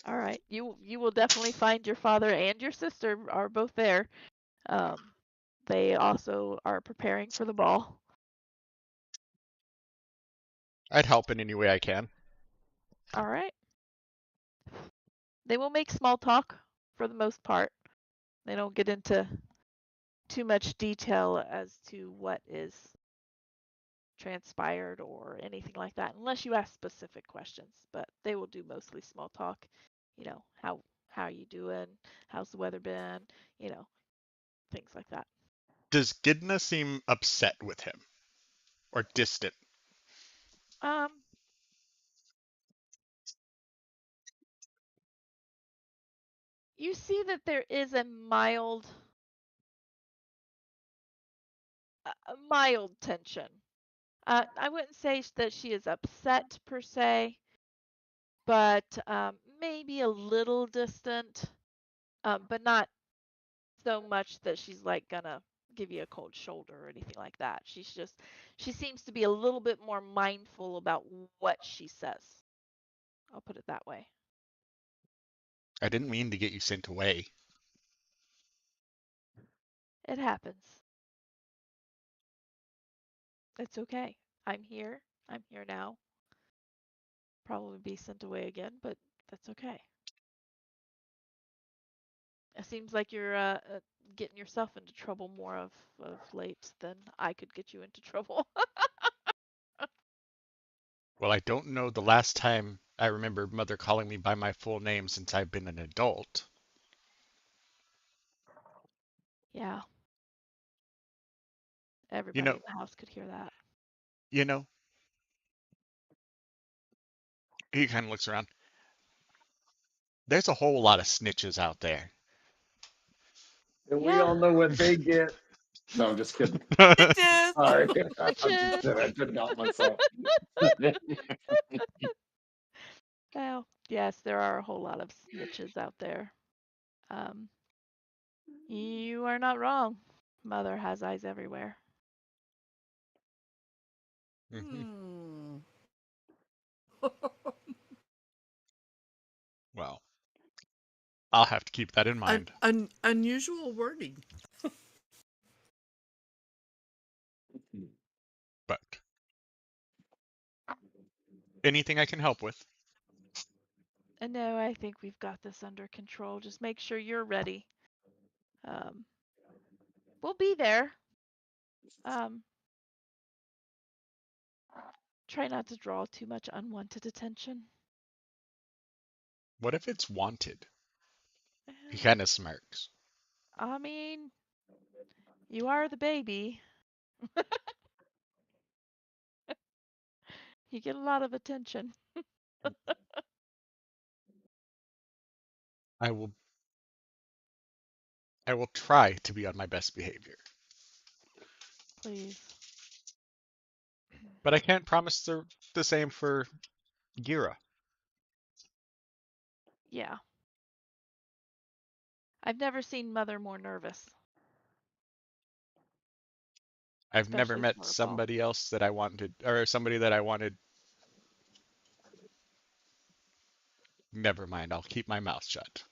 All right. You will definitely find your father and your sister are both there. They also are preparing for the ball. I'd help in any way I can. All right. They will make small talk for the most part. They don't get into too much detail as to what is transpired or anything like that, unless you ask specific questions. But they will do mostly small talk. How How are you doing? How's the weather been? You know, things like that. Does Gidna seem upset with him or distant? Um, you see that there is a mild tension. I wouldn't say that she is upset per se, but maybe a little distant, but not so much that she's like gonna give you a cold shoulder or anything like that. She seems to be a little bit more mindful about what she says. I'll put it that way. I didn't mean to get you sent away. It happens. It's okay. I'm here. I'm here now. Probably be sent away again, but that's okay. It seems like you're getting yourself into trouble more of late than I could get you into trouble. Well, I don't know the last time I remember Mother calling me by my full name since I've been an adult. Yeah, You everybody know, in the house could hear that. you know, he kind of looks around. There's a whole lot of snitches out there. And we Yeah, all know what they get. No, I'm just kidding. Bitches. Sorry. I'm just bitches. kidding. I couldn't help myself. Well, yes, there are a whole lot of snitches out there. Um, you are not wrong. Mother has eyes everywhere. Mhm. Hmm. Well, I'll have to keep that in mind. Unusual wording. But anything I can help with? And no, I think we've got this under control. Just make sure you're ready. Um, we'll be there. Um, try not to draw too much unwanted attention. What if it's wanted? He Eh, kind of smirks. I mean, you are the baby. You get a lot of attention. I will I will try to be on my best behavior. Please. But I can't promise the same for Gira. Yeah. I've never seen Mother more nervous, I've never especially met for a ball. somebody else that I wanted, or somebody that I wanted. Never mind, I'll keep my mouth shut.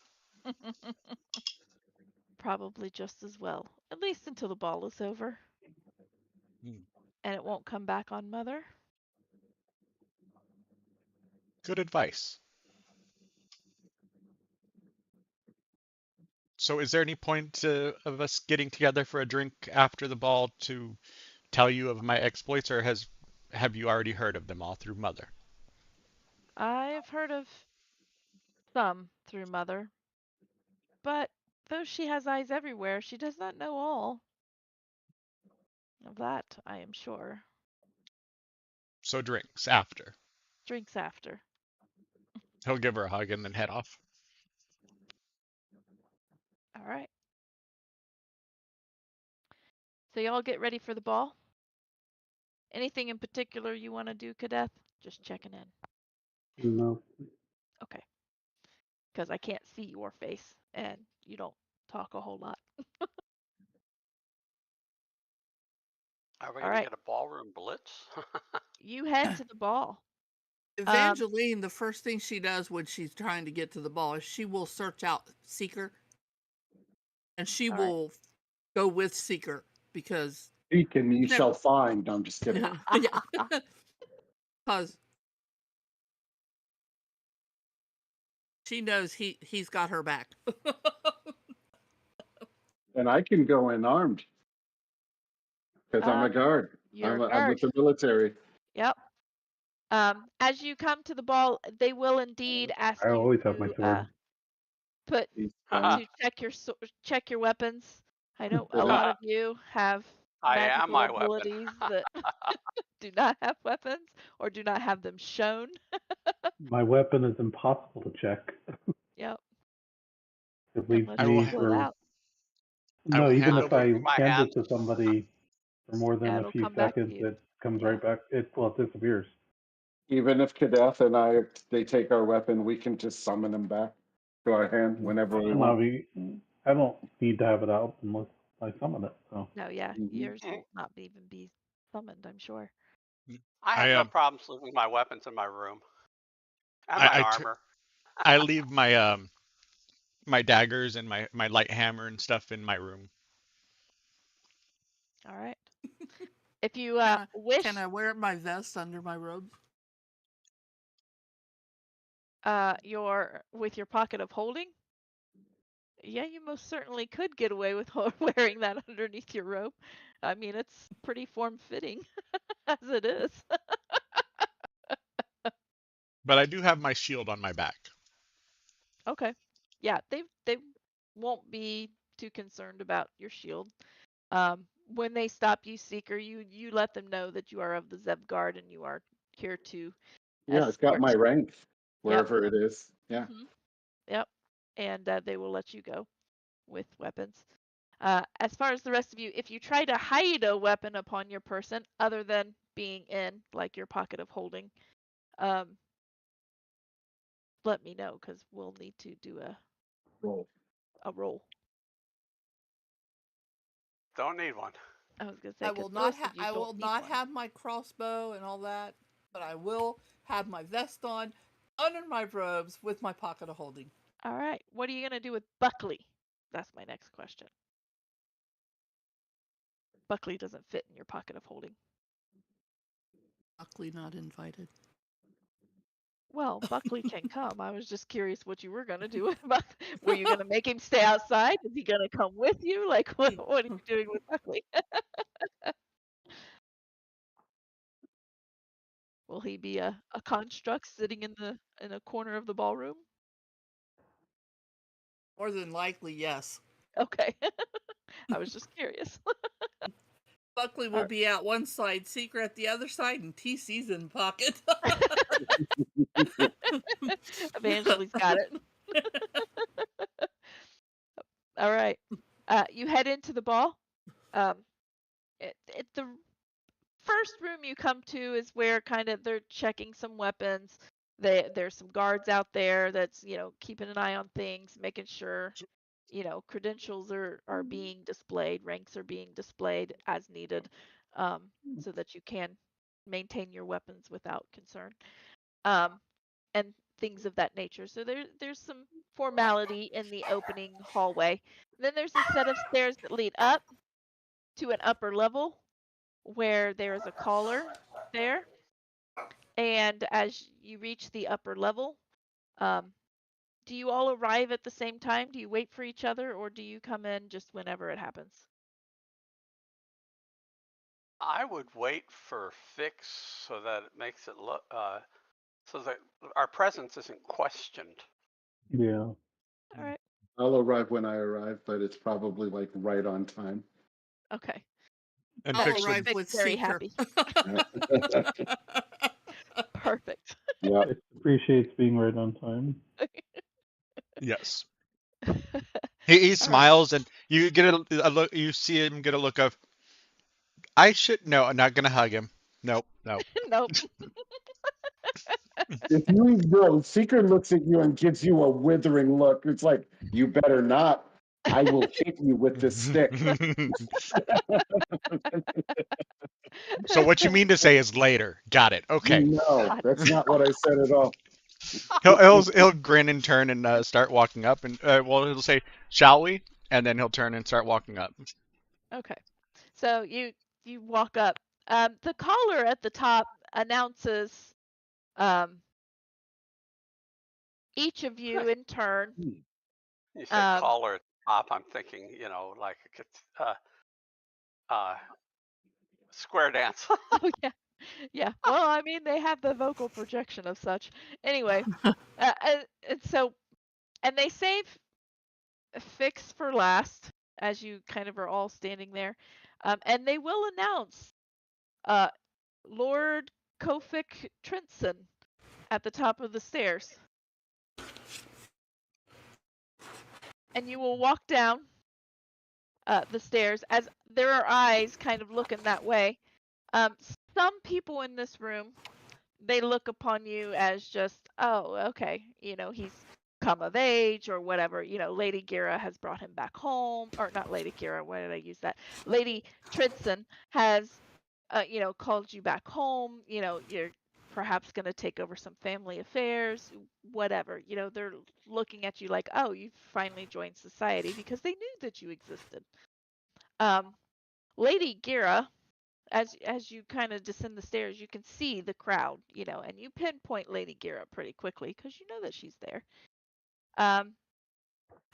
Probably just as well, at least until the ball is over. Hmm. And it won't come back on Mother. Good advice. So, is there any point of us getting together for a drink after the ball to tell you of my exploits, or have you already heard of them all through Mother? I've heard of some through Mother, but though she has eyes everywhere, she does not know all. Of that, I am sure. So, drinks after. Drinks after. He'll give her a hug and then head off. All right. So y'all get ready for the ball? Anything in particular you want to do, Kadeth? Just checking in. No. Okay. Because I can't see your face and you don't talk a whole lot. Are we All gonna right. get a ballroom blitz? You head to the ball. Evangeline, the first thing she does when she's trying to get to the ball is she will search out Seeker and she All right. will go with Seeker because Seek and you never, shall find. No, I'm just kidding. yeah, because she knows he's got her back. And I can go in armed because I'm a guard. You're a I'm with guard. the military. Yep. As you come to the ball, they will indeed ask I you always have my to sword. put Uh-huh. to check your weapons. I know a Right. lot of you have I am magical my weapon. abilities that do not have weapons or do not have them shown. My weapon is impossible to check. Yep. It leaves Unless I you will me pull it for out. I no. will Even hand if over. I My hand hand. it to somebody for more than Yeah, a it'll few come back to seconds, you. it comes Yeah. right back. It disappears. Even if Kadeth and I, they take our weapon, we can just summon them back to our hand whenever we No, want. I don't need to have it out unless I summon it. So No, yeah, Mhm. yours will not even be summoned, I'm sure. I have I no problems leaving my weapons in my room and my I armor. I leave my daggers and my light hammer and stuff in my room. All right. If you Can wish, I wear my vest under my robe? your with your pocket of holding, yeah, you most certainly could get away with wearing that underneath your robe. I mean, it's pretty form-fitting as it is. But I do have my shield on my back. Okay. Yeah, they won't be too concerned about your shield. When they stop you, Seeker, you let them know that you are of the Zeb Guard and you are here to Yeah, I've got escort. my rank Yep. wherever it is. Yeah. Yep. And they will let you go with weapons. As far as the rest of you, if you try to hide a weapon upon your person other than being in like your pocket of holding, um, let me know because we'll need to do Roll. a roll. Don't need one. I was gonna say because most of you I don't will need not one. have my crossbow and all that, but I will have my vest on under my robes with my pocket of holding. All right. What are you gonna do with Buckley? That's my next question. Buckley doesn't fit in your pocket of holding. Buckley not invited. Well, Buckley can come. I was just curious what you were gonna do with Buckley. Were you gonna make him stay outside? Is he gonna come with you? Like, what are you doing with Buckley? Will he be a construct sitting in a corner of the ballroom? More than likely, yes. Okay. I was just curious. Buckley will be out one side, Secret at the other side, and TC's in the pocket. Evangeli's got it. All right. You head into the ball. The first room you come to is where kind of they're checking some weapons. There's some guards out there that's, keeping an eye on things, making sure, credentials are being displayed, ranks are being displayed as needed, so that you can maintain your weapons without concern. And things of that nature. So there's some formality in the opening hallway. Then there's a set of stairs that lead up to an upper level where there is a caller there. And as you reach the upper level, um, do you all arrive at the same time? Do you wait for each other, or do you come in just whenever it happens? I would wait for Fix so that it makes it look so that our presence isn't questioned. yeah, All right. I'll arrive when I arrive, but it's probably like right on time. Okay. And I'll That fix makes would arrive Fix with very Seeker. happy. Perfect. Yeah. it appreciates being right on time. yes. All He right. smiles and you get a look. You see him get a look of. I should no. I'm not gonna hug him. Nope. No. Nope. If you go, Seeker looks at you and gives you a withering look. It's like, you better not. I will hit you with this stick. So what you mean to say is later. Got it. Okay. No, God. that's not what I said at all. He'll grin and turn and start walking up and well he'll say, "Shall we?" And then he'll turn and start walking up. Okay. So you walk up. The caller at the top announces each of you in turn. You say caller at the top, I'm thinking, like square dance. Oh yeah, yeah. Well, I mean, they have the vocal projection of such. Anyway, and so and they say Fix for last, as you kind of are all standing there. And they will announce Lord Kofik Trinson at the top of the stairs. And you will walk down the stairs as there are eyes kind of looking that way. Some people in this room, they look upon you as just, oh, okay, he's come of age or whatever. Lady Gira has brought him back home, or not Lady Gira, why did I use that? Lady Tridson has, called you back home. You're perhaps going to take over some family affairs, whatever. They're looking at you like, oh, you've finally joined society, because they knew that you existed. Lady Gira, as you kind of descend the stairs, you can see the crowd, and you pinpoint Lady Gira pretty quickly because you know that she's there.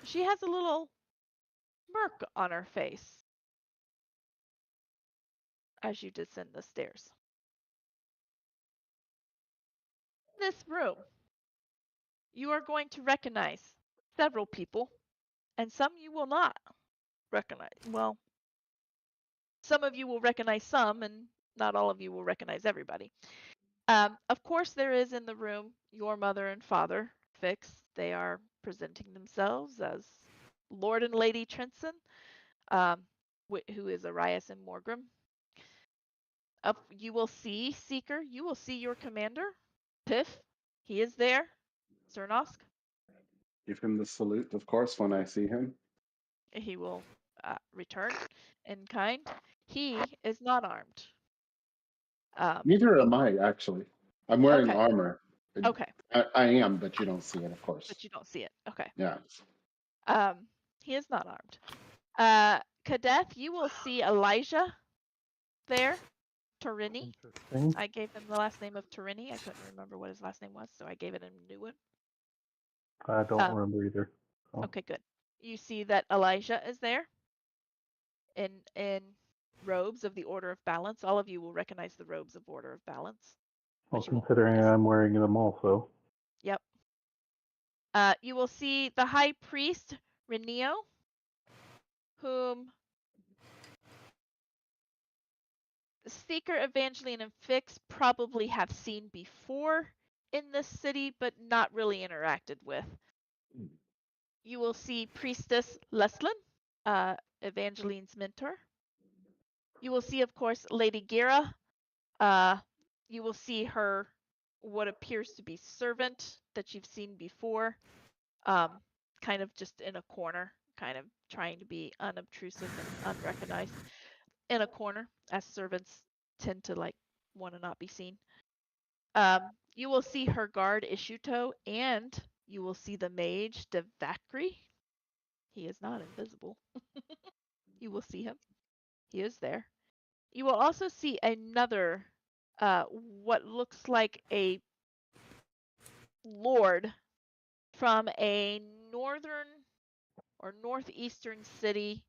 She has a little smirk on her face as you descend the stairs. In this room, you are going to recognize several people, and some you will not recognize. Well, some of you will recognize some, and not all of you will recognize everybody. Of course, there is in the room your mother and father, Fix. They are presenting themselves as Lord and Lady Trinson, who is Arias and Morgrim. You will see Seeker. You will see your commander, Piff. He is there. Cernosk. Give him the salute, of course, when I see him. He will return in kind. He is not armed. Neither am I, actually. I'm wearing Okay. armor. Okay. I am, but you don't see it, of course. But you don't see it. Okay. Yeah. He is not armed. Kadeth, you will see Elijah there. Torini. Interesting. I gave him the last name of Torini. I couldn't remember what his last name was, so I gave it a new one. I don't remember either. So. Okay, good. You see that Elijah is there in robes of the Order of Balance. All of you will recognize the robes of Order of Balance. Well, considering I'm wearing them also. Yep. You will see the High Priest, Renio, whom Seeker, Evangeline, and Fix probably have seen before in this city, but not really interacted with. You will see Priestess Leslin, Evangeline's mentor. You will see, of course, Lady Gira. You will see her, what appears to be servant that you've seen before, kind of just in a corner, kind of trying to be unobtrusive and unrecognized in a corner, as servants tend to want to not be seen. You will see her guard Ishuto, and you will see the mage Devakri. He is not invisible. You will see him. He is there. You will also see another, what looks like a lord from a northern or northeastern city.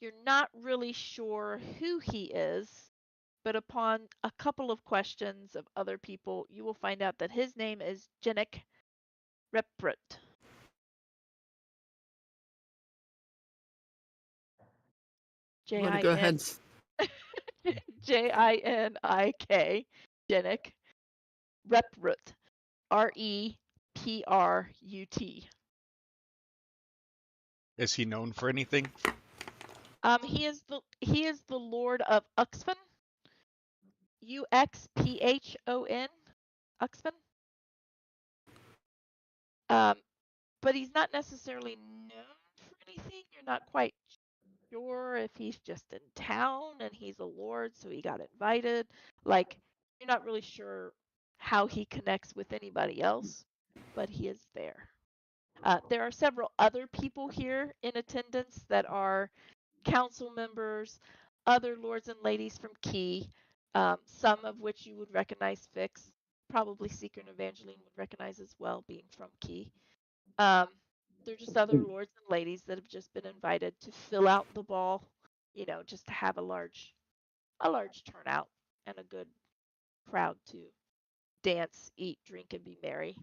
You're not really sure who he is, but upon a couple of questions of other people, you will find out that his name is Jenik Reprut. I'm going to go ahead. Jinik. Jenik Reprut. Reprut. Is he known for anything? He is the Lord of Uxfan. Uxphon. Uxfan. But he's not necessarily known for anything. You're not quite sure if he's just in town and he's a lord, so he got invited. You're not really sure how he connects with anybody else, but he is there. There are several other people here in attendance that are council members, other lords and ladies from Key, some of which you would recognize Fix, probably Seeker and Evangeline would recognize as well, being from Key. They're just other lords and ladies that have just been invited to fill out the ball, just to have a large turnout and a good crowd to dance, eat, drink, and be merry.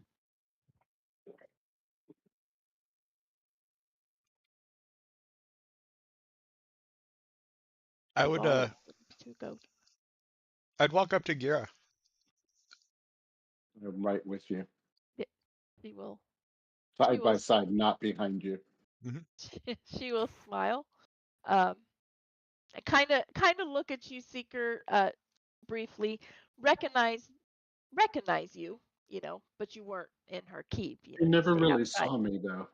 I The would ball to go. I'd walk up to Gira. I'm right with you. Yeah, she will. She Side will. by side, not behind you. Hmm. She will smile. Um, kind of look at you, Seeker. Briefly, recognize recognize you. But you weren't in her keep. You You never stayed really outside. saw me though.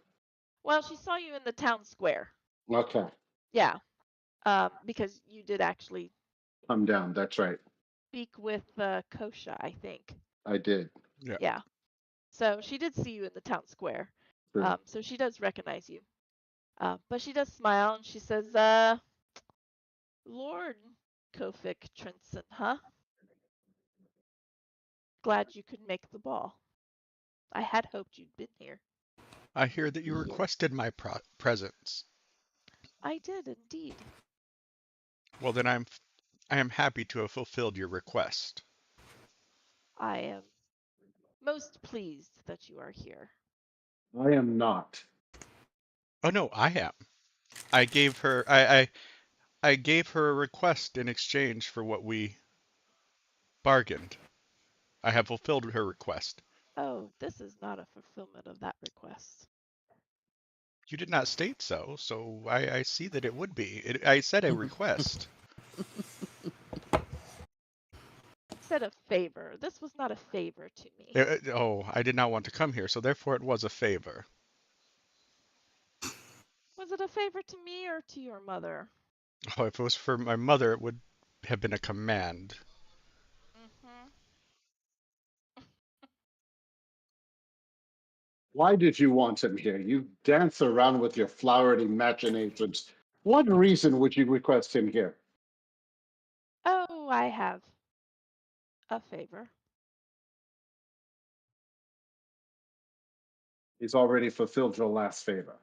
Well, she saw you in the town square. Okay, Yeah. Because you did actually come down. That's right. speak with Kosha, I think. I did. Yeah. Yeah. So she did see you in the town square. True. So she does recognize you. But she does smile and she says, Lord Kofik Trinson, huh? Glad you could make the ball. I had hoped you'd been here. I hear that you requested my presence. I did indeed. Well, then I am happy to have fulfilled your request. I am most pleased that you are here. I am not. Oh no, I am. I gave her I gave her a request in exchange for what we bargained. I have fulfilled her request. Oh, this is not a fulfillment of that request. You did not state so, so I see that it would be. I said a request. Said a favor. This was not a favor to me. Oh, I did not want to come here, so therefore it was a favor. Was it a favor to me or to your mother? Oh, if it was for my mother, it would have been a command. Mm-hmm. Why did you want him here? You dance around with your flowery imaginations. What reason would you request him here? Oh, I have a favor. He's already fulfilled your last favor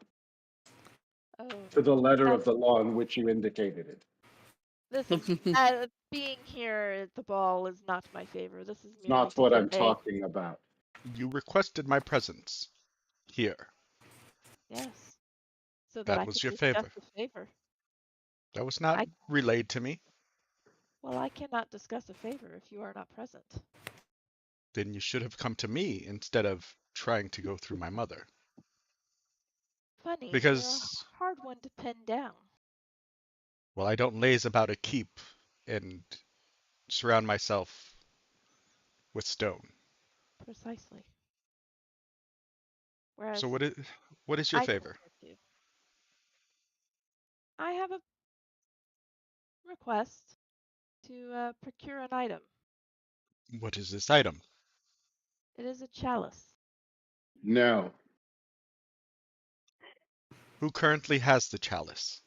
Oh, to the letter that of the law in which you indicated it. this is being here at the ball is not my favor. This is It's merely not to what get I'm a talking about. You requested my presence here. yes, so that That I was could your discuss favor. the favor. That was not I relayed to me. well, I cannot discuss a favor if you are not present. Then you should have come to me instead of trying to go through my mother. Funny, you're a Because, hard one to pin down. well, I don't laze about a keep and surround myself with stone. Precisely. So Whereas what is your I favor? prefer to. I have a request to procure an item. What is this item? It is a chalice. No. Who currently has the chalice?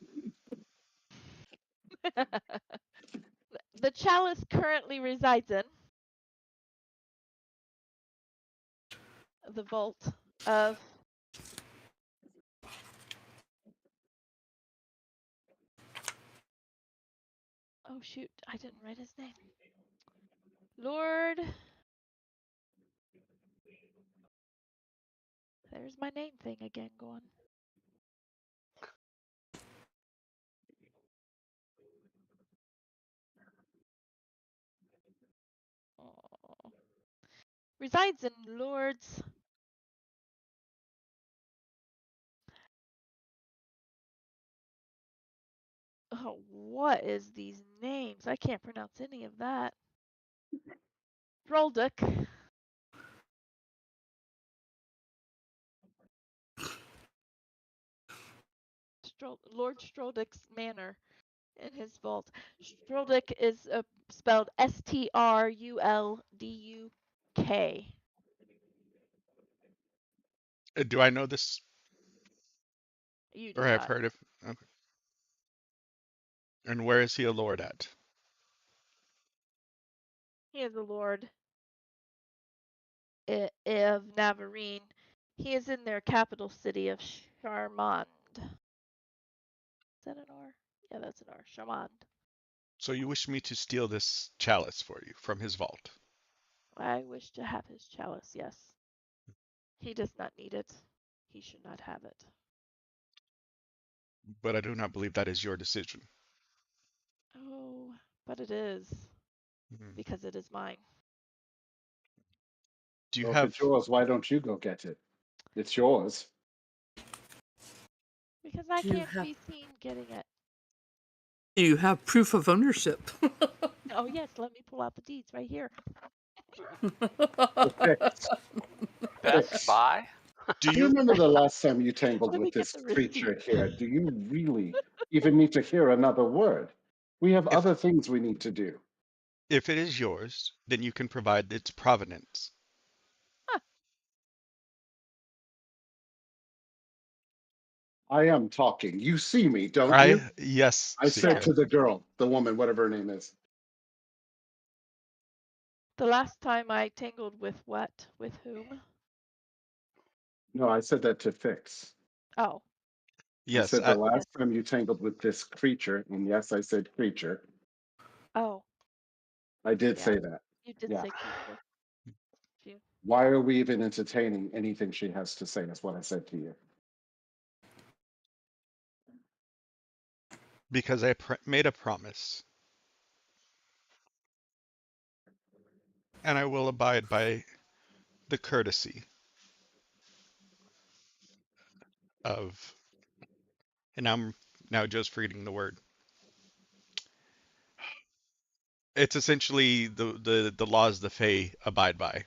The chalice currently resides in the vault of oh shoot, I didn't write his name. Lord, there's my name thing again going. Oh. Resides in Lord's. Oh, what is these names? I can't pronounce any of that. Drolduk. Lord Strolduk's manor in his vault. Strulduk is spelled Strulduk. Do I know this You or do have not. heard of? Okay. And where is he a lord at? He is a lord of Navarine. He is in their capital city of Charmand. Is that an R? Yeah, that's an R. Charmand. So you wish me to steal this chalice for you from his vault? I wish to have his chalice, yes. He does not need it. He should not have it. But I do not believe that is your decision. but it is Mhm. because it is mine. Do you Well, if have it's yours, why don't you go get it? It's yours. Because I Do you can't have be seen getting it. do you have proof of ownership? Oh yes, let me pull out the deeds right here. The fix. Best Fix. Buy? do Do you you remember the last time you tangled Let me with get this the creature receipt. here? Do you really even need to hear another word? We have if other things we need to do. if it is yours, then you can provide its provenance. Huh. I am talking. You see me, don't you? Yes, I said Yes. Seeker. to the girl, the woman, whatever her name is. The last time I tangled with what? With whom? No, I said that to Fix. Oh, I Yes, said the yes. last time you tangled with this creature, and yes, I said creature. Oh, I did yeah. say that. You did Yeah. say creature. You. Why are we even entertaining anything she has to say? Is what I said to you. because I made a promise, and I will abide by the courtesy of, and I'm now just reading the word. It's essentially the laws the Fae abide by.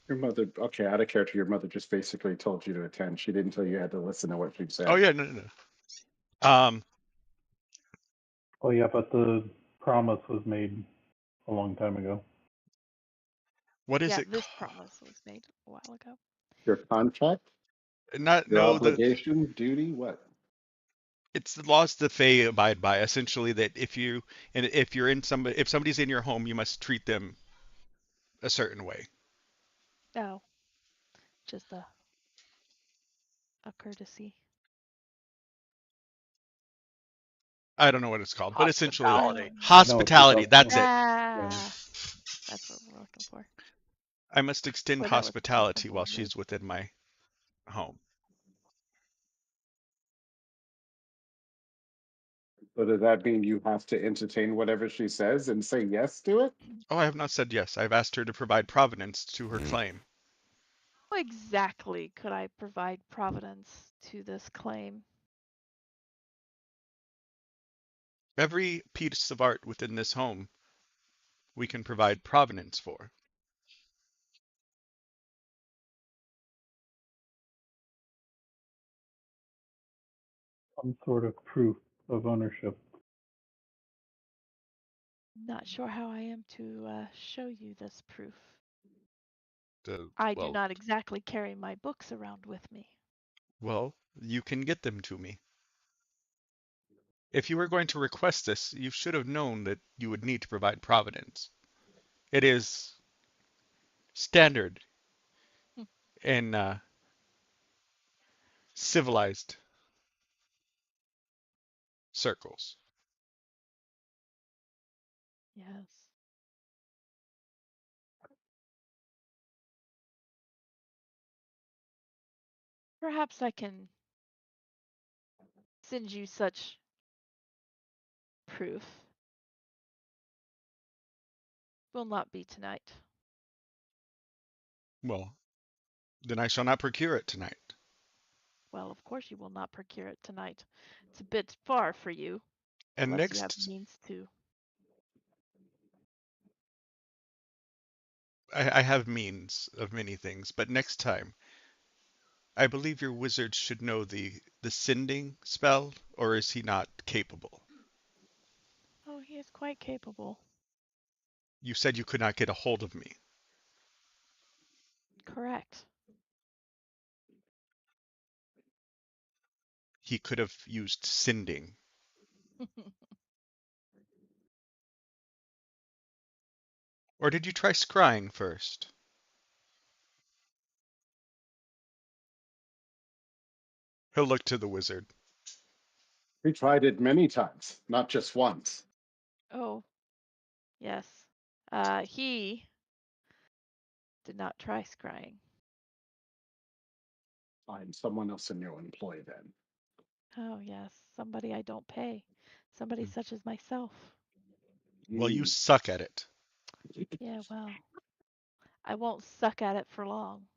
Your mother, okay, out of character, your mother just basically told you to attend. She didn't tell you had to listen to what she Oh said. yeah, no, no, no. Oh yeah, but the promise was made a long time ago. What is Yeah, it this called? promise was made a while ago. Your contract, Not your no the obligation, duty, what? it's the laws the Fae abide by. Essentially, that if you're in somebody if somebody's in your home, you must treat them a certain way. Oh, just a courtesy. I don't know what it's called, but essentially Hospitality. Oh. I know what you're hospitality. talking That's about. it. Yeah. Ah, that's what we're looking for. I must extend Boy, that was a tough one hospitality to while remove. she's within my home. So does that mean you have to entertain whatever she says and say yes to it? Oh, I have not said yes. I've asked her to provide provenance to her claim. How exactly could I provide providence to this claim? Every piece of art within this home we can provide provenance for. Some sort of proof of ownership. Not sure how I am to show you this proof. The I do well, not exactly carry my books around with me. well, you can get them to me. If you were going to request this, you should have known that you would need to provide provenance. It is standard Hmm. in civilized circles. Yes. Perhaps I can send you such proof. Will not be tonight. Well, then I shall not procure it tonight. Well, of course you will not procure it tonight. It's a bit far for you, And unless you have next, means to. I have means of many things, but next time, I believe your wizard should know the sending spell, or is he not capable? Oh, he is quite capable. You said you could not get a hold of me. Correct. He could have used sending. Or did you try scrying first? He'll look to the wizard. We tried it many times, not just once. Oh, yes. He did not try scrying. Find someone else in your employ then. Oh, yes. Somebody I don't pay. Somebody such as myself. Well, you Mm. suck at it. Yeah, well, I won't suck at it for long.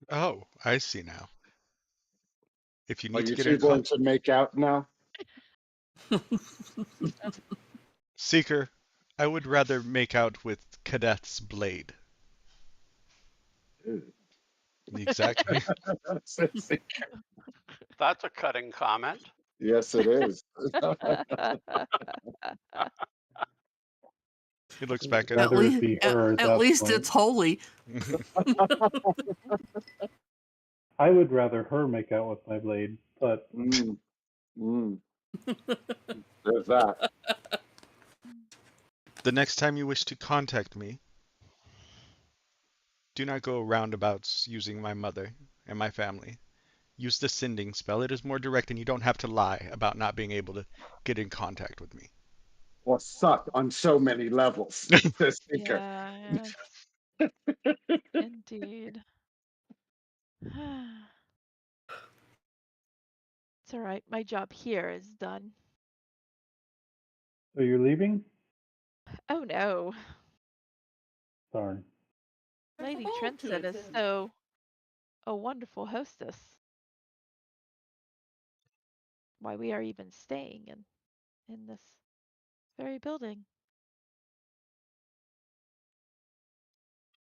Oh, I see now. If you Are need to you get two in going to make out now? Seeker, I would rather make out with Cadeth's blade. Ew. Exactly. That's a cutting comment. Yes, it is. He looks back at At her. Rather it least, be at, her at at that least point. it's holy. I would rather her make out with my blade, but Mm, mm. There's that. The next time you wish to contact me, do not go roundabouts using my mother and my family. Use the sending spell. It is more direct and you don't have to lie about not being able to get in contact with me. Or suck on so many levels. Says Tinker. Yeah, indeed. It's all right. My job here is done. so you're leaving? Oh no. Darn. Lady Trenson is so a wonderful hostess. Why we are even staying in this very building.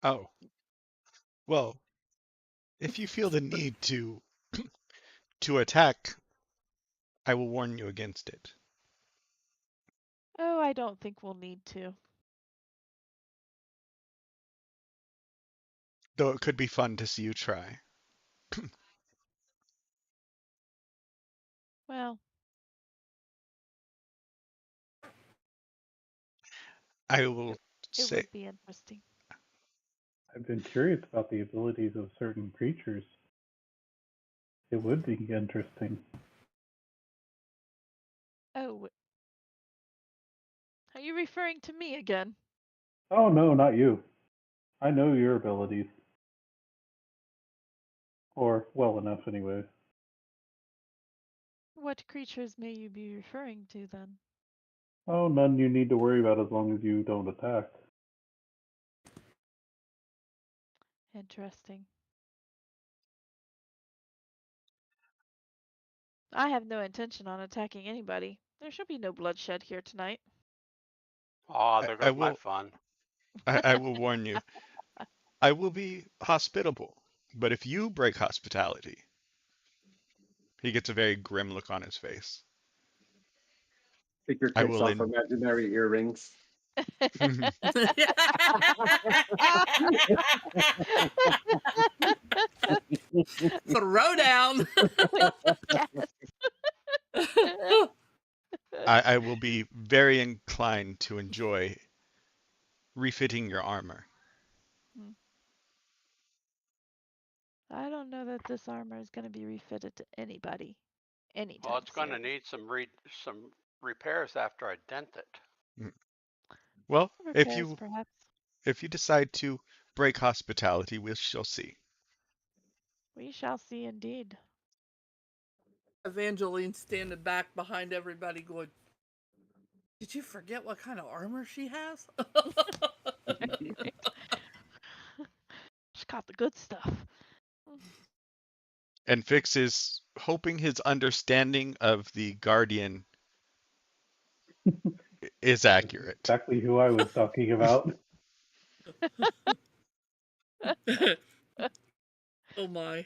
Oh, well, if you feel the need to attack, I will warn you against it. Oh, I don't think we'll need to. Though it could be fun to see you try. Well, I will it say would be interesting. I've been curious about the abilities of certain creatures. It would be interesting. Oh, are you referring to me again? Oh no, not you. I know your abilities. Or well enough anyway. What creatures may you be referring to then? Oh, none you need to worry about as long as you don't attack. Interesting. I have no intention on attacking anybody. There shall be no bloodshed here tonight. Oh, I, there I goes my will fun. I will warn you. I will be hospitable, but if you break hospitality, he gets a very grim look on his face. Tinker I takes will off in imaginary earrings. Throwdown. I will be very inclined to enjoy refitting your armor. I don't know that this armor is going to be refitted to anybody Well, anytime it's going to soon. need some repairs after I dent it. Mm. Well, Repairs, perhaps. if you decide to break hospitality, we shall see. We shall see indeed. Evangeline standing back behind everybody going, did you forget what kind of armor she has? She's got the good stuff. And Fix is hoping his understanding of the Guardian is accurate. Exactly who I was talking about. Oh my.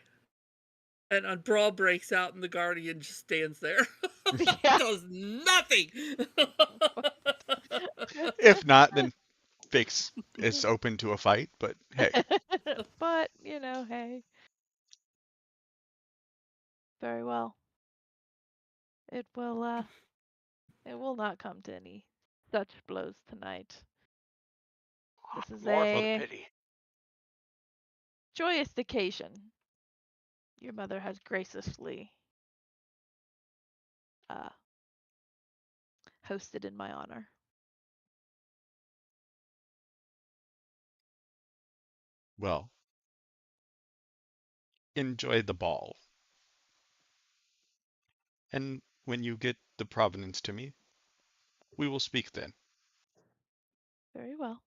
And a brawl breaks out and the Guardian just stands there. Yeah. Does nothing. If not, then Fix is open to a fight, but hey. But, you know, hey. Very well. It will not come to any such blows tonight. This is More for Well, the a pity. joyous occasion. Your mother has graciously uh, hosted in my honor. well, enjoy the ball. And when you get the provenance to me, We will speak then. Very well.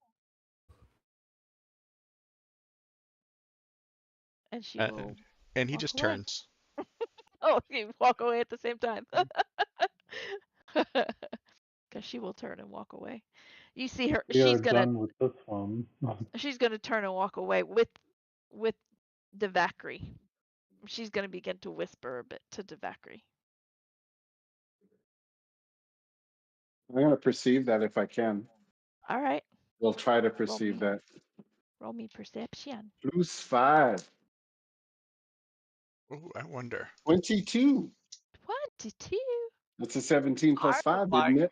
And she will And he walk just away. turns. Oh, you walk away at the same time. Because she will turn and walk away. You see her. We are done with this one. She's gonna turn and walk away with Devakri. She's gonna begin to whisper a bit to Devakri. I'm going to perceive that if I can. All right. We'll try to perceive that. Roll me perception. +5. Oh, I wonder. 22. 22. That's a 17 plus I would 5, like- isn't it?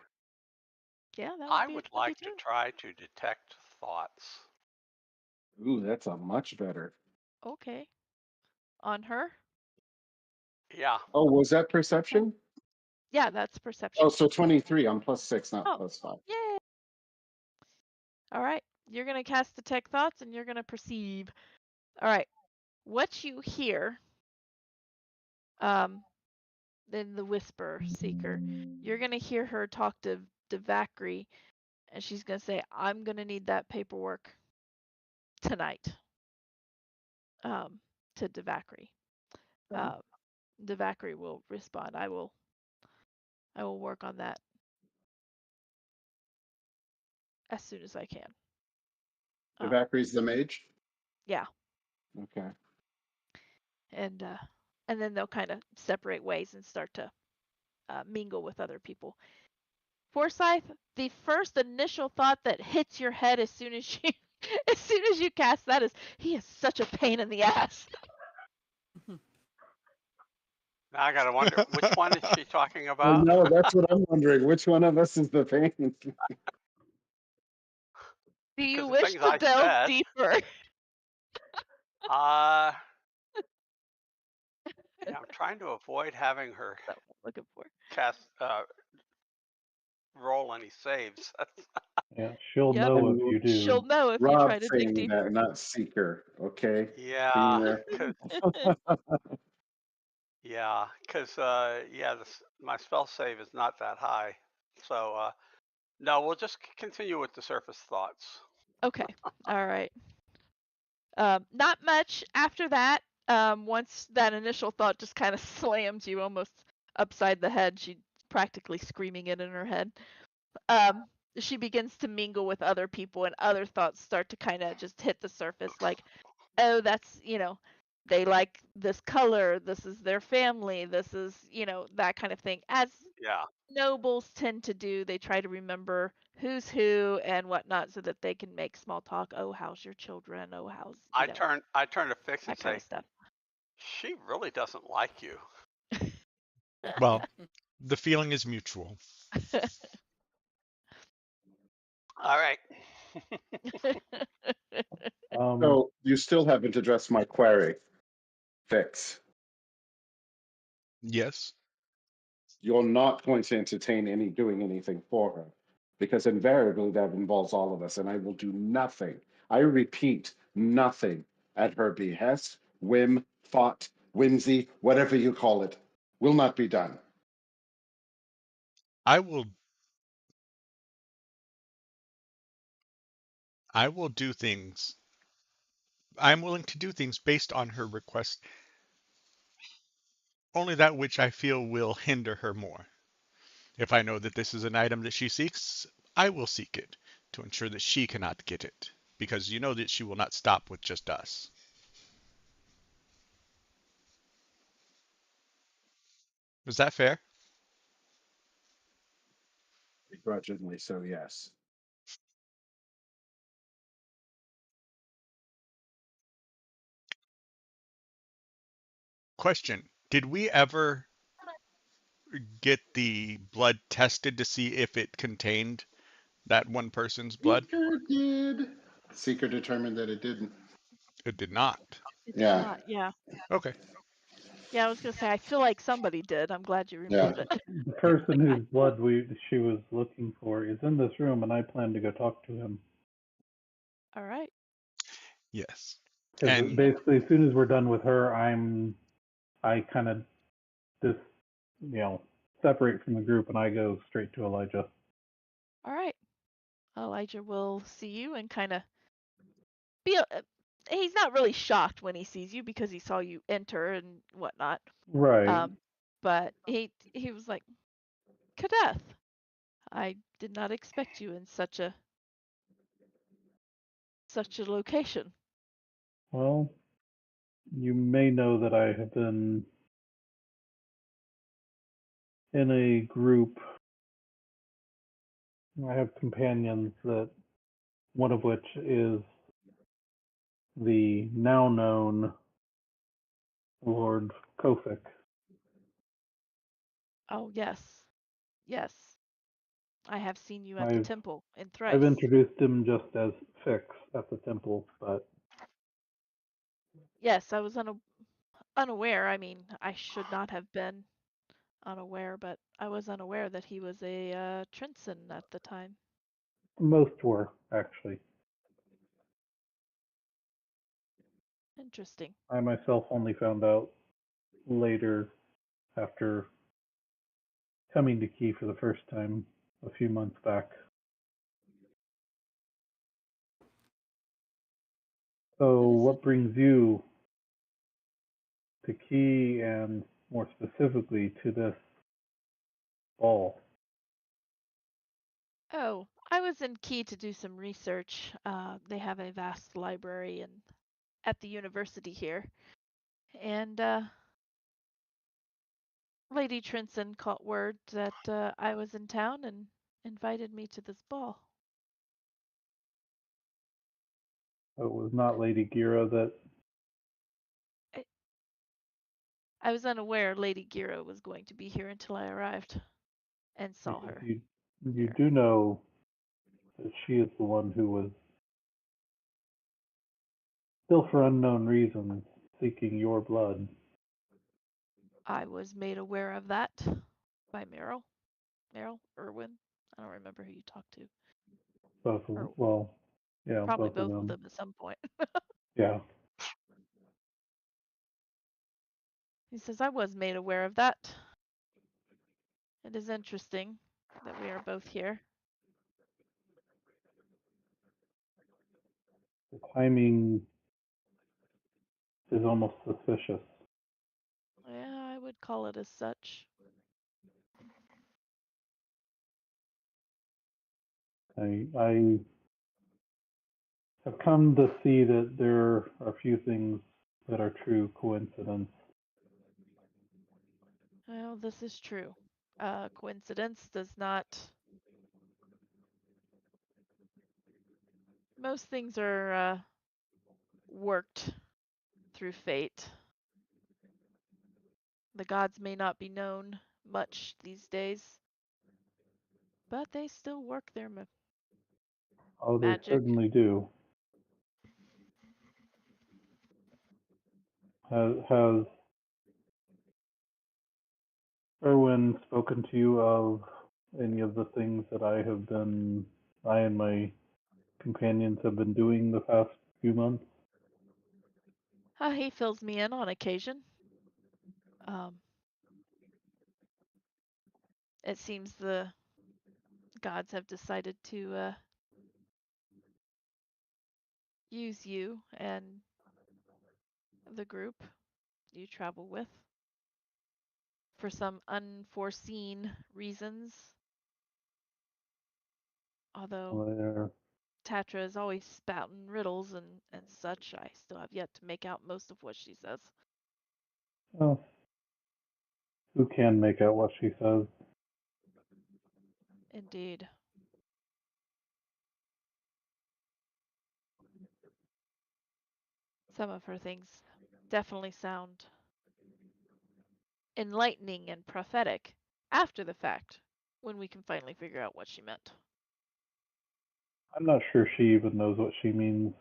Yeah, that would I be would a like 22. to try to detect thoughts. Ooh, that's a much better. Okay. On her? Yeah. Oh, was that perception? Yeah, that's perception. Oh, so 23. I'm +6, not Oh. +5. Yay. All right. You're going to cast detect thoughts and you're going to perceive. All right. What you hear then the whisper seeker, you're going to hear her talk to Devakri and she's going to say, I'm going to need that paperwork tonight. To Devakri. Devakri will respond. I will work on that as soon as I can. Devakri's the mage? Yeah. Okay. And then they'll kind of separate ways and start to mingle with other people. Forsyth, the first initial thought that hits your head as soon as you cast that is, he is such a pain in the ass. Now I gotta wonder, which one is she talking I about? know, that's what I'm wondering. Which one of us is the pain? Do you 'Cause the wish things to I delve said- deeper? Yeah, I'm trying to avoid having her That's what I'm looking for. cast roll any saves. Yeah, she'll Yep. know if you do. She'll know if you Rob try to dig saying deeper. that, not seeker. Okay. Yeah, Beamer. yeah, because my spell save is not that high. So no, we'll just continue with the surface thoughts. Okay. All right. Not much after that. Once that initial thought just kind of slams you almost upside the head, she's practically screaming it in her head. She begins to mingle with other people, and other thoughts start to kind of just hit the surface, like, oh, that's, they like this color, this is their family, this is, that kind of thing. As Yeah, nobles tend to do, they try to remember who's who and whatnot so that they can make small talk. Oh, how's your children? Oh, how's, I turn to Fix and that kind say, of stuff. she really doesn't like you. Well, the feeling is mutual. All right. So you still haven't addressed my query, Fix. Yes. You're not going to entertain doing anything for her, because invariably that involves all of us, and I will do nothing. I repeat, nothing at her behest, whim, thought, whimsy, whatever you call it, will not be done. I will do things. I'm willing to do things based on her request. Only that which I feel will hinder her more. If I know that this is an item that she seeks, I will seek it to ensure that she cannot get it, because you know that she will not stop with just us. Is that fair? Begrudgingly, so yes. Question. Did we ever get the blood tested to see if it contained that one person's blood? Seeker did. Seeker determined that it didn't. It did not. It did Yeah. not, yeah. Okay. Yeah, I was gonna say, I feel like somebody did. I'm glad you Yeah. remembered it. The person whose blood she was looking for is in this room, and I plan to go talk to him. All right. Yes. Because And basically, as soon as we're done with her, I kind of just, separate from the group, and I go straight to Elijah. All right. Elijah will see you and kind of be. He's not really shocked when he sees you because he saw you enter and whatnot. Right. But he was like, Kadeth, I did not expect you in such a location. Well, you may know that I have been in a group. I have companions that one of which is the now known Lord Kofik. Oh yes, yes. I have seen you at the I've temple in I've Thrice. introduced him just as Fix at the temple, but Yes, I was unaware. I mean, I should not have been unaware, but I was unaware that he was a Trinson at the time. most were actually. Interesting. I myself only found out later after coming to Key for the first time a few months back. So, That is what brings you to Key and more specifically to this ball? Oh, I was in Key to do some research. They have a vast library at the university here, and Lady Trinson caught word that I was in town and invited me to this ball. It was not Lady Gira that I, I was unaware Lady Gira was going to be here until I arrived and saw because her you here. do know that she is the one who was still for unknown reasons seeking your blood. I was made aware of that by Meryl Irwin. I don't remember who you talked to. Both of, Or well, yeah, probably both of both of them. them at some point. Yeah. He says, I was made aware of that. It is interesting that we are both here. The timing is almost suspicious. Yeah, I would call it as such. I have come to see that there are few things that are true coincidence. Well, this is true. Coincidence does not. Most things are worked through fate. The gods may not be known much these days, but they still work their Oh, they magic. certainly do. Has Erwin spoken to you of any of the things that I and my companions have been doing the past few months? He fills me in on occasion. Um, it seems the gods have decided to use you and the group you travel with for some unforeseen reasons. Although Where, Tatra is always spouting riddles and such, I still have yet to make out most of what she says. oh, who can make out what she says? Indeed. Some of her things definitely sound enlightening and prophetic after the fact, when we can finally figure out what she meant. I'm not sure she even knows what she means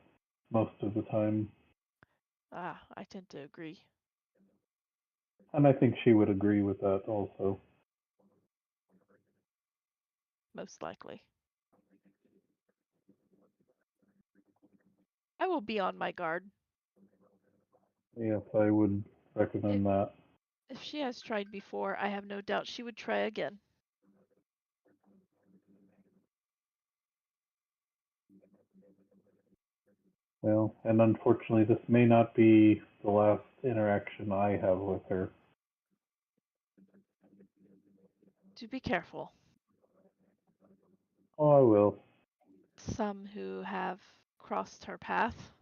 most of the time, I tend to agree. and I think she would agree with that also. Most likely. I will be on my guard. Yes, I would If, recommend that. if she has tried before, I have no doubt she would try again. Well, and unfortunately, this may not be the last interaction I have with her. Do be careful. Oh, I will. Some who have crossed her path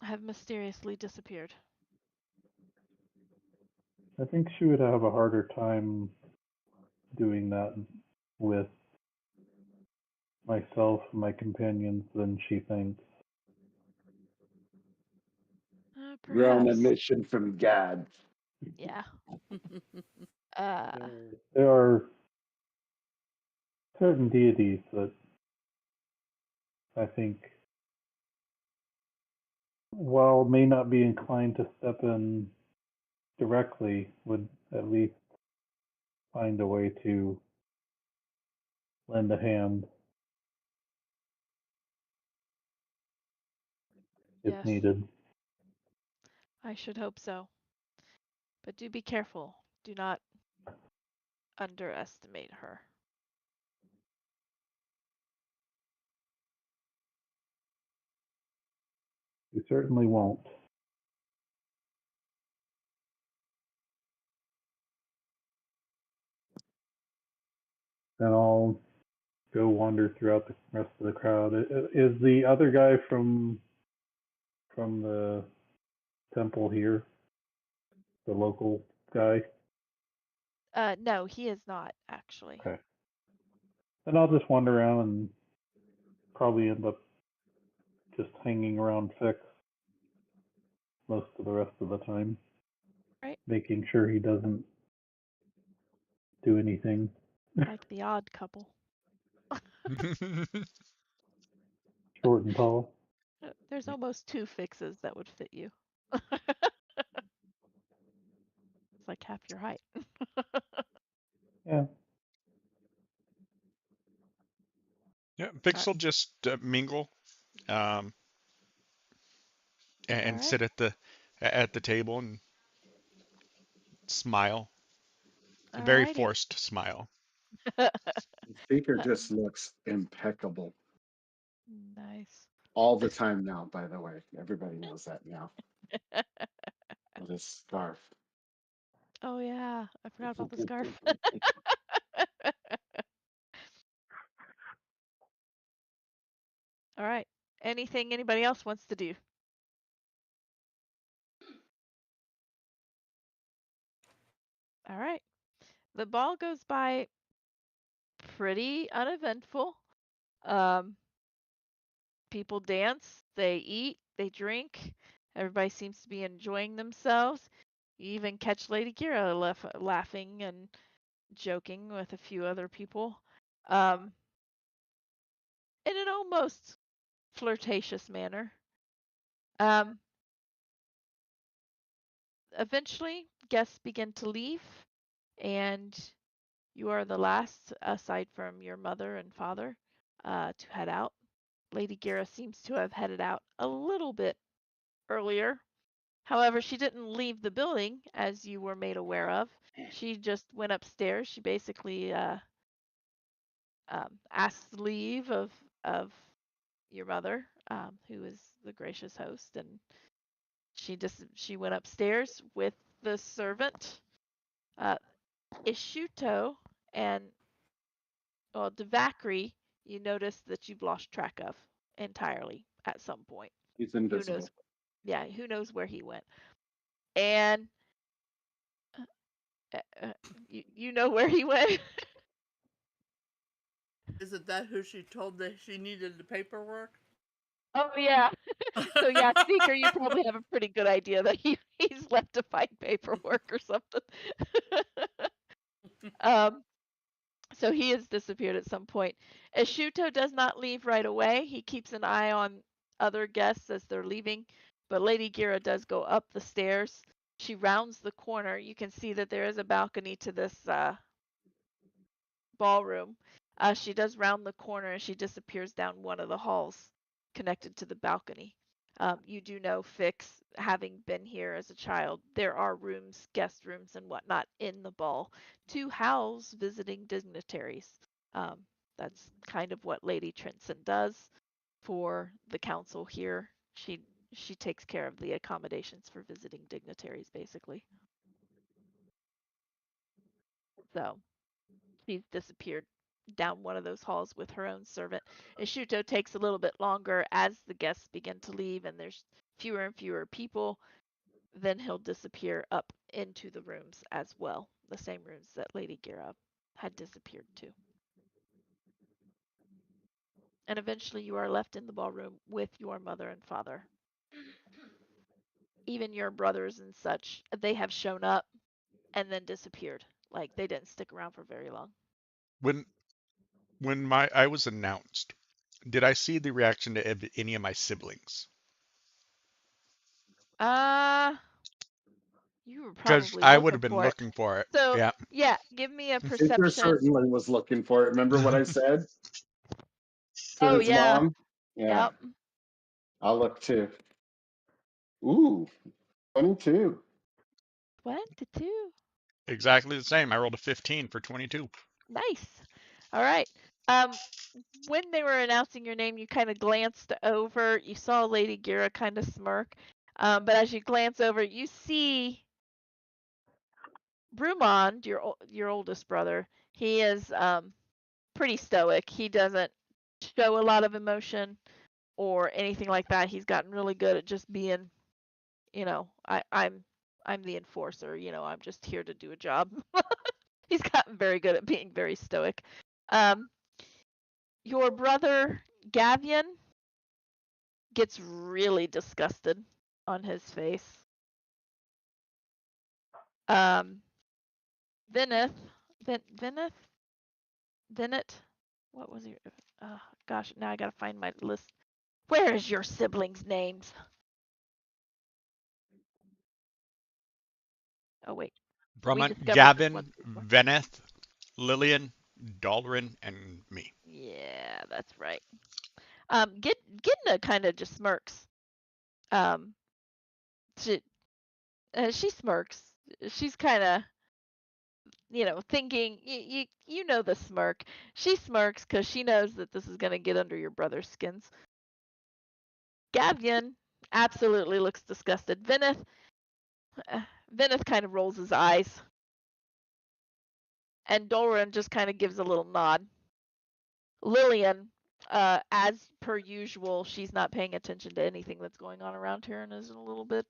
have mysteriously disappeared. I think she would have a harder time doing that with myself and my companions than she thinks. You're on a Perhaps. mission from God. Yeah. Uh, There are certain deities that I think, while may not be inclined to step in directly, would at least find a way to lend a hand if yes, needed. I should hope so. But do be careful. Do not underestimate her. We certainly won't. Then I'll go wander throughout the rest of the crowd. Is the other guy from the temple here, the local guy? No, he is not actually. Okay. Then I'll just wander around and probably end up just hanging around Fix most of the rest of the time. Right. Making sure he doesn't do anything. Like the odd couple. Short and tall. There's almost 2 fixes that would fit you. It's like half your height. Yeah. Yeah, Vix will just mingle um, All and right. sit at the table and smile, a All very righty. forced smile. The speaker just looks impeccable Nice. all the time now, by the way. Everybody knows that now. With his scarf. Oh yeah, I forgot about the scarf. All right. Anything anybody else wants to do? All right. The ball goes by pretty uneventful. Um, people dance, they eat, they drink. Everybody seems to be enjoying themselves. You even catch Lady Gira laughing and joking with a few other people. Um, in an almost flirtatious manner. Um, eventually, guests begin to leave, and you are the last, aside from your mother and father, to head out. Lady Gira seems to have headed out a little bit earlier. However, she didn't leave the building, as you were made aware of. She just went upstairs. She basically asked leave of your mother, who is the gracious host, and she went upstairs with the servant, uh, Ishuto, and well, Devakri. You notice that you've lost track of entirely at some point. He's Who knows? invisible. Yeah, who knows where he went? And you know where he went. Isn't that who she told that she needed the paperwork? Oh yeah. So yeah, Seeker, you probably have a pretty good idea that he's left to find paperwork or something. um, so he has disappeared at some point. Ashuto does not leave right away. He keeps an eye on other guests as they're leaving, but Lady Gira does go up the stairs. She rounds the corner. You can see that there is a balcony to this ballroom. She does round the corner and she disappears down one of the halls connected to the balcony. You do know, Fix, having been here as a child, there are rooms, guest rooms, and whatnot in the ball to house visiting dignitaries. Um, That's kind of what Lady Trinson does for the council here. She takes care of the accommodations for visiting dignitaries, basically. So she's disappeared down one of those halls with her own servant. Ishuto takes a little bit longer as the guests begin to leave and there's fewer and fewer people. Then he'll disappear up into the rooms as well, the same rooms that Lady Gira had disappeared to. And eventually you are left in the ballroom with your mother and father. Even your brothers and such, they have shown up and then disappeared. Like they didn't stick around for very long. When I was announced, did I see the reaction to any of my siblings? You were Because probably I would looking have been for it. looking for it. So Yeah. yeah, give me a Tinker perception. certainly was looking for it. Remember what I said to Oh his yeah. mom? Yeah, Yep. I'll look too. Ooh, 22. 22. Exactly the same. I rolled a 15 for 22. Nice. All right. Um, when they were announcing your name, you kind of glanced over. You saw Lady Gira kind of smirk. But as you glance over, you see Brumond, your oldest brother. He is pretty stoic. He doesn't show a lot of emotion or anything like that. He's gotten really good at just being, I'm the enforcer. I'm just here to do a job. He's gotten very good at being very stoic. Um, your brother Gavian gets really disgusted on his face. Um, Vinith, Vinith, Vinit, what was your? Gosh, now I gotta find my list. Where is your siblings' names? Oh wait, we Brahman, discovered this once Gavin, before. Veneth, Lillian, Dalrin, and me. Yeah, that's right. Gitna kind of just smirks. Um, she she smirks. She's kind of thinking you know the smirk. She smirks because she knows that this is gonna get under your brother's skins. Gavian absolutely looks disgusted. Venice kind of rolls his eyes, and Doran just kind of gives a little nod. Lillian, as per usual, she's not paying attention to anything that's going on around here and is a little bit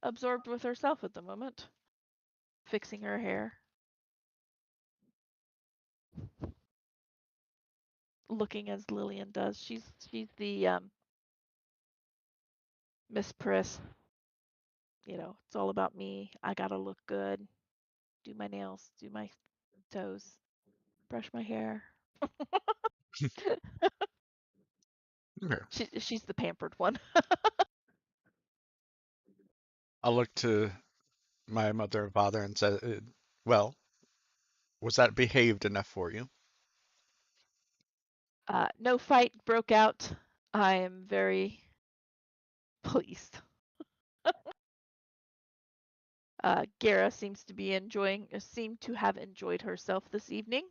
absorbed with herself at the moment, fixing her hair, looking as Lillian does. She's the Miss Priss. It's all about me. I gotta look good, do my nails, do my toes, brush my hair. Okay. She's the pampered one. I'll look to my mother and father and say, well, was that behaved enough for you? No fight broke out. I am very pleased. Gara seemed to have enjoyed herself this evening.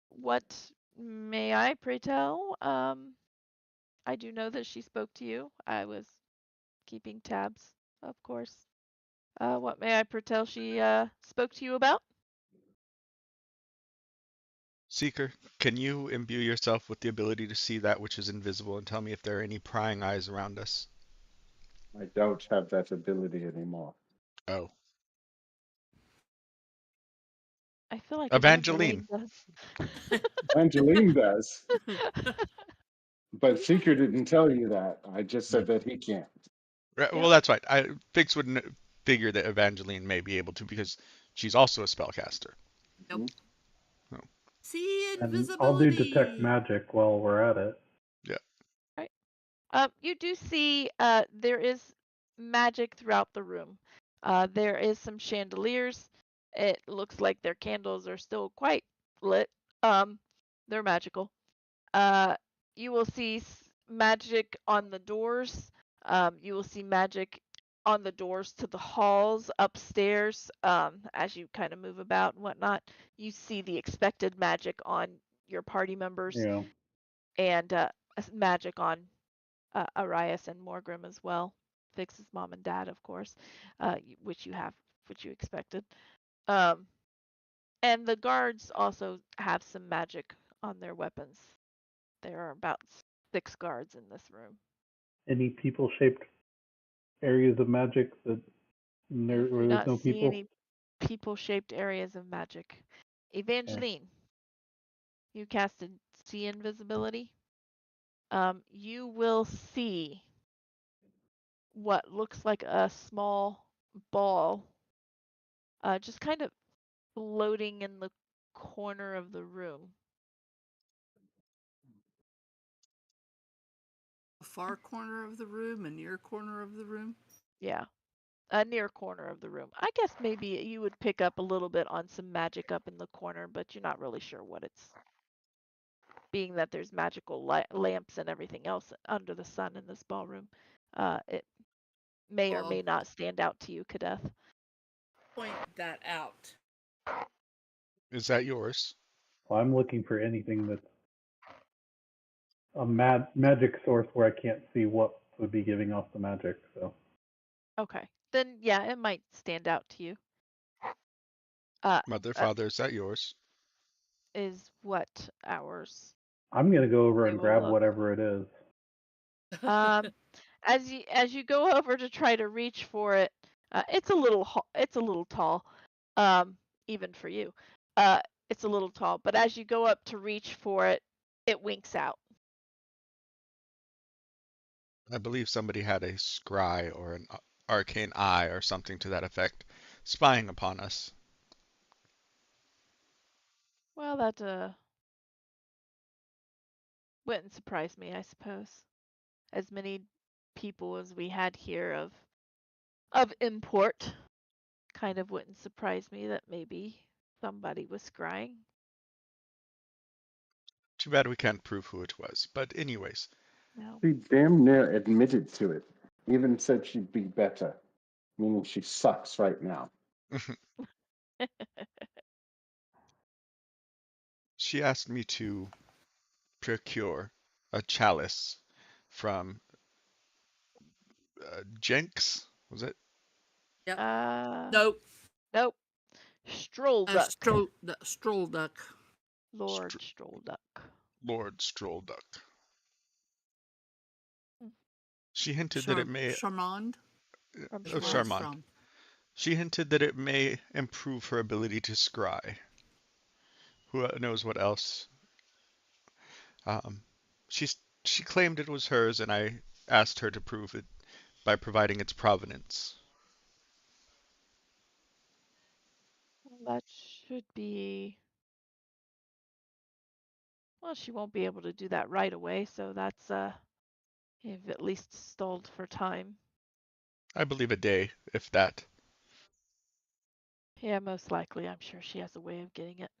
What may I pray tell? I do know that she spoke to you. I was keeping tabs, of course. What may I pray tell she spoke to you about? Seeker, can you imbue yourself with the ability to see that which is invisible and tell me if there are any prying eyes around us? I don't have that ability anymore. Oh. I feel like Evangeline. Evangeline does. Angeline does, but Seeker didn't tell you that. I just said that he can't. Right, well, Yep. that's right. Fix would figure that Evangeline may be able to because she's also a spellcaster. Yep. Oh, See And I'll do detect invisibility. magic while we're at it. yeah. Right. You do see there is magic throughout the room. There is some chandeliers. It looks like their candles are still quite lit. They're magical. Uh, you will see magic on the doors. You will see magic on the doors to the halls upstairs. As you kind of move about and whatnot, you see the expected magic on your party members, Yeah. and magic on Arias and Morgrim as well. Fix's mom and dad, of course, which you expected. Um, and the guards also have some magic on their weapons. There are about 6 guards in this room. Any people-shaped areas of magic that You where do there's not no see people? any people-shaped areas of magic. Evangeline, you casted see invisibility. You will see what looks like a small ball, just kind of floating in the corner of the room. A far corner of the room, a near corner of the room. Yeah, a near corner of the room. I guess maybe you would pick up a little bit on some magic up in the corner, but you're not really sure what it's. Being that there's magical lamps and everything else under the sun in this ballroom, it may or may not stand out to you, Kadeth. Point that out. Is that yours? Well, I'm looking for anything that's a magic source where I can't see what would be giving off the magic. So Okay, then yeah, it might stand out to you. Uh, Mother, uh father, is that yours? is what ours? I'm gonna go over They and will grab look. whatever it is. As you go over to try to reach for it, it's a little tall, even for you. It's a little tall, but as you go up to reach for it, it winks out. I believe somebody had a scry or an arcane eye or something to that effect, spying upon us. Well, that wouldn't surprise me, I suppose. As many people as we had here of import, kind of wouldn't surprise me that maybe somebody was scrying. Too bad we can't prove who it was. But anyways, No. She damn near admitted to it. Even said she'd be better, meaning she sucks right now. she asked me to procure a chalice from Jenks, was it? Yep. Uh, Nope. nope. Strollduck. Stroll duck. Lord Str- Strollduck. Lord Strollduck. She hinted that it may, Charmand. From of Charmant. Charmant. She hinted that it may improve her ability to scry. Who knows what else? Um, she claimed it was hers, and I asked her to prove it by providing its provenance. That should be. Well, she won't be able to do that right away, so that's you've at least stalled for time. I believe a day, if that. Yeah, most likely. I'm sure she has a way of getting it.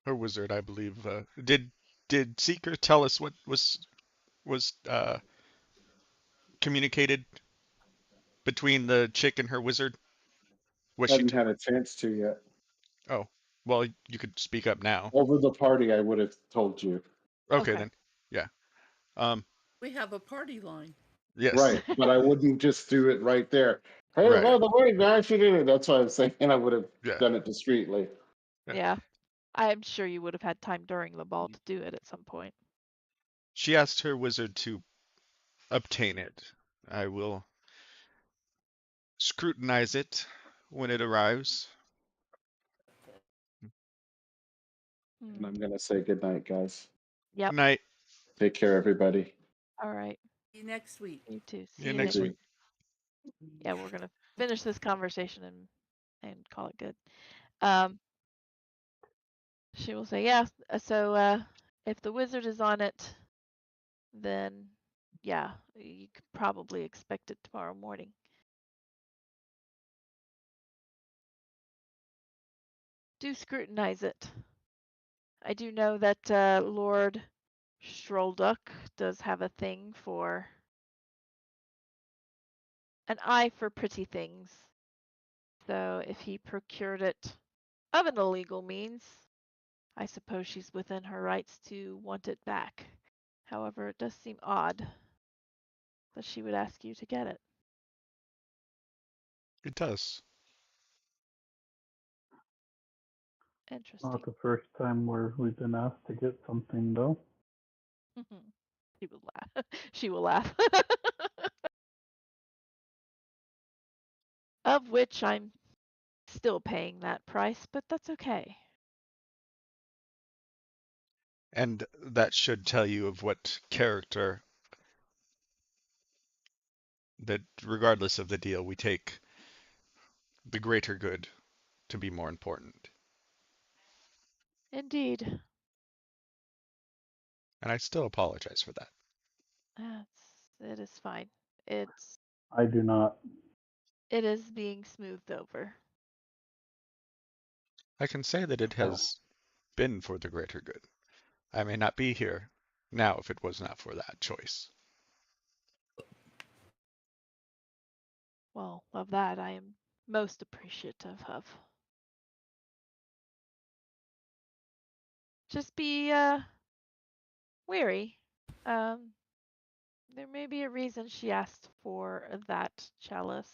Her wizard, I believe. Did Seeker tell us what was communicated between the chick and her wizard? Was she? Hadn't had a chance to yet. Oh, well, you could speak up now. Over the party, I would have told you. Okay, Okay. then. Yeah. Um. We have a party line. Yes. Right, but I wouldn't just do it right there. Hey, Right. by the way, guys, you did it. That's why I'm saying I would have Yeah. done it discreetly. Yeah. Yeah. I'm sure you would have had time during the ball to do it at some point. She asked her wizard to obtain it. I will scrutinize it when it arrives. And I'm Hmm. gonna say good night, guys. Yep. Good night. Take care, everybody. All right. See you next week. You too. See See you you next next week. week. Yeah, we're gonna finish this conversation and call it good. Um, she will say, yeah. So if the wizard is on it, then yeah, you could probably expect it tomorrow morning. Do scrutinize it. I do know that Lord Strollduck does have a thing for an eye for pretty things. So if he procured it of an illegal means, I suppose she's within her rights to want it back. However, it does seem odd that she would ask you to get it. It does. Interesting. Not the first time where we've been asked to get something, though. She will laugh. She will laugh. Of which I'm still paying that price, but that's okay. And that should tell you of what character, that regardless of the deal, we take the greater good to be more important. Indeed. And I still apologize for that. It is fine. It's I do not. it is being smoothed over. I can say that it has been for the greater good. I may not be here now if it was not for that choice. Well, of that I am most appreciative of. Just be wary. Um, there may be a reason she asked for that chalice.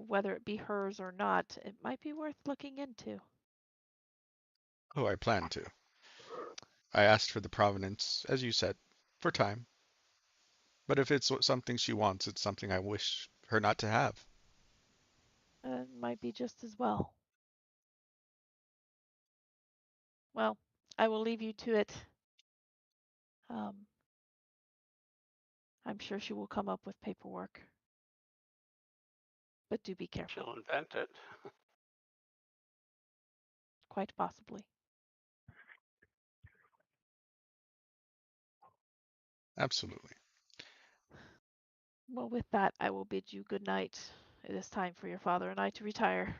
Whether it be hers or not, it might be worth looking into. Oh, I plan to. I asked for the provenance, as you said, for time. But if it's something she wants, it's something I wish her not to have. It might be just as well. Well, I will leave you to it. Um, I'm sure she will come up with paperwork. But do be careful. She'll invent it. Quite possibly. Absolutely. Well, with that, I will bid you good night. It is time for your father and I to retire.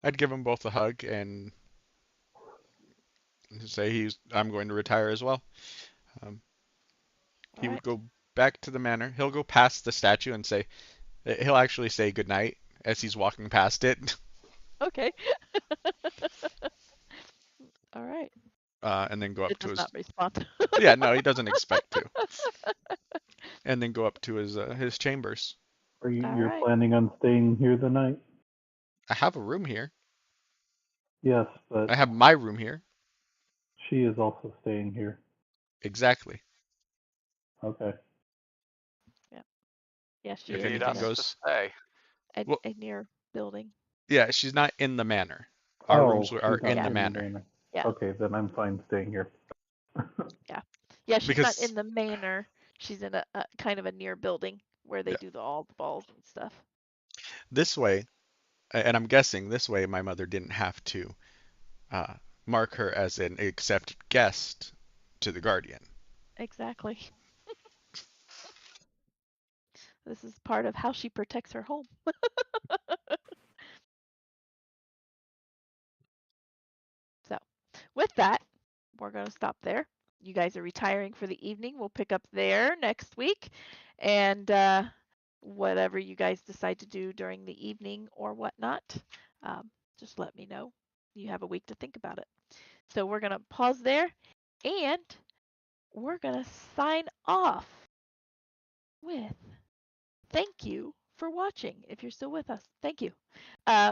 I'd give them both a hug and say I'm going to retire as well. Um, All he would right. go back to the manor. He'll go past the statue and say, he'll actually say goodnight as he's walking past it, Okay. All right. and then go up It to does his. not respond. Yeah, no, he doesn't expect to. And then go up to his chambers. Are you, All you're right. planning on staying here the night? I have a room here. Yes, but I have my room here. she is also staying here. Exactly. Okay. Yeah. Yeah, she If You is need in anything us a, to goes, stay. a, well, a near building. yeah, she's not in the manor. Our rooms Oh, are she's in not the Yeah. in the manor manor. Yeah. Okay, then I'm fine staying here. Yeah. Yeah, she's not because in the manor. She's in a kind of a near building where they yeah, do all the balls and stuff. this way, and I'm guessing this way, my mother didn't have to uh, mark her as an accepted guest to the guardian. Exactly. This is part of how she protects her home. So, with that, we're going to stop there. You guys are retiring for the evening. We'll pick up there next week. And whatever you guys decide to do during the evening or whatnot, um, just let me know. You have a week to think about it. So, we're going to pause there and we're going to sign off with thank you for watching. If you're still with us, thank you.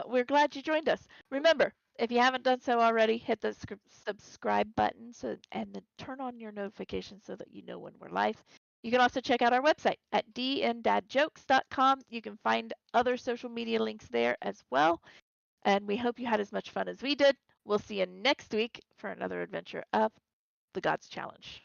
We're glad you joined us. Remember, if you haven't done so already, hit the subscribe button and then turn on your notifications so that you know when we're live. You can also check out our website at dndaddjokes.com. You can find other social media links there as well. And we hope you had as much fun as we did. We'll see you next week for another adventure of the Gods Challenge.